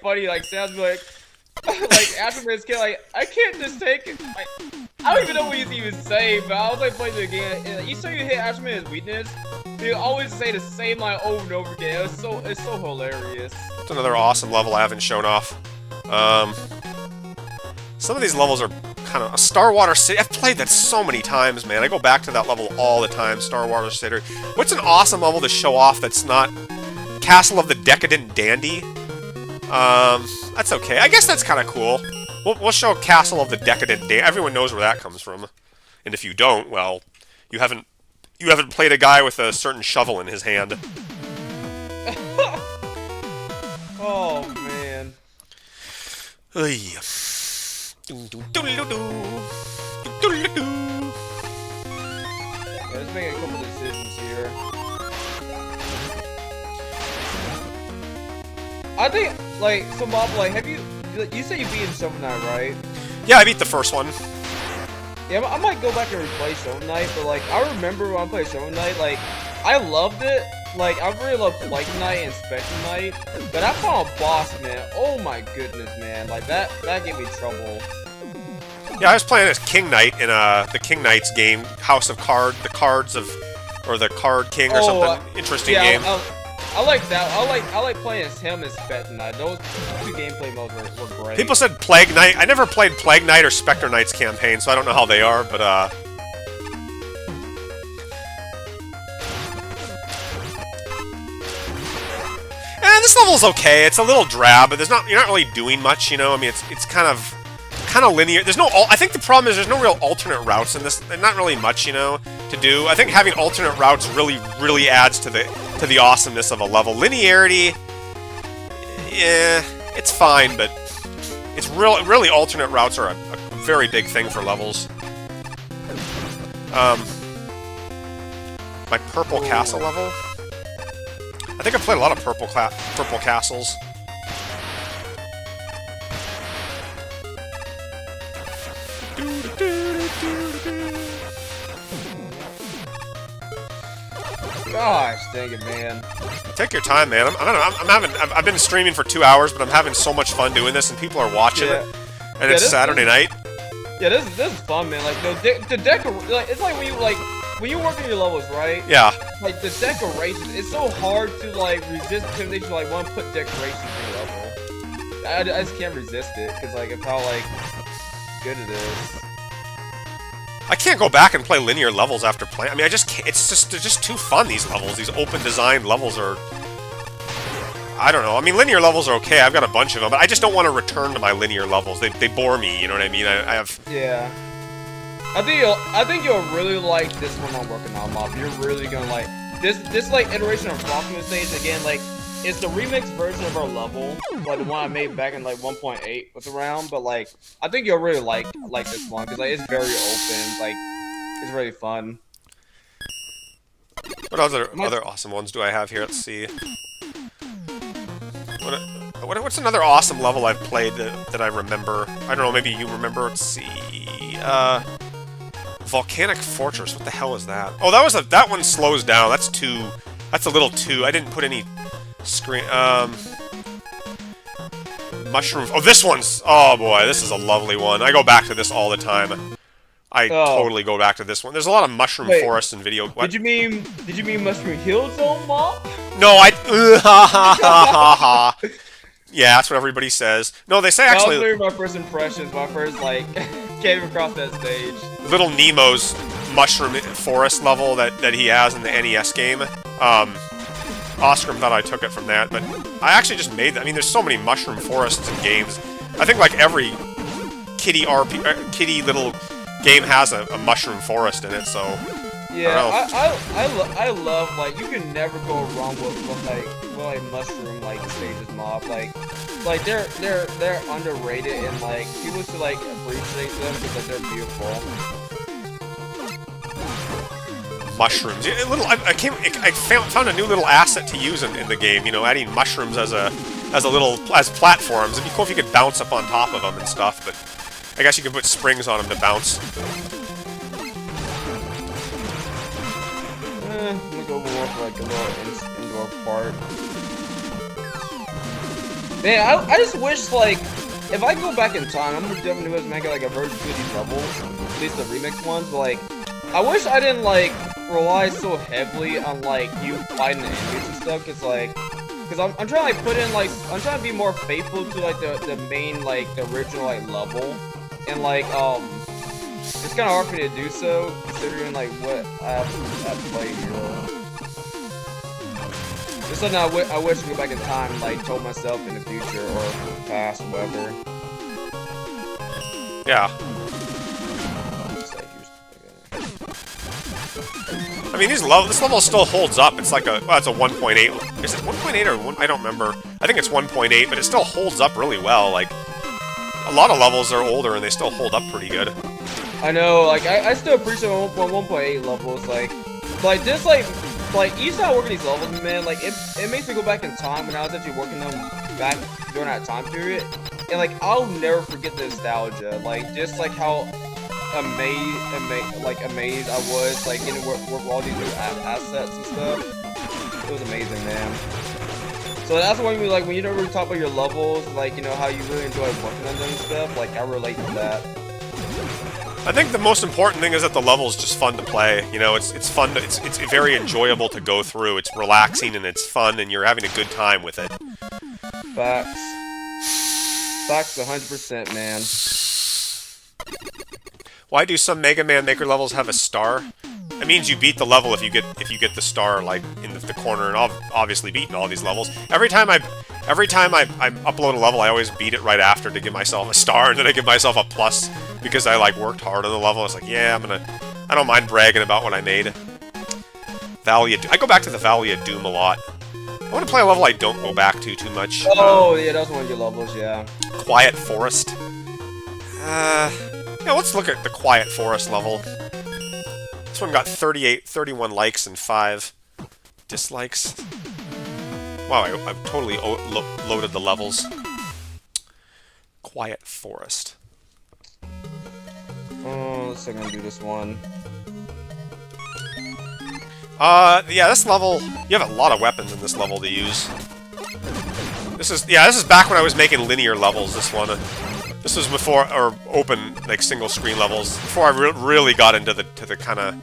funny, like, sounds, like Astro Man's kid, like, I can't just take it, like, I don't even know what he's even saying, but I was, like, playing the game, and each time you hit Astro Man's weakness, they always say the same line over and over again. It's so hilarious. It's another awesome level I haven't shown off. Some of these levels are kind of... Star Water City, I've played that so many times, man. I go back to that level all the time, Star Water City. What's an awesome level to show off that's not Castle of the Decadent Dandy? That's okay. I guess that's kind of cool. We'll show Castle of the Decadent Dandy. Everyone knows where that comes from. And if you don't, well, you haven't played a guy with a certain shovel in his hand. Oh, man. Yeah, Let's make a couple decisions here. I think, like, so Mob, like, have you said you beat Shovel Knight, right? Yeah, I beat the first one. Yeah, I might go back and replay Shovel Knight, but, like, I remember when I played Shovel Knight, like, I loved it. Like, I really love Plague Knight and Spectre Knight, but I found a boss, man. Oh my goodness, man. Like, that gave me trouble. Yeah, I was playing as King Knight in the King Knight's game, House of Card, the Card King or something. Interesting game. I like that. I like playing as him as Spectre Knight. Those two gameplay modes were great. People said Plague Knight. I never played Plague Knight or Spectre Knight's campaign, so I don't know how they are, but this level's okay. It's a little drab, but you're not really doing much, you know. I mean, it's kind of linear. There's no. I think the problem is there's no real alternate routes in this. There's not really much, you know, to do. I think having alternate routes really adds to the awesomeness of a level. Linearity, yeah, it's fine, but it's really alternate routes are a very big thing for levels. My Purple Castle level. I think I've played a lot of Purple Castles. Gosh, dang it, man. Take your time, man. I've been streaming for 2 hours, but I'm having so much fun doing this, and people are watching it. And it's Saturday night. Yeah, this is fun, man. Like the like, it's like when you work in your levels, right? Yeah. Like the decorations, it's so hard to like resist temptation to like want to put decorations in your level. I just can't resist it because like of how like good it is. I can't go back and play linear levels after playing. I mean, I just can't. They're just too fun. These levels, these open design levels are. I don't know. I mean, linear levels are okay. I've got a bunch of them, but I just don't want to return to my linear levels. They bore me. You know what I mean? I have. Yeah. I think you'll really like this one I'm working on, Mob. You're really gonna like this like iteration of Frostmoon stage again. Like it's the remix version of our level, like the one I made back in like 1.8 was around. But like I think you'll really like this one because like it's very open. Like it's really fun. What other awesome ones do I have here? Let's see. What's another awesome level I've played that I remember? I don't know. Maybe you remember. Let's see. Volcanic Fortress. What the hell is that? Oh, that one slows down. That's a little too. I didn't put any screen. Mushroom. Oh, this one's. Oh boy, this is a lovely one. I go back to this all the time. I totally go back to this one. There's a lot of mushroom forests in video. What? Did you mean Mushroom Hill Zone, Mob? No, yeah, that's what everybody says. No, they say actually. That was my first impressions. My first like came across that stage. Little Nemo's mushroom forest level that he has in the NES game. Oscar thought I took it from that, but I actually just made that. I mean, there's so many mushroom forests in games. I think like every kiddie little game has a mushroom forest in it, so Yeah, I love, like, you can never go wrong with like mushroom like stages mob. Like they're underrated, and like people should like appreciate them because they're beautiful. Mushrooms. Yeah, I found a new little asset to use in the game. You know, adding mushrooms as platforms. It'd be cool if you could bounce up on top of them and stuff. But I guess you could put springs on them to bounce. I'm gonna go more for like a little indoor part. Man, I just wish, like, if I go back in time, I'm gonna definitely make like a version 2 of these levels, at least the remix ones, but like, I wish I didn't like rely so heavily on like you fighting the enemies and stuff, cause I'm trying to like put in like, I'm trying to be more faithful to like the main, like the original like level, and like it's kind of hard for me to do so considering like what I have played here. It's something I wish to go back in time and like told myself in the future or past, whatever. Yeah. I mean, this level still holds up. It's like it's a 1.8. Is it 1.8 or 1? I don't remember. I think it's 1.8, but it still holds up really well. Like, a lot of levels are older and they still hold up pretty good. I know, like, I still appreciate 1.8 levels, like just like each time I work on these levels, man, like it makes me go back in time when I was actually working them back during that time period, and like I'll never forget the nostalgia, like just like how amazed I was, like getting to work with all these new assets and stuff. It was amazing, man. So that's why like when you don't really talk about your levels, like, you know, how you really enjoy working on them and stuff, like I relate to that. I think the most important thing is that the level's just fun to play. You know, it's fun. It's very enjoyable to go through. It's relaxing and it's fun, and you're having a good time with it. Facts. Facts 100%, man. Why do some Mega Man Maker levels have a star? It means you beat the level if you get the star like in the corner, and I've obviously beaten all these levels. Every time I upload a level, I always beat it right after to give myself a star, and then I give myself a plus because I like worked hard on the level. It's like, yeah, I don't mind bragging about what I made. I go back to the Valley of Doom a lot. I want to play a level I don't go back to too much. Oh, yeah, that's one of your levels, yeah. Quiet Forest. Yeah, let's look at the Quiet Forest level. This one got 31 likes and 5 dislikes. Wow, I've totally loaded the levels. Quiet Forest. Oh, let's see if I can do this one. Yeah, this level, you have a lot of weapons in this level to use. This is back when I was making linear levels, this one. This was before, or open, like, single-screen levels, before I really got into the kind of...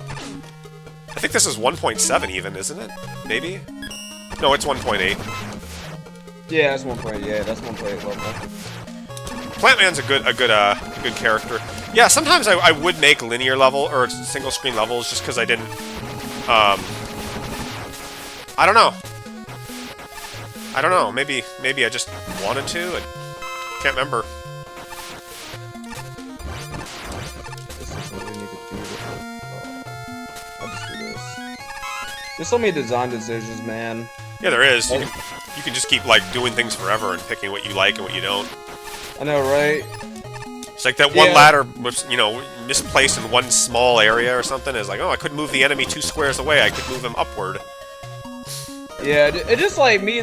I think this is 1.7 even, isn't it? Maybe? No, it's 1.8. Yeah, that's 1.8. Yeah, that's 1.8 level. Plantman's a good character. Yeah, sometimes I would make linear level or single-screen levels just because I didn't. I don't know. Maybe I just wanted to. I can't remember. There's so many design decisions, man. Yeah, there is. You can just keep like doing things forever and picking what you like and what you don't. I know, right? It's like that one ladder was, you know, misplaced in one small area or something. It's like, oh, I couldn't move the enemy 2 squares away. I could move him upward. Yeah, it's just like me,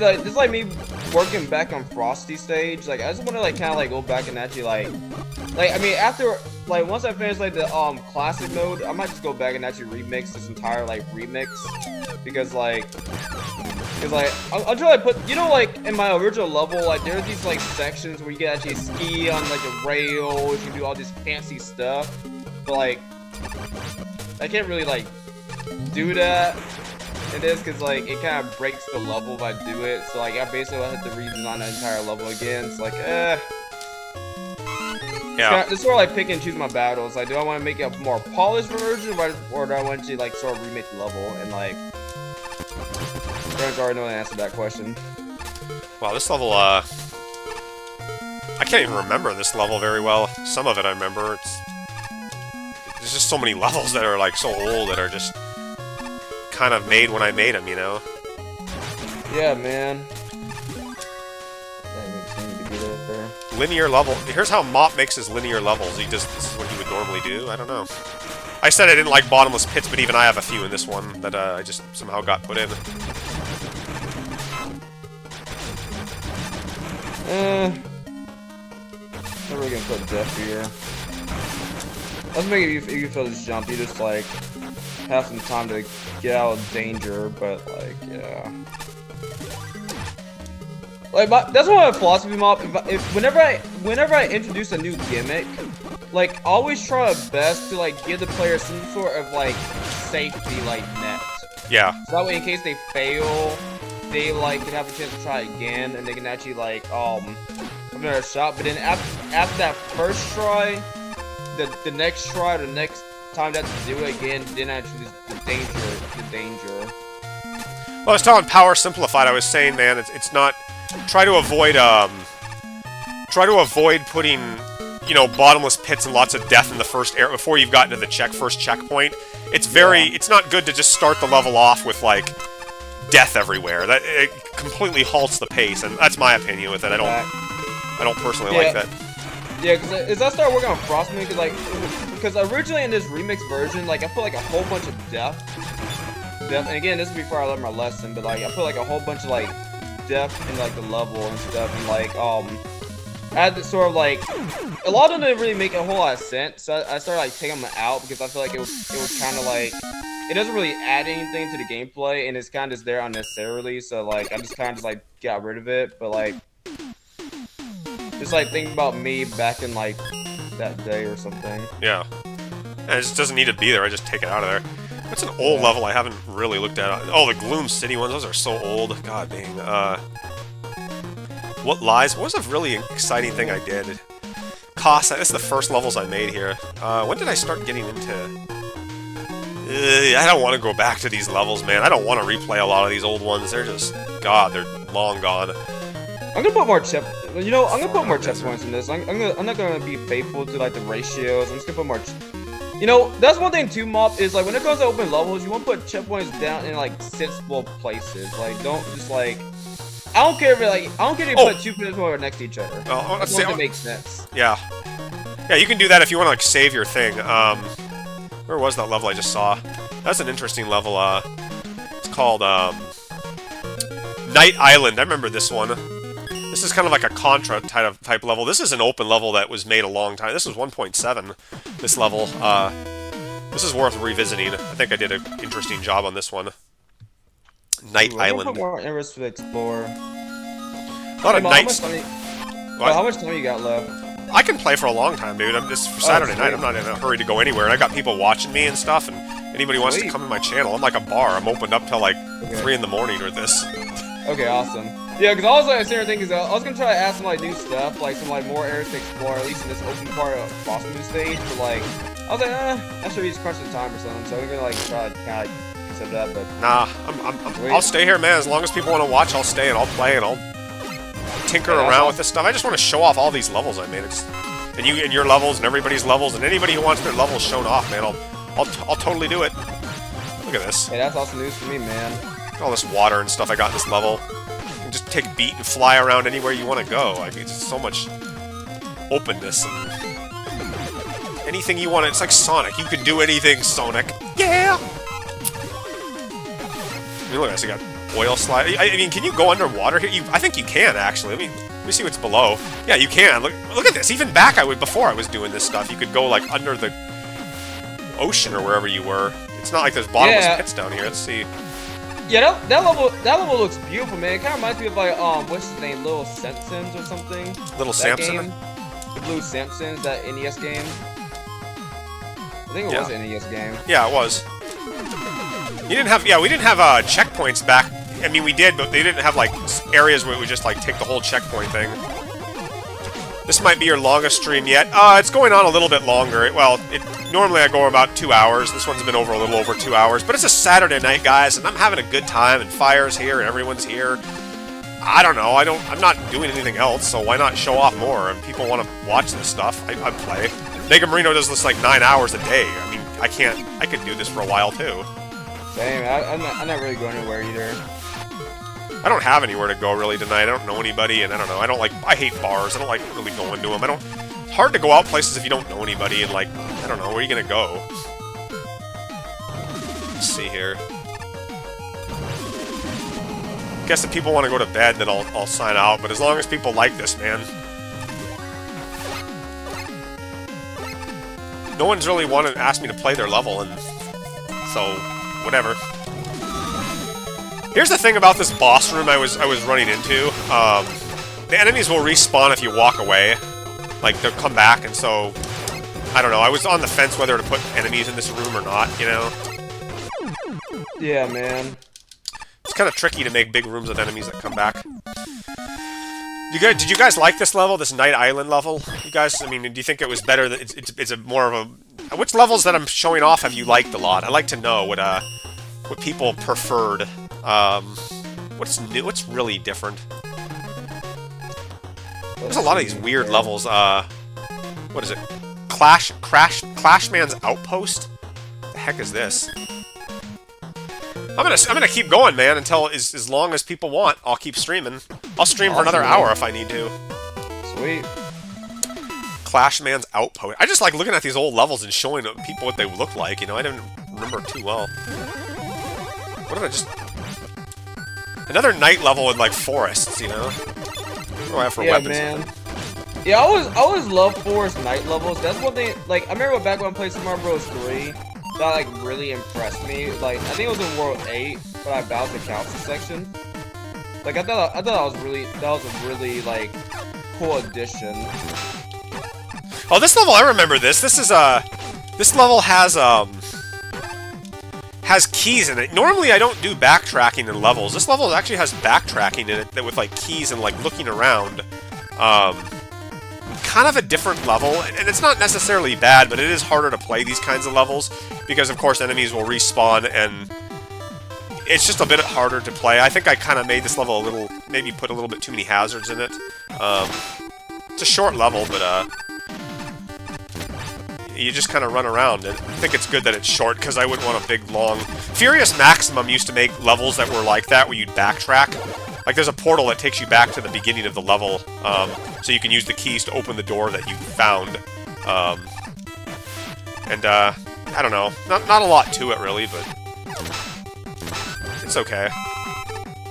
working back on Frosty stage. Like, I just want to like kind of like go back and actually like I mean, after like once I finish like the classic mode, I might just go back and actually remix this entire like remix because I'm trying to put, you know, like in my original level, like there's these like sections where you can actually ski on like a rail, you can do all this fancy stuff, but like I can't really like do that in this because like it kind of breaks the level if I do it. So like I basically have to redesign the entire level again. It's like yeah. It's sort of like pick and choose my battles. Like, do I want to make a more polished version, or do I want to like sort of remake the level? And like, Brent already know the answer to that question. Wow, this level, I can't even remember this level very well. Some of it I remember. There's just so many levels that are like so old that are just kind of made when I made them, you know? Yeah, man. That makes me to be there. Linear level. Here's how Mop makes his linear levels. This is what he would normally do. I don't know. I said I didn't like bottomless pits, but even I have a few in this one that I just somehow got put in. Not really gonna put Jeff here. Let's make it you feel this jump. You just like have some time to get out of danger, but like yeah. Like that's one of my philosophy, Mop. Whenever I introduce a new gimmick, like always try my best to like give the player some sort of like safety like net. Yeah. So that way, in case they fail, they like can have a chance to try again, and they can actually like have another shot. But then after that first try, the next try, the next time that to do it again, then actually the danger. Well, I was telling Power Simplified. I was saying, man, it's not. Try to avoid putting, you know, bottomless pits and lots of death in the first area before you've gotten to the first checkpoint. It's it's not good to just start the level off with like death everywhere. That it completely halts the pace, and that's my opinion with it. I don't personally like that. Yeah, because as I started working on Frostman, because originally in this remix version, like I put like a whole bunch of death, and again, this is before I learned my lesson, but like I put like a whole bunch of like death in like the level and stuff, and like I had to sort of like a lot of them didn't really make a whole lot of sense, so I started like taking them out because I feel like it was kind of like it doesn't really add anything to the gameplay, and it's kind of just there unnecessarily, so like I just kind of just like got rid of it. But like just like thinking about me back in like that day or something. Yeah. And it just doesn't need to be there. I just take it out of there. What's an old level I haven't really looked at? Oh, the Gloom City ones. Those are so old. God dang. What Lies? What was a really exciting thing I did? Casa. This is the first levels I made here. When did I start getting into... I don't want to go back to these levels, man. I don't want to replay a lot of these old ones. They're just... God, they're long gone. I'm gonna put more I'm gonna put more checkpoints in this. I'm not gonna be faithful to like the ratios. I'm just gonna put more. That's one thing too, Mop, is like when it comes to open levels, you want to put checkpoints down in like sensible places. Like don't just like. I don't care if you put two checkpoints next to each other. Oh, let's say it makes sense. Yeah. Yeah, you can do that if you want to like save your thing. Where was that level I just saw? That's an interesting level. It's called Night Island. I remember this one. This is kind of like a Contra type level. This is an open level that was made a long time. This was 1.7, this level. This is worth revisiting. I think I did an interesting job on this one. Night Island. Put more interest to explore. Not a night. How much time you got left? I can play for a long time, dude. I'm just for Saturday night. I'm not in a hurry to go anywhere. And I got people watching me and stuff. And anybody wants to come in my channel, I'm like a bar. I'm opened up till like 3 in the morning with this. Okay, awesome. Yeah, because I was like sitting there thinking, I was gonna try to add some like new stuff, like some like more areas to explore, at least in this open part of Frostmoon stage. But like, I was like, I should just crunch the time or something. So I'm gonna like try to kind of accept that. But nah, I'll stay here, man. As long as people want to watch, I'll stay and I'll play and I'll tinker around with this stuff. I just want to show off all these levels I made. And your levels and everybody's levels and anybody who wants their levels shown off, man. I'll totally do it. Look at this. Hey, that's awesome news for me, man. All this water and stuff I got in this level. You can just take beat and fly around anywhere you want to go. I mean, it's so much openness and anything you want. It's like Sonic. You can do anything, Sonic. Yeah! I mean, look at this. You got oil slide. I mean, can you go underwater here? I think you can, actually. I mean, let me see what's below. Yeah, you can. Look at this. Even back, before I was doing this stuff, you could go, like, under the ocean or wherever you were. It's not like there's bottomless pits down here. Let's see. Yeah, that level looks beautiful, man. It kind of reminds me of like what's his name, Little Simpsons or something. Little Samson. Game. The Blue Simpsons, that NES game. I think it was an NES game. Yeah, it was. We didn't have checkpoints back. I mean, we did, but they didn't have like areas where we would just like take the whole checkpoint thing. This might be your longest stream yet. It's going on a little bit longer. Normally I go about 2 hours. This one's been a little over 2 hours. But it's a Saturday night, guys, and I'm having a good time, and Fire's here, and everyone's here. I don't know. I'm not doing anything else, so why not show off more? And people want to watch this stuff. I play. Mega Marino does this like 9 hours a day. I mean, I could do this for a while, too. Same. I'm not really going anywhere either. I don't have anywhere to go really tonight. I don't know anybody, and I don't know. I hate bars. I don't like really going to them. It's hard to go out places if you don't know anybody, and like, I don't know, where are you gonna go? Let's see here. Guess if people want to go to bed, then I'll sign out, but as long as people like this, man. No one's really asked me to play their level, and so, whatever. Here's the thing about this boss room I was running into. The enemies will respawn if you walk away. Like, they'll come back, and so... I don't know, I was on the fence whether to put enemies in this room or not, you know? Yeah, man. It's kind of tricky to make big rooms with enemies that come back. Did you guys like this level, this Night Island level? You guys, I mean, do you think it was better? It's a more of a... Which levels that I'm showing off have you liked a lot? I'd like to know what people preferred. What's new? What's really different? There's a lot of these weird levels. What is it? Clashman's Outpost? What the heck is this? I'm gonna keep going, man, until as long as people want. I'll keep streaming. I'll stream for another hour if I need to. Sweet. Clashman's Outpost. I just like looking at these old levels and showing people what they look like. You know, I didn't remember too well. What did I just? Another night level in like forests. You know. What do I have for weapons? Man. Yeah, I always love forest night levels. That's one thing. Like I remember back when I played Super Mario Bros. 3. That like really impressed me. Like I think it was in World 8, but I bowed the council section. Like I thought that was a really like cool addition. Oh, this level, I remember this. This level has keys in it. Normally I don't do backtracking in levels. This level actually has backtracking in it with like keys and like looking around. Kind of a different level, and it's not necessarily bad, but it is harder to play these kinds of levels because of course enemies will respawn and it's just a bit harder to play. I think I kind of made this level a little, maybe put a little bit too many hazards in it. It's a short level, but you just kind of run around. And I think it's good that it's short because I wouldn't want a big, long... Furious Maximum used to make levels that were like that, where you'd backtrack. Like, there's a portal that takes you back to the beginning of the level, so you can use the keys to open the door that you found. I don't know. Not a lot to it, really, but... It's okay.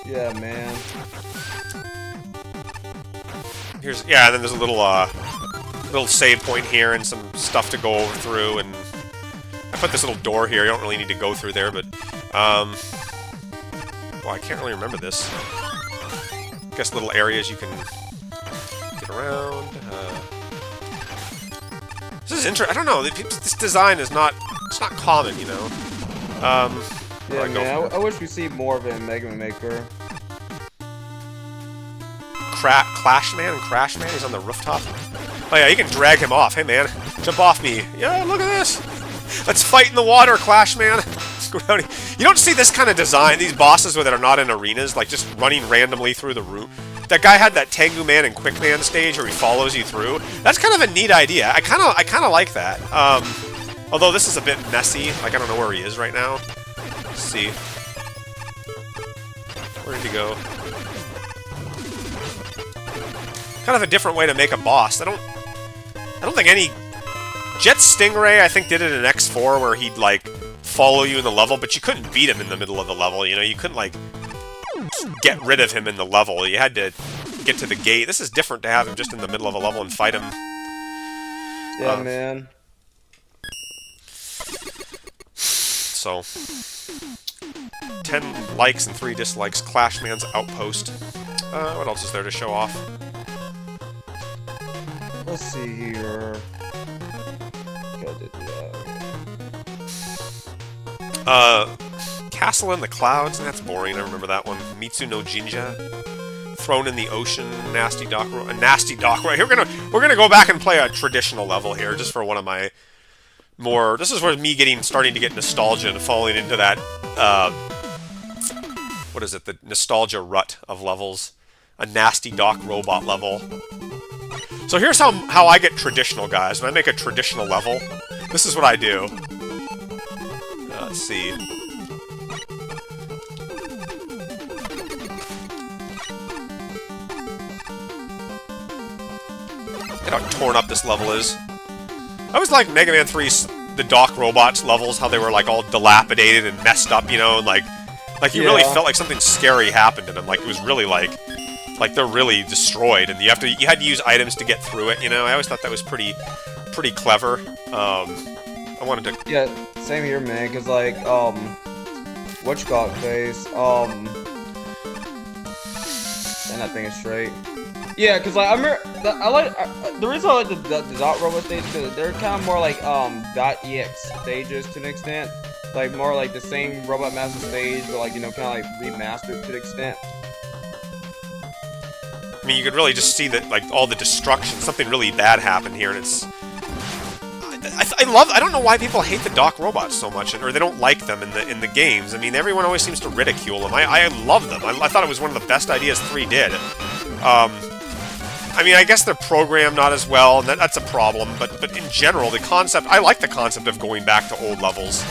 Yeah, man. And then there's a little save point here and some stuff to go through, and I put this little door here. You don't really need to go through there, but well, I can't really remember this. I guess little areas you can get around. This is interesting. I don't know. This design is it's not common, you know. Yeah, man. I wish we see more of it in Mega Man Maker. Clashman and Crashman, he's on the rooftop. Oh yeah, you can drag him off. Hey man, jump off me. Yeah, look at this. Let's fight in the water, Clashman. You don't see this kind of design, these bosses that are not in arenas, like just running randomly through the room. That guy had that Tengu Man and Quick Man stage where he follows you through. That's kind of a neat idea. I kind of like that. Although this is a bit messy. Like, I don't know where he is right now. Let's see. Where did he go? Kind of a different way to make a boss. I don't think any... Jet Stingray, I think, did it in X4 where he'd, like, follow you in the level, but you couldn't beat him in the middle of the level, you know? You couldn't, like, get rid of him in the level. You had to get to the gate. This is different to have him just in the middle of a level and fight him. Yeah, man. So... 10 likes and 3 dislikes. Clashman's Outpost. What else is there to show off? Let's see here. Castle in the Clouds. That's boring. I remember that one. Mitsu no Jinja. Thrown in the Ocean. Nasty Dock Road. A Nasty Dock Road. We're gonna go back and play a traditional level here, just for one of my more. This is where me starting to get nostalgia and falling into that. What is it? The nostalgia rut of levels. A Nasty Dock Robot level. So here's how I get traditional, guys. When I make a traditional level, this is what I do. Let's see. how torn up this level is. I always like Mega Man 3's the Doc Robots levels, how they were like all dilapidated and messed up, you know, and like you really felt like something scary happened to them. Like it was really like they're really destroyed, and you had to use items to get through it. You know, I always thought that was pretty clever. I wanted to. Yeah, same here, man. Cause like whatchamacallit-face, and that thing is straight. Yeah, cause like I remember, the reason I like the Dot Robot stage because they're kind of more like .ex stages to an extent, like more like the same Robot Master stage, but like, you know, kind of like remastered to an extent. I mean, you could really just see that, like, all the destruction. Something really bad happened here, and it's. I don't know why people hate the Doc Robots so much, or they don't like them in the games. I mean, everyone always seems to ridicule them. I love them. I thought it was one of the best ideas 3 did. I mean, I guess they're programmed not as well, and that's a problem. But in general, the concept. I like the concept of going back to old levels.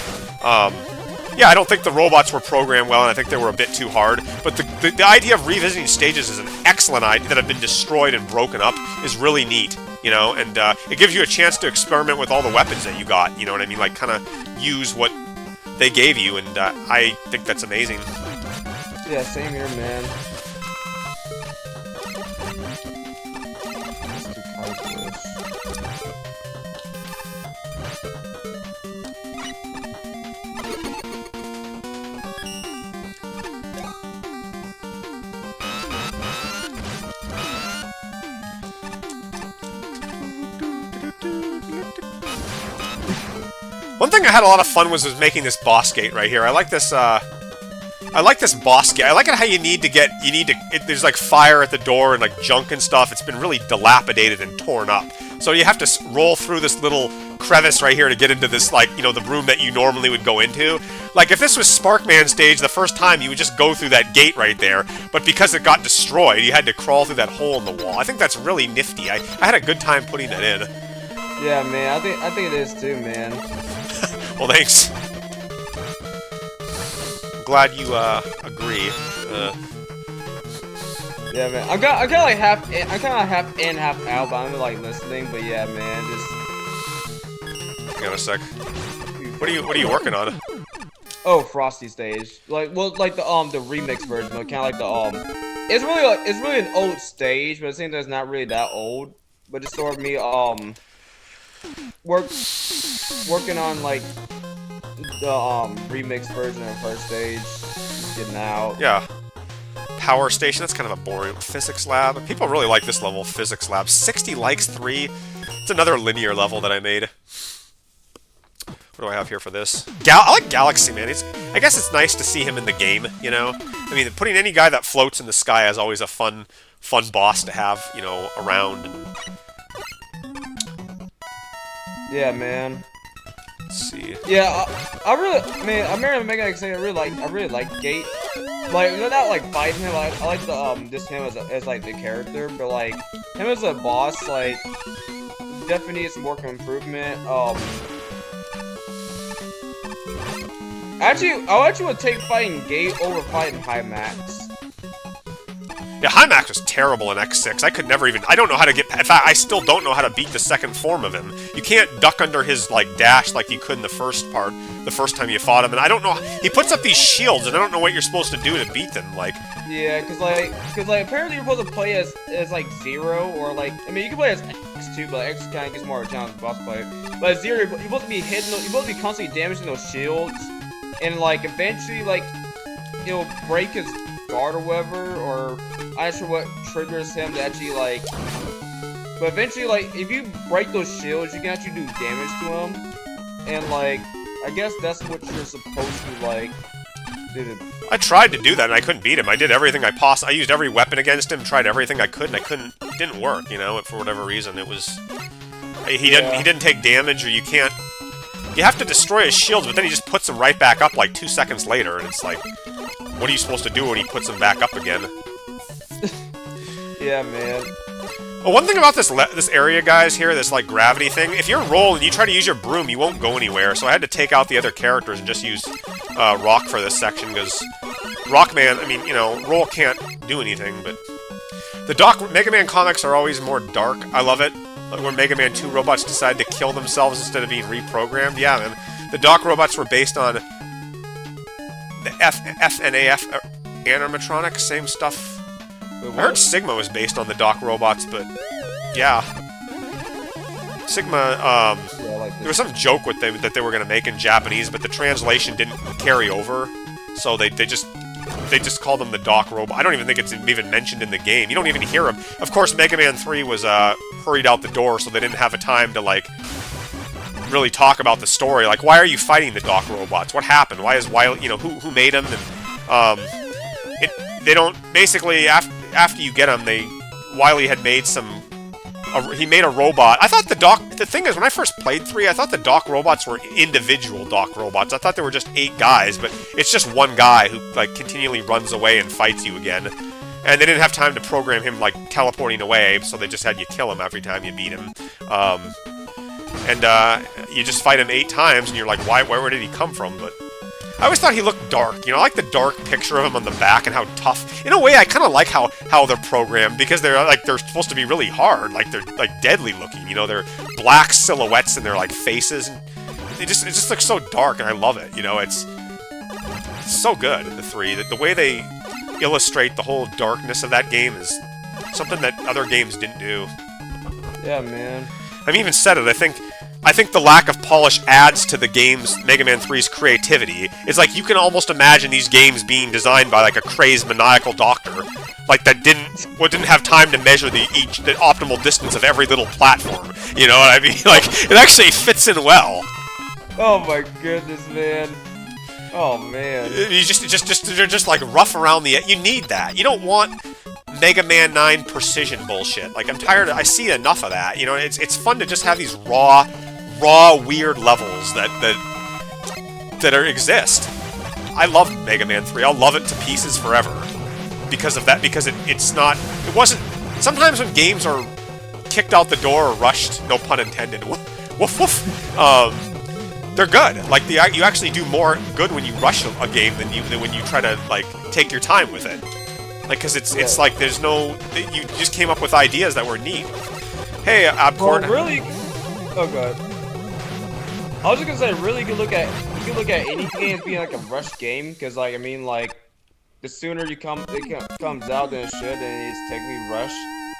Yeah, I don't think the robots were programmed well, and I think they were a bit too hard. But the idea of revisiting stages is an excellent idea that have been destroyed and broken up is really neat, you know, and it gives you a chance to experiment with all the weapons that you got, you know what I mean? Like, kind of use what they gave you, and I think that's amazing. Yeah, same here, man. Let's do Kaiser's. One thing I had a lot of fun was making this boss gate right here. I like this boss gate. I like it how there's like fire at the door and like junk and stuff. It's been really dilapidated and torn up. So you have to roll through this little crevice right here to get into this, like, you know, the room that you normally would go into. Like, if this was Sparkman stage the first time, you would just go through that gate right there. But because it got destroyed, you had to crawl through that hole in the wall. I think that's really nifty. I had a good time putting that in. Yeah, man. I think it is too, man. Well, thanks. I'm glad you agree. Yeah, man. I'm kind of like half in, half out, but I'm like listening. But yeah, man, just. Hang on a sec. What are you working on? Oh, Frosty stage. Like, well, like the remix version, but kind of like the It's really an old stage, but it seems it's not really that old. But it's sort of me working on like the remix version of her stage, just getting out. Yeah. Power Station, that's kind of a boring. Physics Lab. People really like this level, Physics Lab. 60 likes, 3. It's another linear level that I made. What do I have here for this? I like Galaxy, man. I guess it's nice to see him in the game, you know? I mean, putting any guy that floats in the sky is always a fun boss to have, you know, around. Yeah, man. Let's see. Yeah, I remember Mega Man saying I really like Gate. Like, not like fighting him. I like the just him as like the character, but like him as a boss, like definitely needs some more improvement. Actually, I would take fighting Gate over fighting High Max. Yeah, High Max was terrible in X6. I could never even. I don't know how to get. In fact, I still don't know how to beat the second form of him. You can't duck under his like dash like you could in the first part, the first time you fought him. And I don't know. He puts up these shields, and I don't know what you're supposed to do to beat them. Like. Yeah, cause apparently you're supposed to play as like Zero or like I mean you can play as X too, but X kind of gets more of a challenge boss fight. But as Zero, you're supposed to be hitting. You're supposed to be constantly damaging those shields, and like eventually like it'll break his guard or whatever, or I'm not sure what triggers him to actually like. But eventually, like if you break those shields, you can actually do damage to him, and like I guess that's what you're supposed to like do. I tried to do that and I couldn't beat him. I did everything I I used every weapon against him, tried everything I could, and it didn't work. You know, for whatever reason, it was. He didn't take damage, or you can't. You have to destroy his shields, but then he just puts them right back up like 2 seconds later, and it's like. What are you supposed to do when he puts them back up again? Yeah, man. Well, one thing about this area, guys, here, this, like, gravity thing, if you're Roll and you try to use your broom, you won't go anywhere, so I had to take out the other characters and just use Rock for this section, because Rockman, I mean, you know, Roll can't do anything, but... The Mega Man comics are always more dark. I love it. where Mega Man 2 robots decided to kill themselves instead of being reprogrammed. Yeah, man. The Doc robots were based on the FNAF animatronics, same stuff. Wait, I what? heard Sigma was based on the Doc robots, but yeah. Sigma, Yeah, like there was some joke that they were going to make in Japanese, but the translation didn't carry over, so they just called them the Doc robot. I don't even think it's even mentioned in the game. You don't even hear them. Of course, Mega Man 3 was hurried out the door, so they didn't have a time to like really talk about the story. Like, why are you fighting the Doc robots? What happened? Why is Wily? You know, who made them? And they don't basically after you get them, Wily had made he made a robot. I thought the thing is, when I first played 3, I thought the Doc robots were individual Doc robots. I thought there were just 8 guys, but it's just one guy who, like, continually runs away and fights you again. And they didn't have time to program him, like, teleporting away, so they just had you kill him every time you beat him. You just fight him 8 times, and you're like, where did he come from? But I always thought he looked dark. You know, I like the dark picture of him on the back and how tough. In a way, I kind of like how they're programmed, because they're supposed to be really hard, like they're like deadly looking. You know, they're black silhouettes in their like faces, and it just looks so dark, and I love it. You know, it's so good in the 3. The way they illustrate the whole darkness of that game is something that other games didn't do. yeah, man. I've even said it. I think the lack of polish adds to the game's Mega Man 3's creativity. It's like you can almost imagine these games being designed by like a crazed maniacal doctor, like that didn't have time to measure the optimal distance of every little platform. You know what I mean? Like, it actually fits in well. Oh my goodness, man. Oh man. They're just like rough around the edge. You need that. You don't want Mega Man 9 precision bullshit. Like, I'm tired. I see enough of that. You know, it's fun to just have these raw weird levels that exist. I love Mega Man 3. I'll love it to pieces forever because of that. Because it wasn't. Sometimes when games are kicked out the door or rushed, no pun intended. Woof woof. They're good. Like, you actually do more good when you rush a game than when you try to like take your time with it. Like, because it's like there's no. You just came up with ideas that were neat. Hey, Abcorn. Well, really. Oh god. I was just gonna say, really, you can look at any game as being like a rushed game, because like I mean, like the sooner it comes out than it should, and it's technically rushed.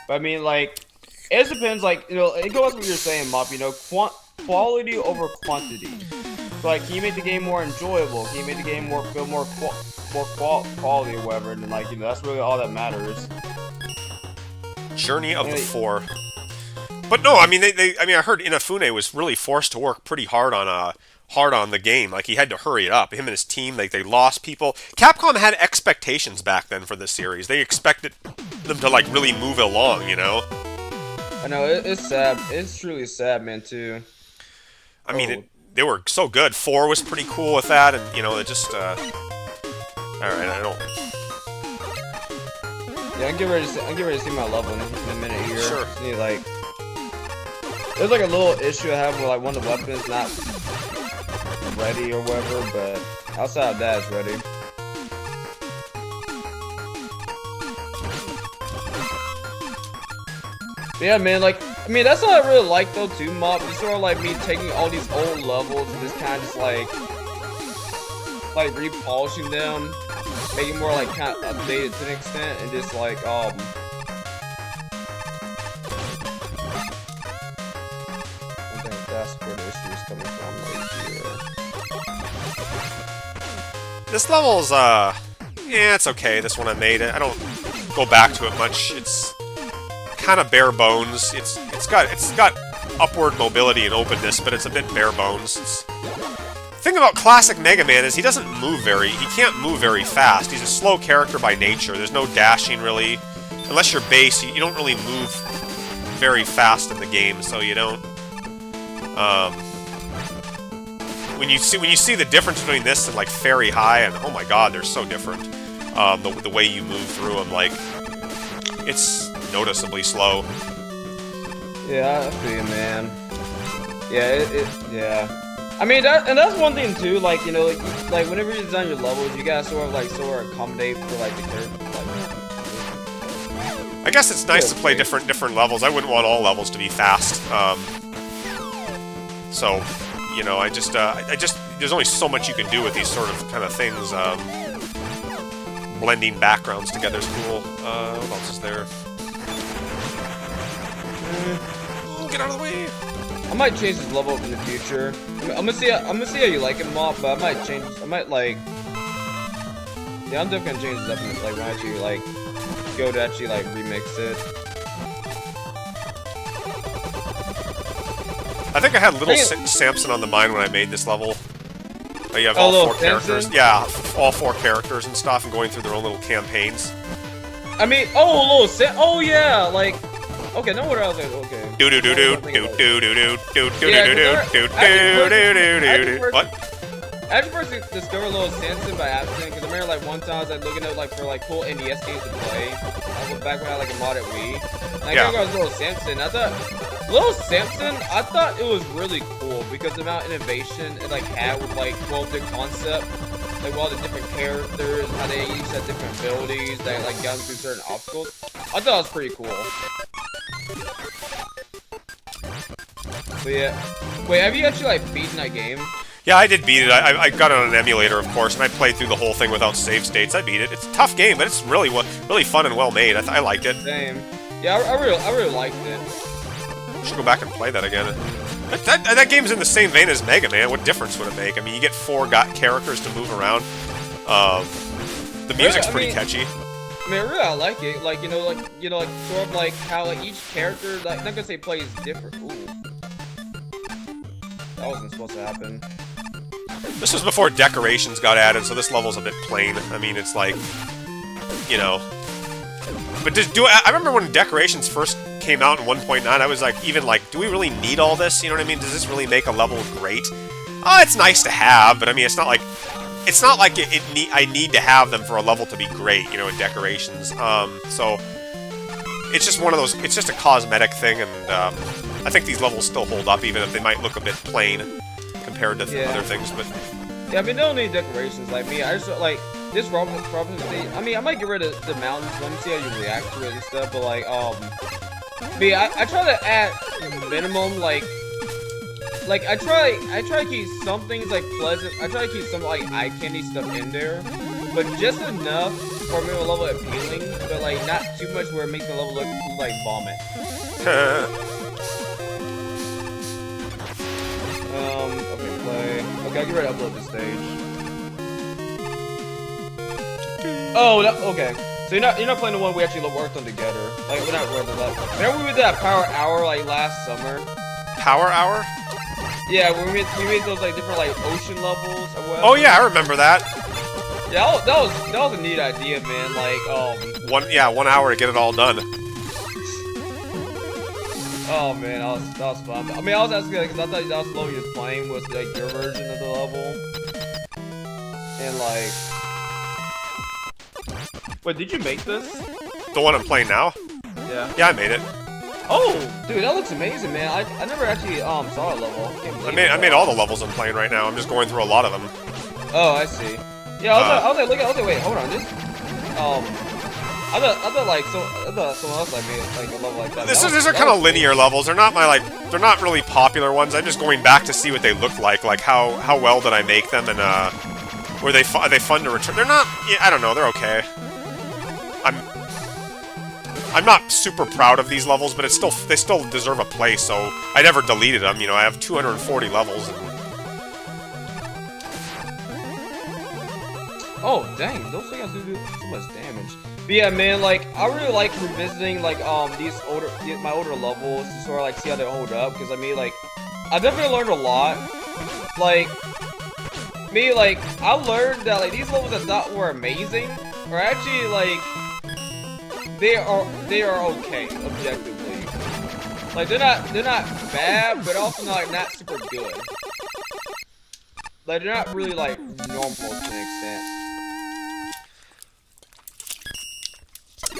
But I mean, like it just depends. Like, you know, it goes with what you're saying, Mop. You know, quality over quantity. So, like, can you make the game more enjoyable? Can you make the game more quality or whatever? And like, you know, that's really all that matters. Journey of the Four. But no, I mean, I heard Inafune was really forced to work pretty hard on the game. Like, he had to hurry it up. Him and his team, like, they lost people. Capcom had expectations back then for this series. They expected them to like really move it along, you know. I know, it's sad. It's truly sad, man. Too. I mean, they were so good. 4 was pretty cool with that, and you know, it just. All right, I don't. Yeah, I'm getting ready to see my level in a minute here. Sure. See, like. There's like a little issue I have with like one of the weapons not ready or whatever, but outside of that, it's ready. But yeah, man, like, I mean, that's what I really like though too, Mop. It's sort of like me taking all these old levels and just kind of just like repolishing them, making more like kind of updated to an extent, and just like that's where the issue is coming from right here. This level's yeah, it's okay. This one I made it. I don't go back to it much. It's kind of bare bones. It's got upward mobility and openness, but it's a bit bare bones. The thing about classic Mega Man is he can't move very fast. He's a slow character by nature. There's no dashing really. Unless you're base, you don't really move very fast in the game, so you don't. When you see the difference between this and like Fairy High, and oh my god, they're so different. The way you move through them, like, it's noticeably slow. Yeah, I feel you, man. Yeah, yeah. I mean, that's one thing too. Like, you know, like whenever you design your levels, you gotta sort of accommodate for like the character. I guess it's nice to play different levels. I wouldn't want all levels to be fast. So, you know, I just there's only so much you can do with these sort of kind of things. Blending backgrounds together is cool. What else is there? Get out of the way! I might change this level up in the future. I'm gonna see how you like it, Mop, but I might change. I might like. Yeah, I'm definitely gonna change this up in like when I actually like go to actually like remix it. I think I had little Samson on the mind when I made this level. You have Oh, all little 4 characters. Samson? Yeah, all 4 characters and stuff, and going through their own little campaigns. I mean, oh yeah, like. Okay, no what else? Okay. Do do do do do do do do do do do do do do. What? I actually first discovered Little Samson by accident because I remember like one time I was like looking at like for like cool NES games to play. I was back when I had like a modded Wii. And I Yeah. came across Little Samson. I thought Little Samson, I thought it was really cool because the amount of innovation it like had with like the concept, like all the different characters, how they each had different abilities that like got through certain obstacles. I thought it was pretty cool. But yeah. Wait, have you actually like beaten that game? Yeah, I did beat it. I got it on an emulator, of course, and I played through the whole thing without save states. I beat it. It's a tough game, but it's really fun and well made. I liked it. Same. Yeah, I really liked it. Should go back and play that again. That game's in the same vein as Mega Man. What difference would it make? I mean, you get 4 characters to move around. The music's pretty catchy. I mean, really, I like it. Like, you know, like sort of like how like each character, like, not gonna say plays different. Ooh, that wasn't supposed to happen. This was before decorations got added, so this level's a bit plain. I mean, it's like, you know. But I remember when decorations first came out in 1.9, I was like, even like, do we really need all this? You know what I mean? Does this really make a level great? Oh, it's nice to have, but I mean, it's not like I need to have them for a level to be great, you know, in decorations. So it's just one of those. It's just a cosmetic thing, and I think these levels still hold up, even if they might look a bit plain compared to other things. But yeah, I mean, they don't need decorations like me. I just like this Robin State. I mean, I might get rid of the mountains. Let me see how you react to it and stuff. But like, me, I try to add minimum like I try to keep some things like pleasant. I try to keep some like eye candy stuff in there, but just enough for me to level appealing, but like not too much where it makes the level look like vomit. Okay, play. Okay, I'll get ready to upload this stage. Oh, okay. So you're not playing the one we actually worked on together. Like we're not working on that. Remember we did that Power Hour like last summer? Power Hour? Yeah, we made those like different like ocean levels or whatever. Oh yeah, I remember that. Yeah, that was a neat idea, man. Like 1 hour to get it all done. Oh man, that was fun. I mean, I was asking because I thought that was what you was playing was like your version of the level. And like, wait, did you make this? The one I'm playing now? Yeah. Yeah, I made it. Oh, dude, that looks amazing, man. I never actually saw a level. I made all the levels I'm playing right now. I'm just going through a lot of them. Oh, I see. Yeah, I was like, wait, hold on, this. I thought someone else like made like a level like that. These are kind of linear levels. They're not they're not really popular ones. I'm just going back to see what they look like how well did I make them, and are they fun to return? They're not. Yeah, I don't know. They're okay. I'm not super proud of these levels, but they still deserve a play. So I never deleted them. You know, I have 240 levels. And... Oh dang, those things do so much damage. But yeah, man, like I really like revisiting like my older levels to sort of like see how they hold up, because I mean like I definitely learned a lot. Like me, like I learned that like these levels I thought were amazing are actually like they are okay objectively. Like they're not bad, but also not super good. Like they're not really like normal to an extent.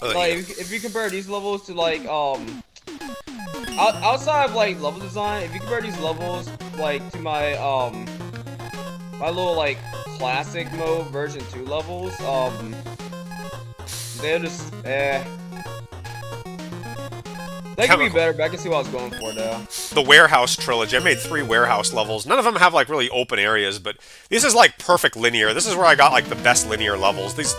Like if you compare these levels to like outside of like level design, if you compare these levels like to my my little like classic mode version 2 levels, they're just That could be Chemical. better, but I can see what I was going for now. The Warehouse trilogy. I made 3 warehouse levels. None of them have like really open areas, but this is like perfect linear. This is where I got like the best linear levels. These,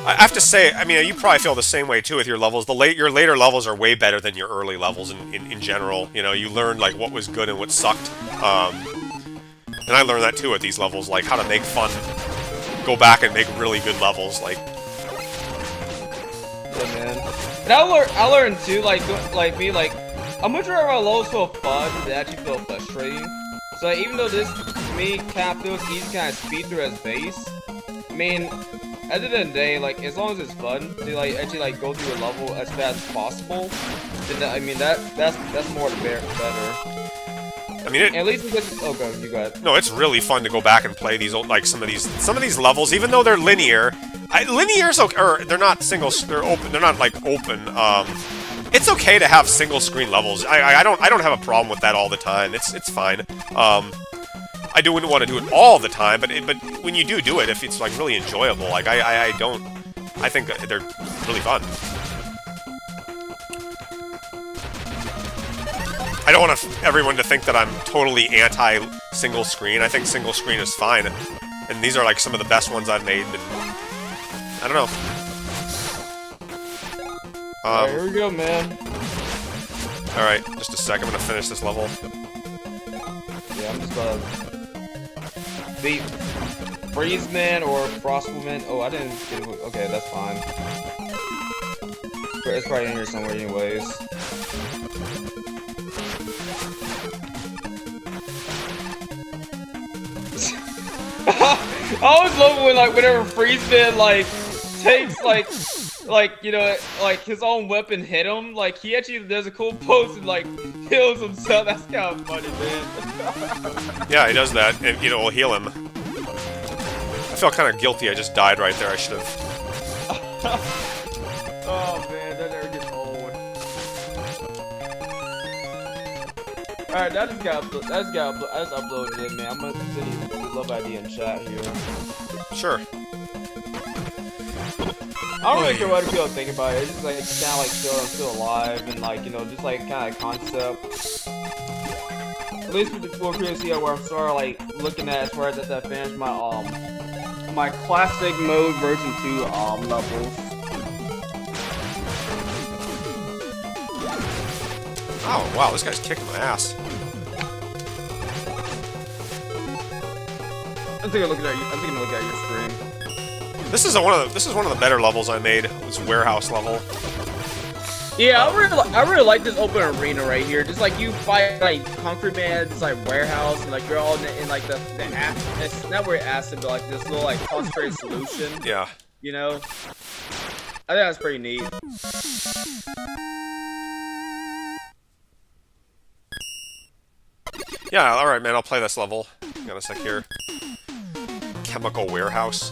I have to say, I mean, you probably feel the same way too with your levels. Your later levels are way better than your early levels in general. You know, you learned like what was good and what sucked. And I learned that too at these levels, like how to make fun, go back and make really good levels. Like, Yeah, man. And I learned too, like I'm much rather my levels feel fun than actually feel frustrating. So like, even though this to me kind of feels easy to kind of speed through as base, I mean, at the end of the day, like as long as it's fun to like actually like go through a level as fast as possible, then I mean that's more the better. I mean, At least because okay, you got it. no, it's really fun to go back and play these old, like some of these levels, even though they're linear. Linear's okay, or they're not single. They're open. They're not like open. It's okay to have single screen levels. I don't have a problem with that all the time. It's fine. I wouldn't want to do it all the time, but when you do it, if it's like really enjoyable, like I think they're really fun. I don't want everyone to think that I'm totally anti single screen. I think single screen is fine, and these are like some of the best ones I've made. And I don't know. Alright, here we go, man. All right, just a sec. I'm gonna finish this level. Yeah, I'm just gonna beat Freeze Man or Frost Woman. Oh, I didn't get it. Okay, that's fine. It's probably in here somewhere, anyways. I always love when like whenever Freeze Man like takes like you know like his own weapon hit him, like he actually does a cool pose and like heals himself. That's kind of funny, man. Yeah, he does that, and you know, it'll heal him. I felt kind of guilty. I just died right there. I should have. Oh man, that never gets old. Alright, that just got uploaded in, man. I'm gonna send you the love ID in chat here. Sure. I don't really care what other people think about it. It's just like kind of like I'm still alive and like you know just like kind of concept. At least with the full previously where I'm sort of like looking at as far as I finished my classic mode version 2 levels. Oh wow, this guy's kicking my ass. I'm taking a look at your screen. This is one of the better levels I made. This warehouse level. Yeah, I really like this open arena right here. Just like you fight like Concrete Man, it's like warehouse, and like you're all in like the acid. It's not where acid, but like this little like concentrated solution. Yeah. You know, I think that's pretty neat. Yeah. All right, man. I'll play this level. Got a sec here. Chemical warehouse.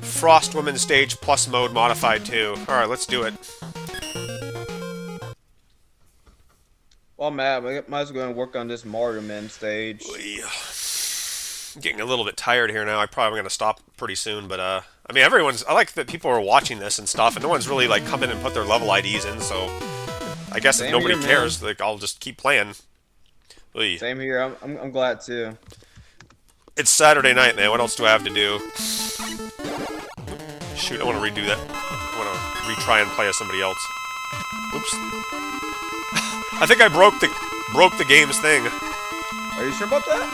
Frost Woman stage plus mode modified too. Alright, let's do it. Well, man, I might as well go and work on this Mario Man stage. I'm getting a little bit tired here now. I'm probably going to stop pretty soon, but I mean, I like that people are watching this and stuff, and no one's really like come in and put their level IDs in, so I guess if Same nobody here, cares, like I'll just keep playing. Oy. Same here. I'm glad too. It's Saturday night, man. What else do I have to do? Shoot, I want to redo that. I want to retry and play as somebody else. Oops. I think I broke the game's thing. Are you sure about that?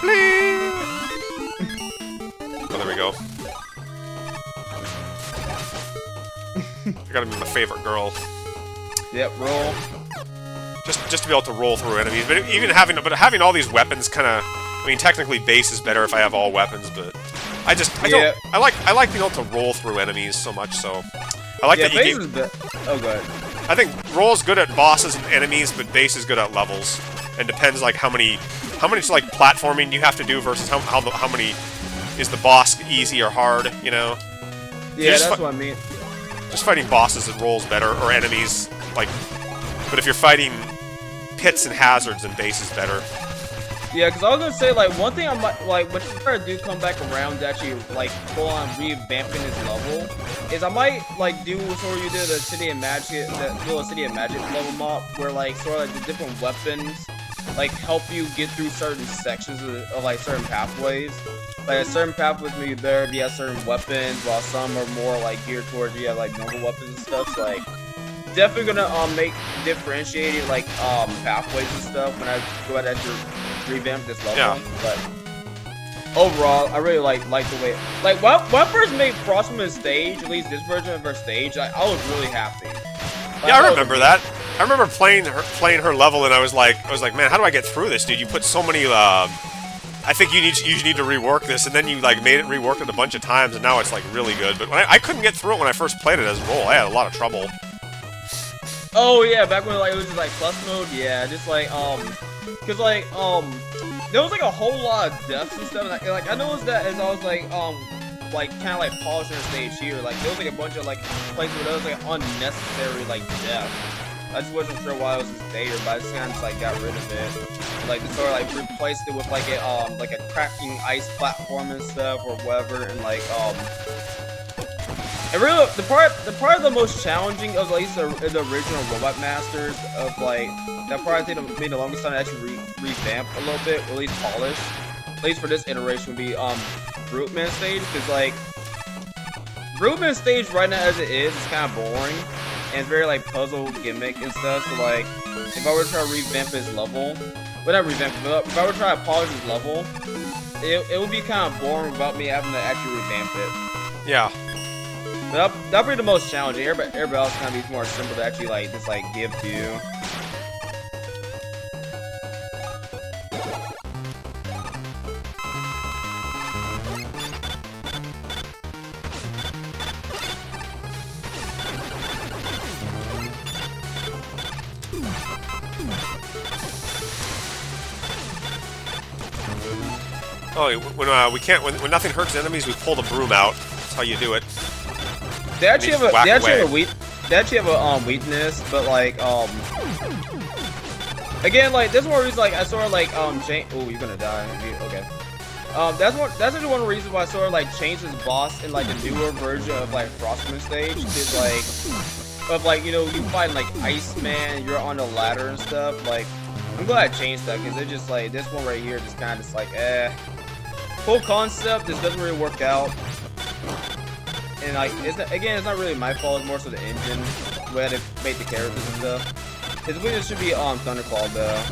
Bling! Oh, there we go. I gotta be my favorite girl. Yep. Roll. Just to be able to roll through enemies, but even having all these weapons kind of. I mean, technically, base is better if I have all weapons, but I like being able to roll through enemies so much. So I like that you base gave. is oh, good. I think roll's good at bosses and enemies, but base is good at levels. And depends like how much like platforming you have to do versus how many is the boss easy or hard, you know? Yeah, that's what I mean. Just fighting bosses it rolls better, or enemies like. But if you're fighting pits and hazards, then base is better. Yeah, because I was gonna say, like, one thing I might, like, whenever I do come back around to actually, like, full on revamping this level, is I might, like, do sort of you did the City of Magic, the little City of Magic level mop, where, like, sort of, like, the different weapons, like, help you get through certain sections of like, certain pathways. Like, certain pathways may be better if you have certain weapons, while some are more, like, geared towards you have, like, normal weapons and stuff, so, like, definitely gonna, make differentiating, like, pathways and stuff when I go ahead and actually revamp this level. Yeah. But overall, I really like the way, like, when I first made Frostman's stage, at least this version of her stage, I was really happy. Like, Yeah, I remember that. I remember playing her level, and I was like, man, how do I get through this, dude? You put so many. I think you need to rework this, and then you like made it rework it a bunch of times, and now it's like really good. But I couldn't get through it when I first played it as Roll. I had a lot of trouble. Oh yeah, back when like it was just like plus mode, yeah, just like cause like there was like a whole lot of deaths and stuff. And, like I noticed that as I was like kind of like polishing the stage here, like there was like a bunch of like places where there was like unnecessary like death. I just wasn't sure why it was this there, but I just kind of like got rid of it. Like sort of like replaced it with like a cracking ice platform and stuff or whatever, and like and really, the part of the most challenging of at least the original Robot Masters of like that part I think made the longest time to actually revamp a little bit, or at least polish. At least for this iteration would be Bruteman stage, because like Bruteman stage right now as it is kind of boring and it's very like puzzle gimmick and stuff. So like if I were to try to revamp his level, well not revamp, but if I were to try to polish his level, it would be kind of boring without me having to actually revamp it. Yeah. But that'll be the most challenging. Everybody else kind of be more simple to actually like just like give to you. Oh, when nothing hurts enemies, we pull the broom out. That's how you do it. They actually have a weakness, but like again, like this one reason like I sort of like change. Oh, you're gonna die. Okay. That's actually one reason why I sort of like changed this boss in like a newer version of like Frostman stage, because like of like you know you fight like Iceman, you're on the ladder and stuff. Like I'm glad I changed that, because it's just like this one right here just kind of just like full concept. This doesn't really work out. And like, it's not really my fault. It's more so the engine, where they make the characters and stuff. His weakness should be Thunderclaw though.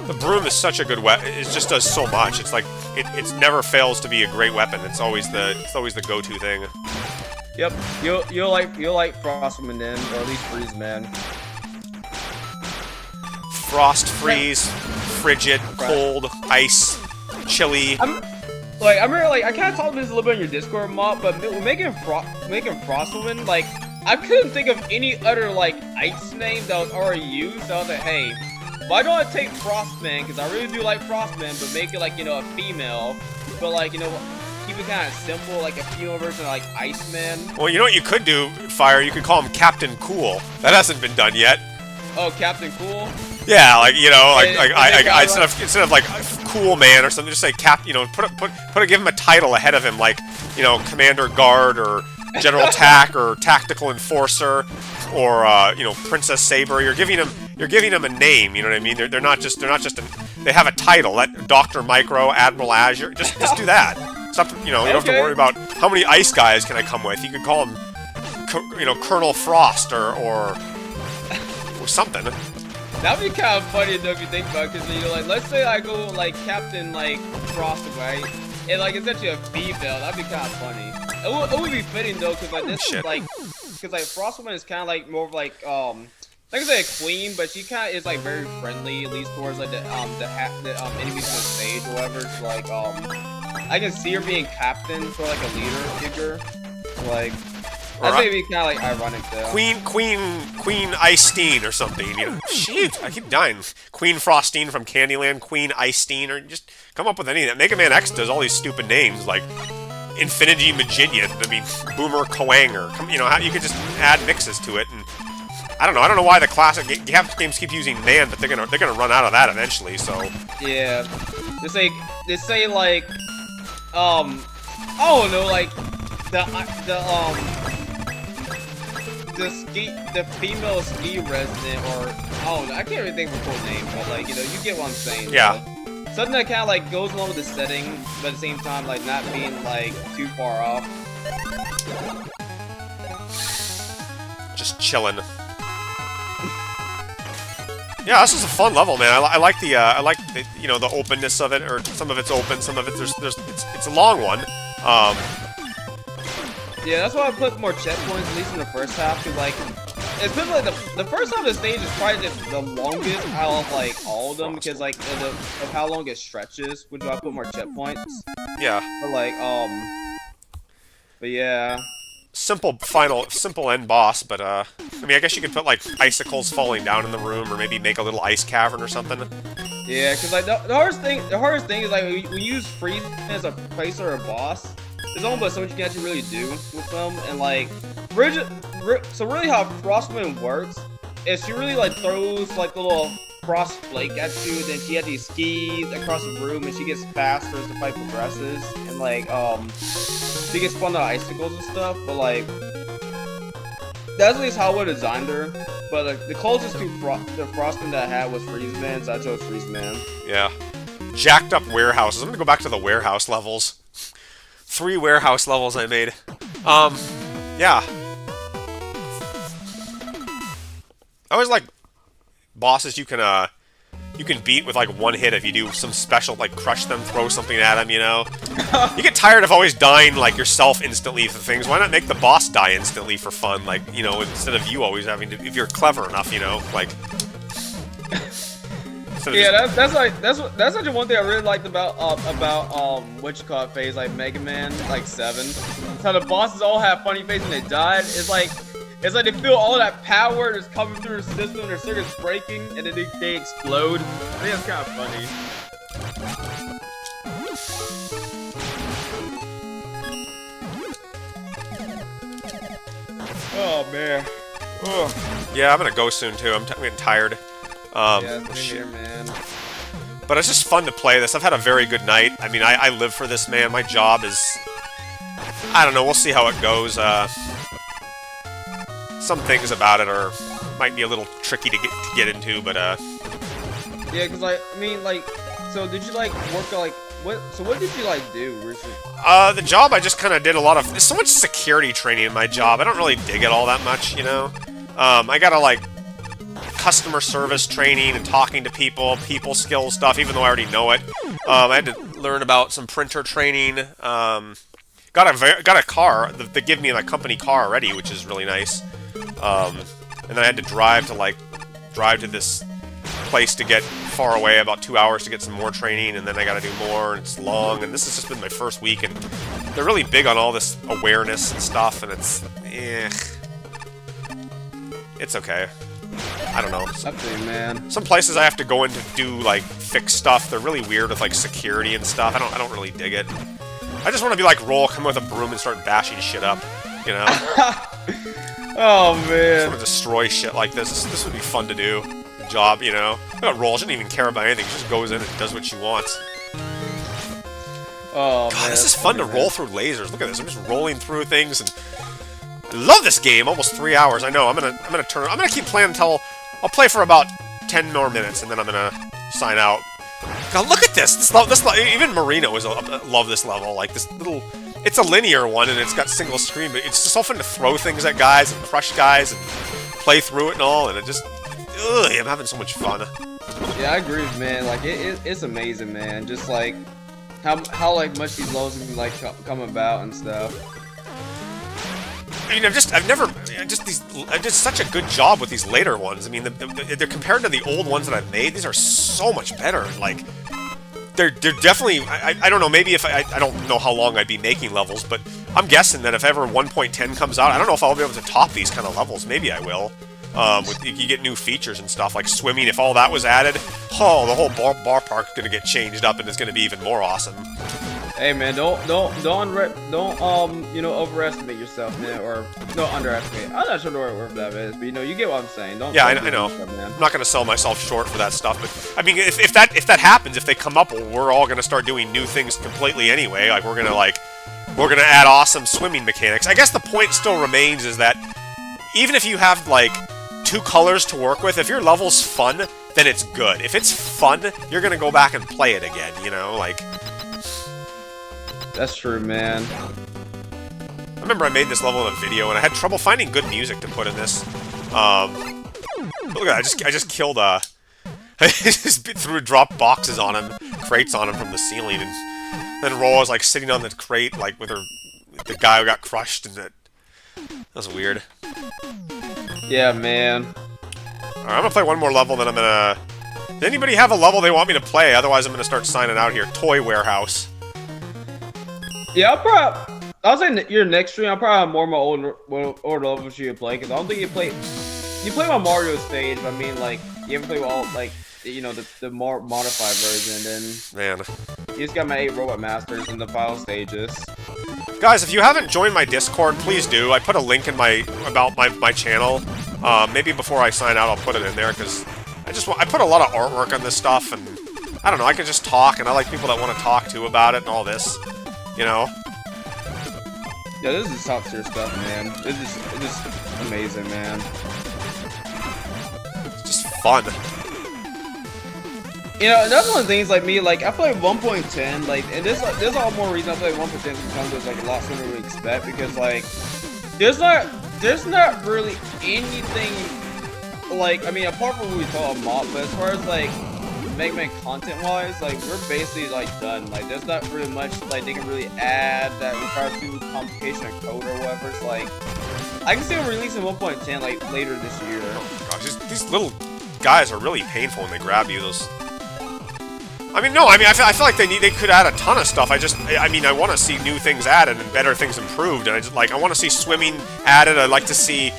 The broom is such a good weapon. It just does so much. It's like it never fails to be a great weapon. It's always the go-to thing. Yep, you'll like Frostman then, or at least Freeze Man. Frost, freeze, frigid, cold, ice, chilly. Like, I remember, like, I kind of talked about this a little bit on your Discord mod, but making Frostwoman, like, I couldn't think of any other, like, ice name that was already used, so I was like, hey, why don't I take Frostman, because I really do like Frostman, but make it, like, you know, a female, but, like, you know, keep it kind of simple, like a female version of, like, Iceman. Well, you know what you could do, Fire? You could call him Captain Cool. That hasn't been done yet. Oh, Captain Cool? Yeah, like, you know, I instead of like Cool Man or something, just say you know, give him a title ahead of him, like, you know, Commander Guard or General Tack or Tactical Enforcer or you know, Princess Saber. You're giving him a name. You know what I mean? They're not just they have a title. That Dr. Micro, Admiral Azure. Just do that. Stop. You know, you don't have to worry about how many ice guys can I come with. You could call him, you know, Colonel Frost or something. That'd be kind of funny though if you think about it, because you know, like, let's say I go like Captain like Frost, right? And like it's actually a female. That'd be kind of funny. It would be fitting though, because like this is like, because like Frostwoman is kind of like more of like like I said, a queen, but she kind of is like very friendly, at least towards like the enemies on the stage or whatever. So like I can see her being captain for like a leader figure, like. I'd say it'd be kind of like ironic though. Queen Icestein or something. You know, shoot, I keep dying. Queen Frostine from Candyland, Queen Icestein, or just come up with anything. Mega Man X does all these stupid names like Infinity Maginian. I mean, Boomer Coanger. You know, you could just add mixes to it, and I don't know. I don't know why the classic games keep using NAND, but they're gonna run out of that eventually. So Yeah. They say like, I don't know, like the female ski resident, or I don't know, I can't really think of a full name, but like, you know, you get what I'm saying. Yeah. So, something that kind of like goes along with the setting, but at the same time like not being like too far off. just chilling. Yeah, this is a fun level, man. I like the you know, the openness of it, or some of it's open, some of it it's a long one. Yeah, that's why I put more checkpoints, at least in the first half, because, like, it's been, like, the first half of the stage is probably the longest out of, like, all of them, because, like, of how long it stretches, which is why I put more checkpoints. Yeah. But, like, but yeah. Simple end boss, but, I mean, I guess you could put, like, icicles falling down in the room, or maybe make a little ice cavern or something. Yeah, because, like, the hardest thing is, like, when you use Freeze as a place or a boss, there's almost so much you can actually really do with them, and like, so really how Frostman works is she really like throws like a little frost flake at you, then she has these skis across the room, and she gets faster as the fight progresses, and like, she gets spun out icicles and stuff, but like, that's at least how I would have designed her. But like, the closest to the Frostman that I had was Freeze Man, so I chose Freeze Man. Yeah. Jacked up warehouses. I'm gonna go back to the warehouse levels. 3 warehouse levels I made. Yeah. I always like bosses you can beat with like one hit if you do some special, like crush them, throw something at them, you know? You get tired of always dying like yourself instantly for things. Why not make the boss die instantly for fun? Like, you know, instead of you always having to, if you're clever enough, you know, like. Yeah, that's actually one thing I really liked about what you call it phase, like Mega Man like 7. It's how the bosses all have funny faces when they died. It's like they feel all that power that's coming through the system, their circuits breaking, and then they explode. I think that's kind of funny. Oh man. Ugh. Yeah, I'm gonna go soon too. I'm getting tired. Yeah, same here, man. But it's just fun to play this. I've had a very good night. I mean, I live for this, man. My job is... I don't know, we'll see how it goes. Some things about it might be a little tricky to get into, but Yeah, because, like, I mean, like, so did you, like, work on, like, what did you, like, do, recently? The job, I just kind of did a lot of... There's so much security training in my job. I don't really dig it all that much, you know? I gotta, like... customer service training and talking to people skill stuff, even though I already know it. I had to learn about some printer training. Got a car. They give me a company car already, which is really nice. And then I had to drive to this place to get far away, about 2 hours to get some more training, and then I got to do more, and it's long. And this has just been my first week, and they're really big on all this awareness and stuff, and it's okay. I don't know. Man. Some places I have to go in to do, like, fix stuff. They're really weird with, like, security and stuff. I don't really dig it. I just want to be like Roll, come with a broom and start bashing shit up, you know? Oh, man. I just want to destroy shit like this. This would be fun to do. Good job, you know? Roll shouldn't even care about anything. She just goes in and does what she wants. Oh, God, man, this is fun to roll through lasers. Look at this. I'm just rolling through things, and I love this game. Almost 3 hours. I know. I'm gonna keep playing until I'll play for about 10 more minutes, and then I'm gonna sign out. God, look at this! Even Marino love this level. Like, this little... It's a linear one, and it's got single screen, but it's just so fun to throw things at guys and crush guys and play through it and all, and it just... Ugh, I'm having so much fun. Yeah, I agree, man. Like, it's amazing, man. Just, like, how like, much these levels can, like, come about and stuff. I mean, I did such a good job with these later ones. I mean, they're compared to the old ones that I've made, these are so much better. Like, they're definitely, I don't know, maybe if I don't know how long I'd be making levels, but I'm guessing that if ever 1.10 comes out, I don't know if I'll be able to top these kind of levels. Maybe I will. You get new features and stuff, like swimming, if all that was added, oh, the whole bar park's gonna get changed up and it's gonna be even more awesome. Hey man, don't you know, overestimate yourself, man, or no, underestimate. I'm not sure the right word for that is, but you know, you get what I'm saying. Don't. Yeah, I don't know. yourself, man. I'm not gonna sell myself short for that stuff, but I mean, if that happens, if they come up, we're all gonna start doing new things completely anyway. Like we're gonna add awesome swimming mechanics. I guess the point still remains is that even if you have like 2 colors to work with, if your level's fun, then it's good. If it's fun, you're gonna go back and play it again. You know, like. That's true, man. I remember I made this level in a video, and I had trouble finding good music to put in this. Look at that, I just killed I just dropped boxes on him, crates on him from the ceiling, and then Roll was like sitting on the crate, like with the guy who got crushed, and that was weird. Yeah, man. Alright, I'm gonna play one more level, then I'm gonna... Does anybody have a level they want me to play? Otherwise I'm gonna start signing out here. Toy Warehouse. Yeah, I'll say your next stream, I'll probably have more of my older levels you play, because I don't think you play my Mario stage, but I mean, like, you ever play all, like, you know, the more modified version, and Man. you just got my 8 Robot Masters in the final stages. Guys, if you haven't joined my Discord, please do. I put a link in my channel. Maybe before I sign out, I'll put it in there, because I put a lot of artwork on this stuff, and I don't know, I can just talk, and I like people that want to talk to about it and all this. You know? Yeah, this is top tier stuff, man. This is amazing, man. It's just fun. You know, that's one of the things, like me, like, I play 1.10, like, and there's all more reason I play 1.10 sometimes it's like a lot sooner than we expect, because, like, there's not really anything, like, I mean, apart from what we call a mod, but as far as, like, Mega Man content-wise, like, we're basically, like, done. Like, there's not really much, like, they can really add that requires too complication of code or whatever. It's like, I can see them releasing 1.10, like, later this year. Oh gosh, these little guys are really painful when they grab you. Those. I mean, no, I mean, I feel like they could add a ton of stuff. I mean, I want to see new things added and better things improved, and I want to see swimming added. I'd like to see,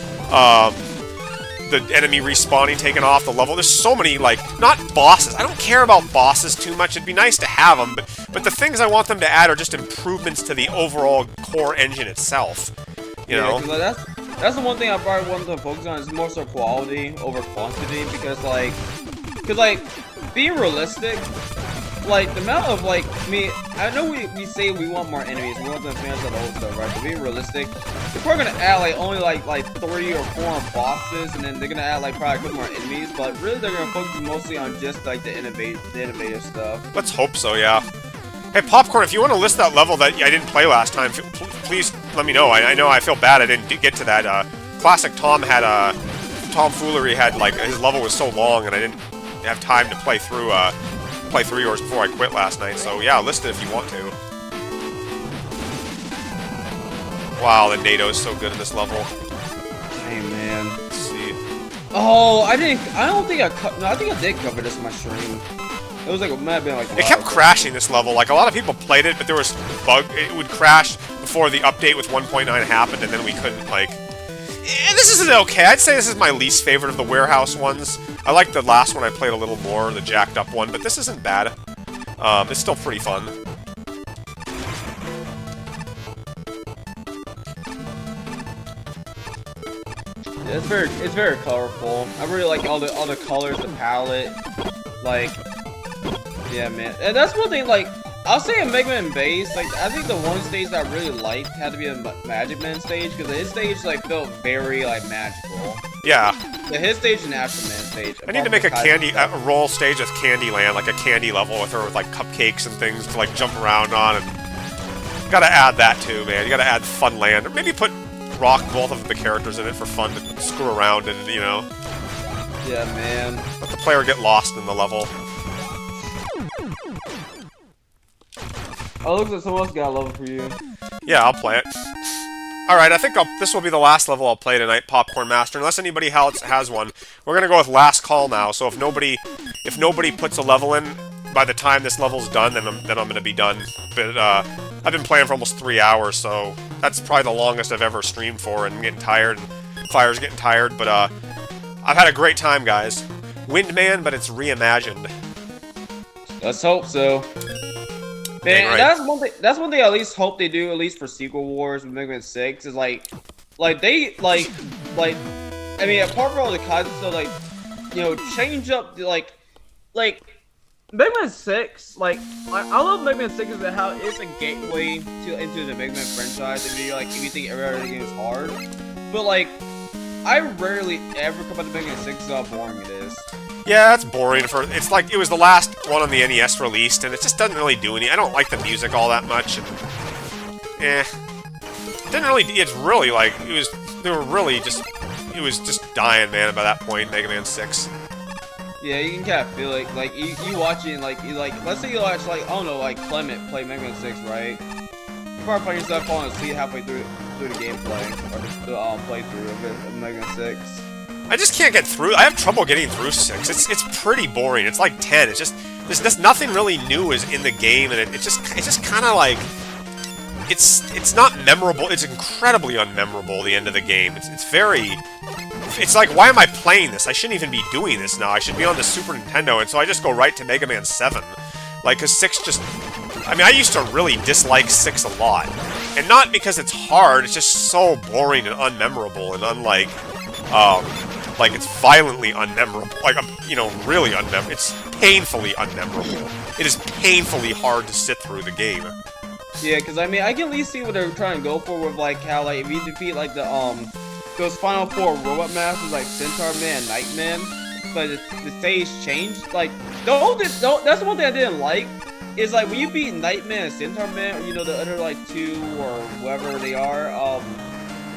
the enemy respawning taken off the level. There's so many, like, not bosses. I don't care about bosses too much. It'd be nice to have them, but the things I want them to add are just improvements to the overall core engine itself. You know? Like, that's the one thing I probably want to focus on is more so quality over quantity, because like being realistic, like the amount of like I know we say we want more enemies, we want them to finish that old stuff, right? But being realistic, if we're gonna add like only like 3 or 4 bosses, and then they're gonna add like probably a couple more enemies, but really they're gonna focus mostly on just like the innovative stuff. Let's hope so, yeah. Hey, Popcorn, if you want to list that level that I didn't play last time, please let me know. I know I feel bad I didn't get to that. Classic Tom had Tomfoolery had like his level was so long, and I didn't have time to play through yours before I quit last night. So yeah, list it if you want to. Wow, the NATO is so good in this level. Hey man. Let's see. Oh, I don't think I think I did cover this in my stream. It was like, it might have been like It kept crashing this level. Like, a lot of people played it, but there was it would crash before the update with 1.9 happened, and then we couldn't, like... this isn't okay. I'd say this is my least favorite of the warehouse ones. I like the last one I played a little more, the jacked up one, but this isn't bad. It's still pretty fun. Yeah, it's very colorful. I really like all the colors, the palette, like... Yeah, man. And that's one thing, like, I'll say in Mega Man Base, like, I think the one stage that I really liked had to be a Magic Man stage, because his stage, like, felt very, like, magical. Yeah. His stage and Astro Man stage. I need to make a roll stage with Candyland, like a candy level with her with, like, cupcakes and things to, like, jump around on, and... Gotta add that, too, man. You gotta add Fun Land, or maybe put both of the characters in it for fun to screw around and, you know... Yeah, man. Let the player get lost in the level. Oh, looks like someone else got a level for you. Yeah, I'll play it. Alright, I think this will be the last level I'll play tonight, Popcorn Master, unless anybody else has one. We're gonna go with Last Call now, so if nobody puts a level in by the time this level's done, then I'm gonna be done. But, I've been playing for almost 3 hours, so that's probably the longest I've ever streamed for, and I'm getting tired, and Fire's getting tired, but, I've had a great time, guys. Windman, but it's reimagined. Let's hope so. Man, right. that's one thing. That's one thing I at least hope they do, at least for sequel wars with Mega Man 6, is like they I mean, apart from all the content stuff, like, you know, change up the, like Mega Man 6. Like, I love Mega Man 6 is how it's a gateway into the Mega Man franchise. If you if you every other game is hard, but like, I rarely ever come back to Mega Man 6 how boring it is. Yeah, that's boring. It's like it was the last one on the NES released, and it just doesn't really do any. I don't like the music all that much. And, didn't really. It's really like it was. They were really just. It was just dying, man. By that point, Mega Man 6. Yeah, you can kind of feel it. Like you watching, like let's say you watch like I don't know, like Clement play Mega Man 6, right? You probably find yourself falling asleep halfway through the gameplay or the playthrough of Mega Man 6. I just can't get through. I have trouble getting through 6. It's pretty boring. It's like 10. It's just there's nothing really new is in the game, and it's just kind of like it's not memorable. It's incredibly unmemorable. The end of the game. It's like, why am I playing this? I shouldn't even be doing this now. I should be on the Super Nintendo, and so I just go right to Mega Man 7. Like, because 6 just... I mean, I used to really dislike 6 a lot. And not because it's hard, it's just so boring and unmemorable and unlike... like, it's violently unmemorable. Like, you know, really unmemorable. It's painfully unmemorable. It is painfully hard to sit through the game. Yeah, because, I mean, I can at least see what they're trying to go for with, like, how, like, if you defeat, like, those final 4 robot masters, like Centaur Man, Nightman, but the stage changed. Like, that's the one thing I didn't like, is like when you beat Nightman and Centaur Man, or you know the other like 2 or whoever they are,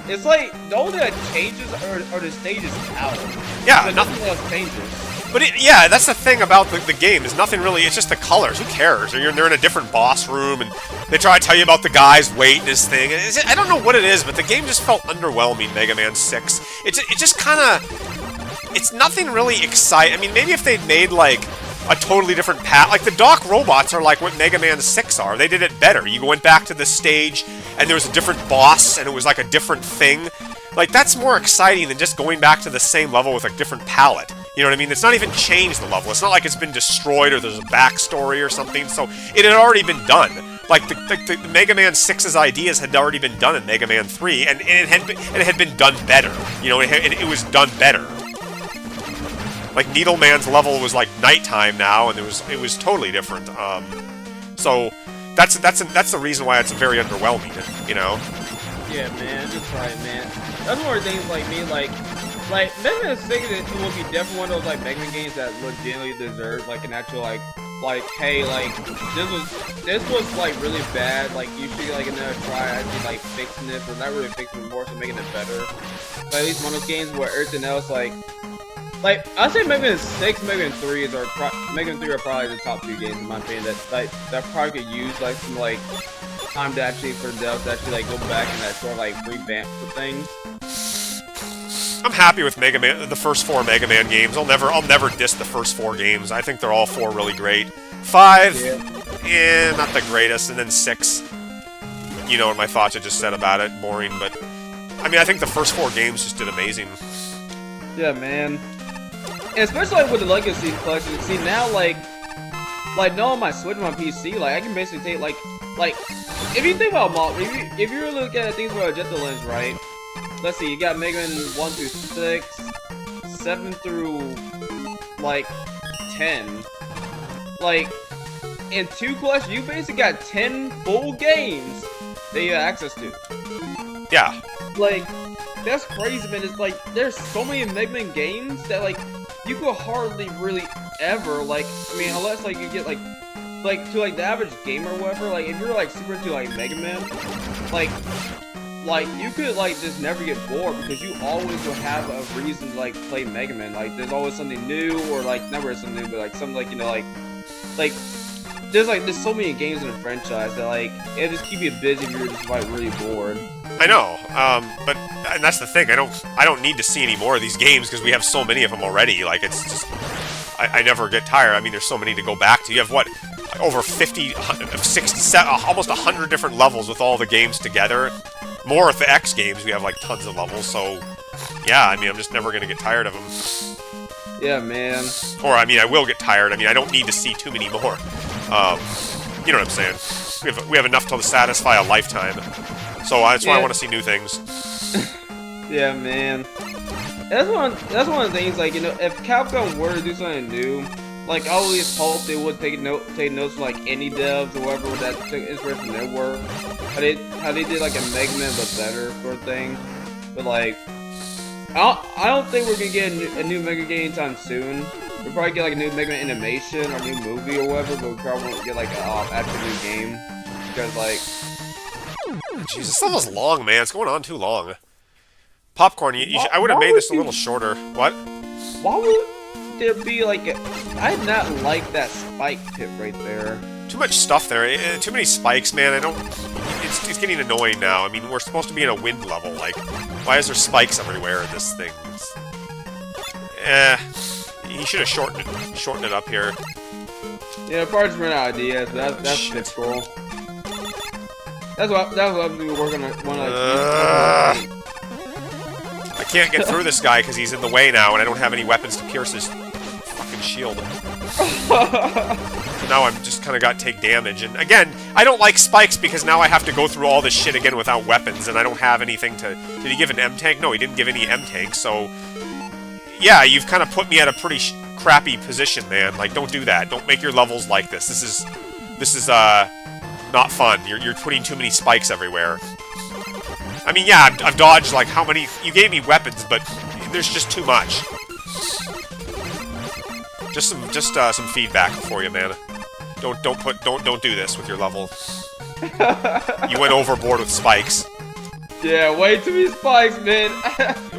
it's like the only thing that changes are the stages out. Yeah, nothing else changes. But yeah, that's the thing about the game. There's nothing really. It's just the colors. Who cares? They're in a different boss room, and they try to tell you about the guy's weight and his thing. And I don't know what it is, but the game just felt underwhelming. Mega Man 6. It just kind of. It's nothing really exciting. I mean, maybe if they'd made like a totally different path, like the Doc robots are like what Mega Man 6 are. They did it better. You went back to the stage, and there was a different boss, and it was like a different thing. Like, that's more exciting than just going back to the same level with a different palette. You know what I mean? It's not even changed the level. It's not like it's been destroyed or there's a backstory or something. So, it had already been done. Like, the Mega Man 6's ideas had already been done in Mega Man 3, and it had been done better. You know, it was done better. Like, Needleman's level was like nighttime now, and it was totally different. So, that's the reason why it's very underwhelming, you know? Yeah, man, that's right, man. That's one of the things like me, like Mega Man 6 will be definitely one of those like Mega Man games that legitimately deserve like an actual like hey, like this was like really bad, like you should like another try actually like fixing it, or not really fixing it more, so making it better. But at least one of those games where everything else like I'd say Mega Man 6, Mega Man 3 Mega Man 3 are probably the top 2 games in my opinion that probably could use like some like time to actually for them to actually like go back and that sort of like revamp the things. I'm happy with Mega Man, the first 4 Mega Man games. I'll never diss the first 4 games. I think they're all 4 really great. 5, not the greatest, and then 6. You know what my thoughts I just said about it, boring. But I mean, I think the first 4 games just did amazing. Yeah, man. And especially like with the Legacy Collection. See now, like now on my Switch, on my PC, like I can basically take like if you think about if you really look at things with a Ejecta lens, right? Let's see, you got Mega Man 1 through 6, 7 through, like, 10. Like, in 2 Collection, you basically got 10 full games that you have access to. Yeah. Like, that's crazy, man. It's like, there's so many Mega Man games that, like, you could hardly really ever, like, I mean, unless, like, you get, like, to, like, the average gamer or whatever, like, if you're, like, super into, like, Mega Man, like, you could, like, just never get bored because you always will have a reason to, like, play Mega Man. Like, there's always something new, or, like, never something new, but, like, something, like, you know, like, there's so many games in the franchise that, like, it just keep you busy if you're just, like, really bored. I know, and that's the thing. I don't need to see any more of these games because we have so many of them already. Like, it's just, I never get tired. I mean, there's so many to go back to. You have, what, over 50, 60, almost 100 different levels with all the games together. More with the X games, we have like tons of levels, so yeah, I mean, I'm just never gonna get tired of them. Yeah, man. Or, I mean, I will get tired. I mean, I don't need to see too many more. You know what I'm saying? We have enough to satisfy a lifetime. So that's why I Yeah. want to see new things. Yeah, man. That's one of the things, like, you know, if Capcom were to do something new, like, I always hope they would take notes from, like, indie devs or whoever that took inspiration from their work. How they did, like, a Mega Man but better sort of thing. But, like, I don't think we're gonna get a new Mega game anytime soon. We'll probably get, like, a new Mega Man animation or a new movie or whatever, but we probably won't get, like, an actual new game. Because, like... Jeez, this level's long, man. It's going on too long. Popcorn, I would have made this a little shorter. What? Why would there be, like, I did not like that spike pit right there. Too much stuff there. Too many spikes, man. I don't... It's getting annoying now. I mean, we're supposed to be in a wind level. Like, why is there spikes everywhere in this thing? He should have shortened it up here. Yeah, probably just ran out of ideas, but that's Shit. typical. That's what I'm doing. We're gonna wanna like. I can't get through this guy because he's in the way now, and I don't have any weapons to pierce his fucking shield. Now I'm just kind of got to take damage, and again, I don't like spikes because now I have to go through all this shit again without weapons, and I don't have anything to... Did he give an M-Tank? No, he didn't give any M-Tank, so... Yeah, you've kind of put me at a pretty crappy position, man. Like, don't do that. Don't make your levels like this. This is not fun. You're putting too many spikes everywhere. I mean, yeah, I've dodged, like, how many... You gave me weapons, but there's just too much. Just some feedback for you, man. Don't do this with your level. You went overboard with spikes. Yeah, way too many spikes, man.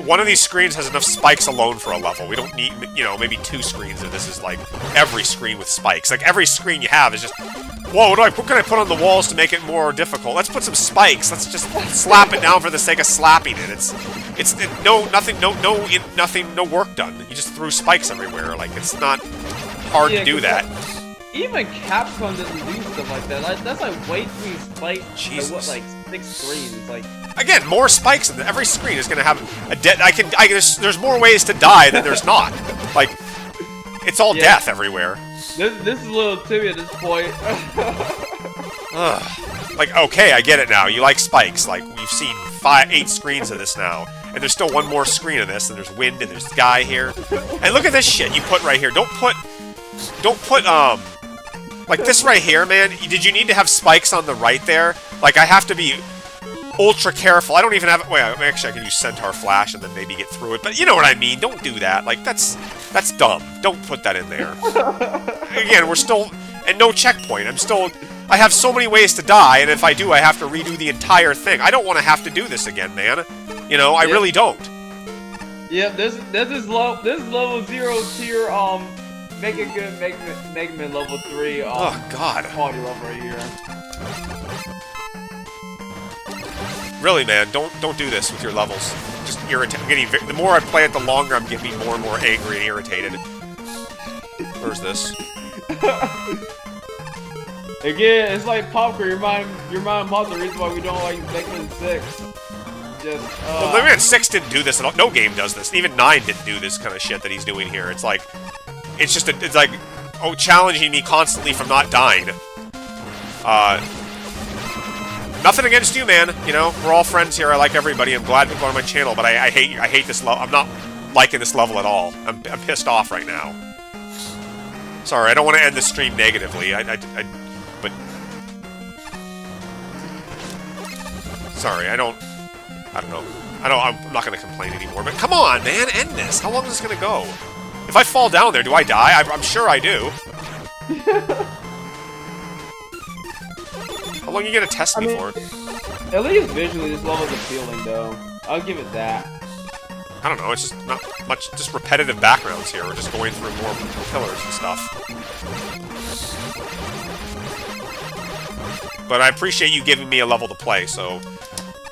One of these screens has enough spikes alone for a level. We don't need, you know, maybe 2 screens, and this is like every screen with spikes. Like every screen you have is just, whoa, what can I put on the walls to make it more difficult? Let's put some spikes. Let's just slap it down for the sake of slapping it. No work done. You just threw spikes everywhere. Like it's not hard to do that. Even Capcom doesn't do stuff like that. Like, that's like way too many spikes. Jesus. Like, what, like 6 screens? Like. Again, more spikes. Every screen is gonna have a death. There's more ways to die than there's not. Like, it's all death everywhere. This is a little Timmy at this point. Like, okay, I get it now. You like spikes. Like, we've seen 8 screens of this now. And there's still one more screen of this, and there's wind, and there's sky here. And look at this shit you put right here. Don't put, like this right here, man. Did you need to have spikes on the right there? Like, I have to be ultra careful. I don't even have... Wait, actually, I can use Centaur Flash and then maybe get through it. But you know what I mean. Don't do that. Like, that's dumb. Don't put that in there. Again, we're still... And no checkpoint. I have so many ways to die, and if I do, I have to redo the entire thing. I don't want to have to do this again, man. You know, I really don't. Yep, this is level 0 tier, make it good, Mega Man level 3, Oh, God. quality level right here. Really, man, don't do this with your levels. Just irritate. The more I play it, the longer I'm getting more and more angry and irritated. Where's this? Again, it's like popcorn. Your mind about the reason why we don't like Mega Man 6. Just, Well, Mega Man 6 didn't do this at all. No game does this. Even 9 didn't do this kind of shit that he's doing here. It's like, it's like, challenging me constantly from not dying. Nothing against you, man. You know, we're all friends here. I like everybody. I'm glad people are on my channel, but I hate this level. I'm not liking this level at all. I'm pissed off right now. Sorry, I don't want to end the stream negatively. But sorry, I don't know. I'm not gonna complain anymore. But come on, man, end this. How long is this gonna go? If I fall down there, do I die? I'm sure I do. How long are you gonna test me for? At least visually, this level is appealing, though. I'll give it that. I don't know, it's just not much, just repetitive backgrounds here. We're just going through more pillars and stuff. But I appreciate you giving me a level to play, so...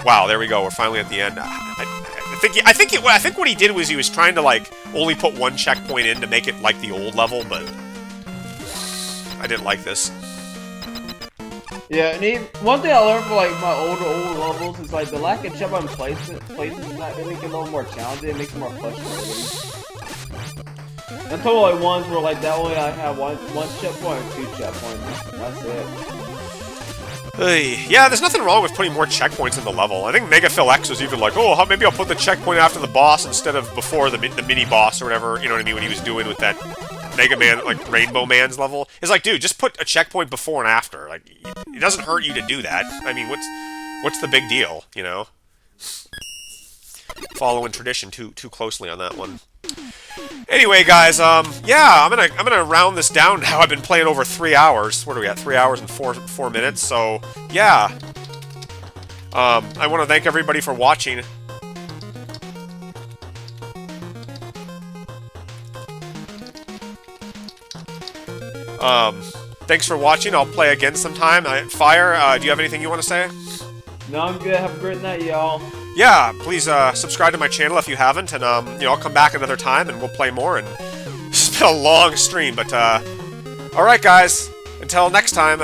Wow, there we go, we're finally at the end. I think what he did was he was trying to, like, only put 1 checkpoint in to make it like the old level, but... I didn't like this. Yeah, and one thing I learned from like my older levels is like the lack of checkpoint placement is not really make it a little more challenging. It makes it more frustrating. Until like ones where like that way I have one checkpoint or 2 checkpoints. That's it. Yeah, there's nothing wrong with putting more checkpoints in the level. I think Mega Phil X was even like, oh, maybe I'll put the checkpoint after the boss instead of before the mini boss or whatever, you know what I mean, when he was doing with that Mega Man, like, Rainbow Man's level. It's like, dude, just put a checkpoint before and after. Like, it doesn't hurt you to do that. I mean, what's the big deal, you know? Following tradition too closely on that one. Anyway, guys, yeah, I'm gonna round this down now. I've been playing over 3 hours. What are we at? 3 hours and 4 minutes. So yeah, I want to thank everybody for watching. Thanks for watching. I'll play again sometime. Fire, do you have anything you want to say? No, I'm good. Have a great night, y'all. Yeah, please subscribe to my channel if you haven't, and you know, I'll come back another time and we'll play more. And it's been a long stream, but all right, guys. Until next time.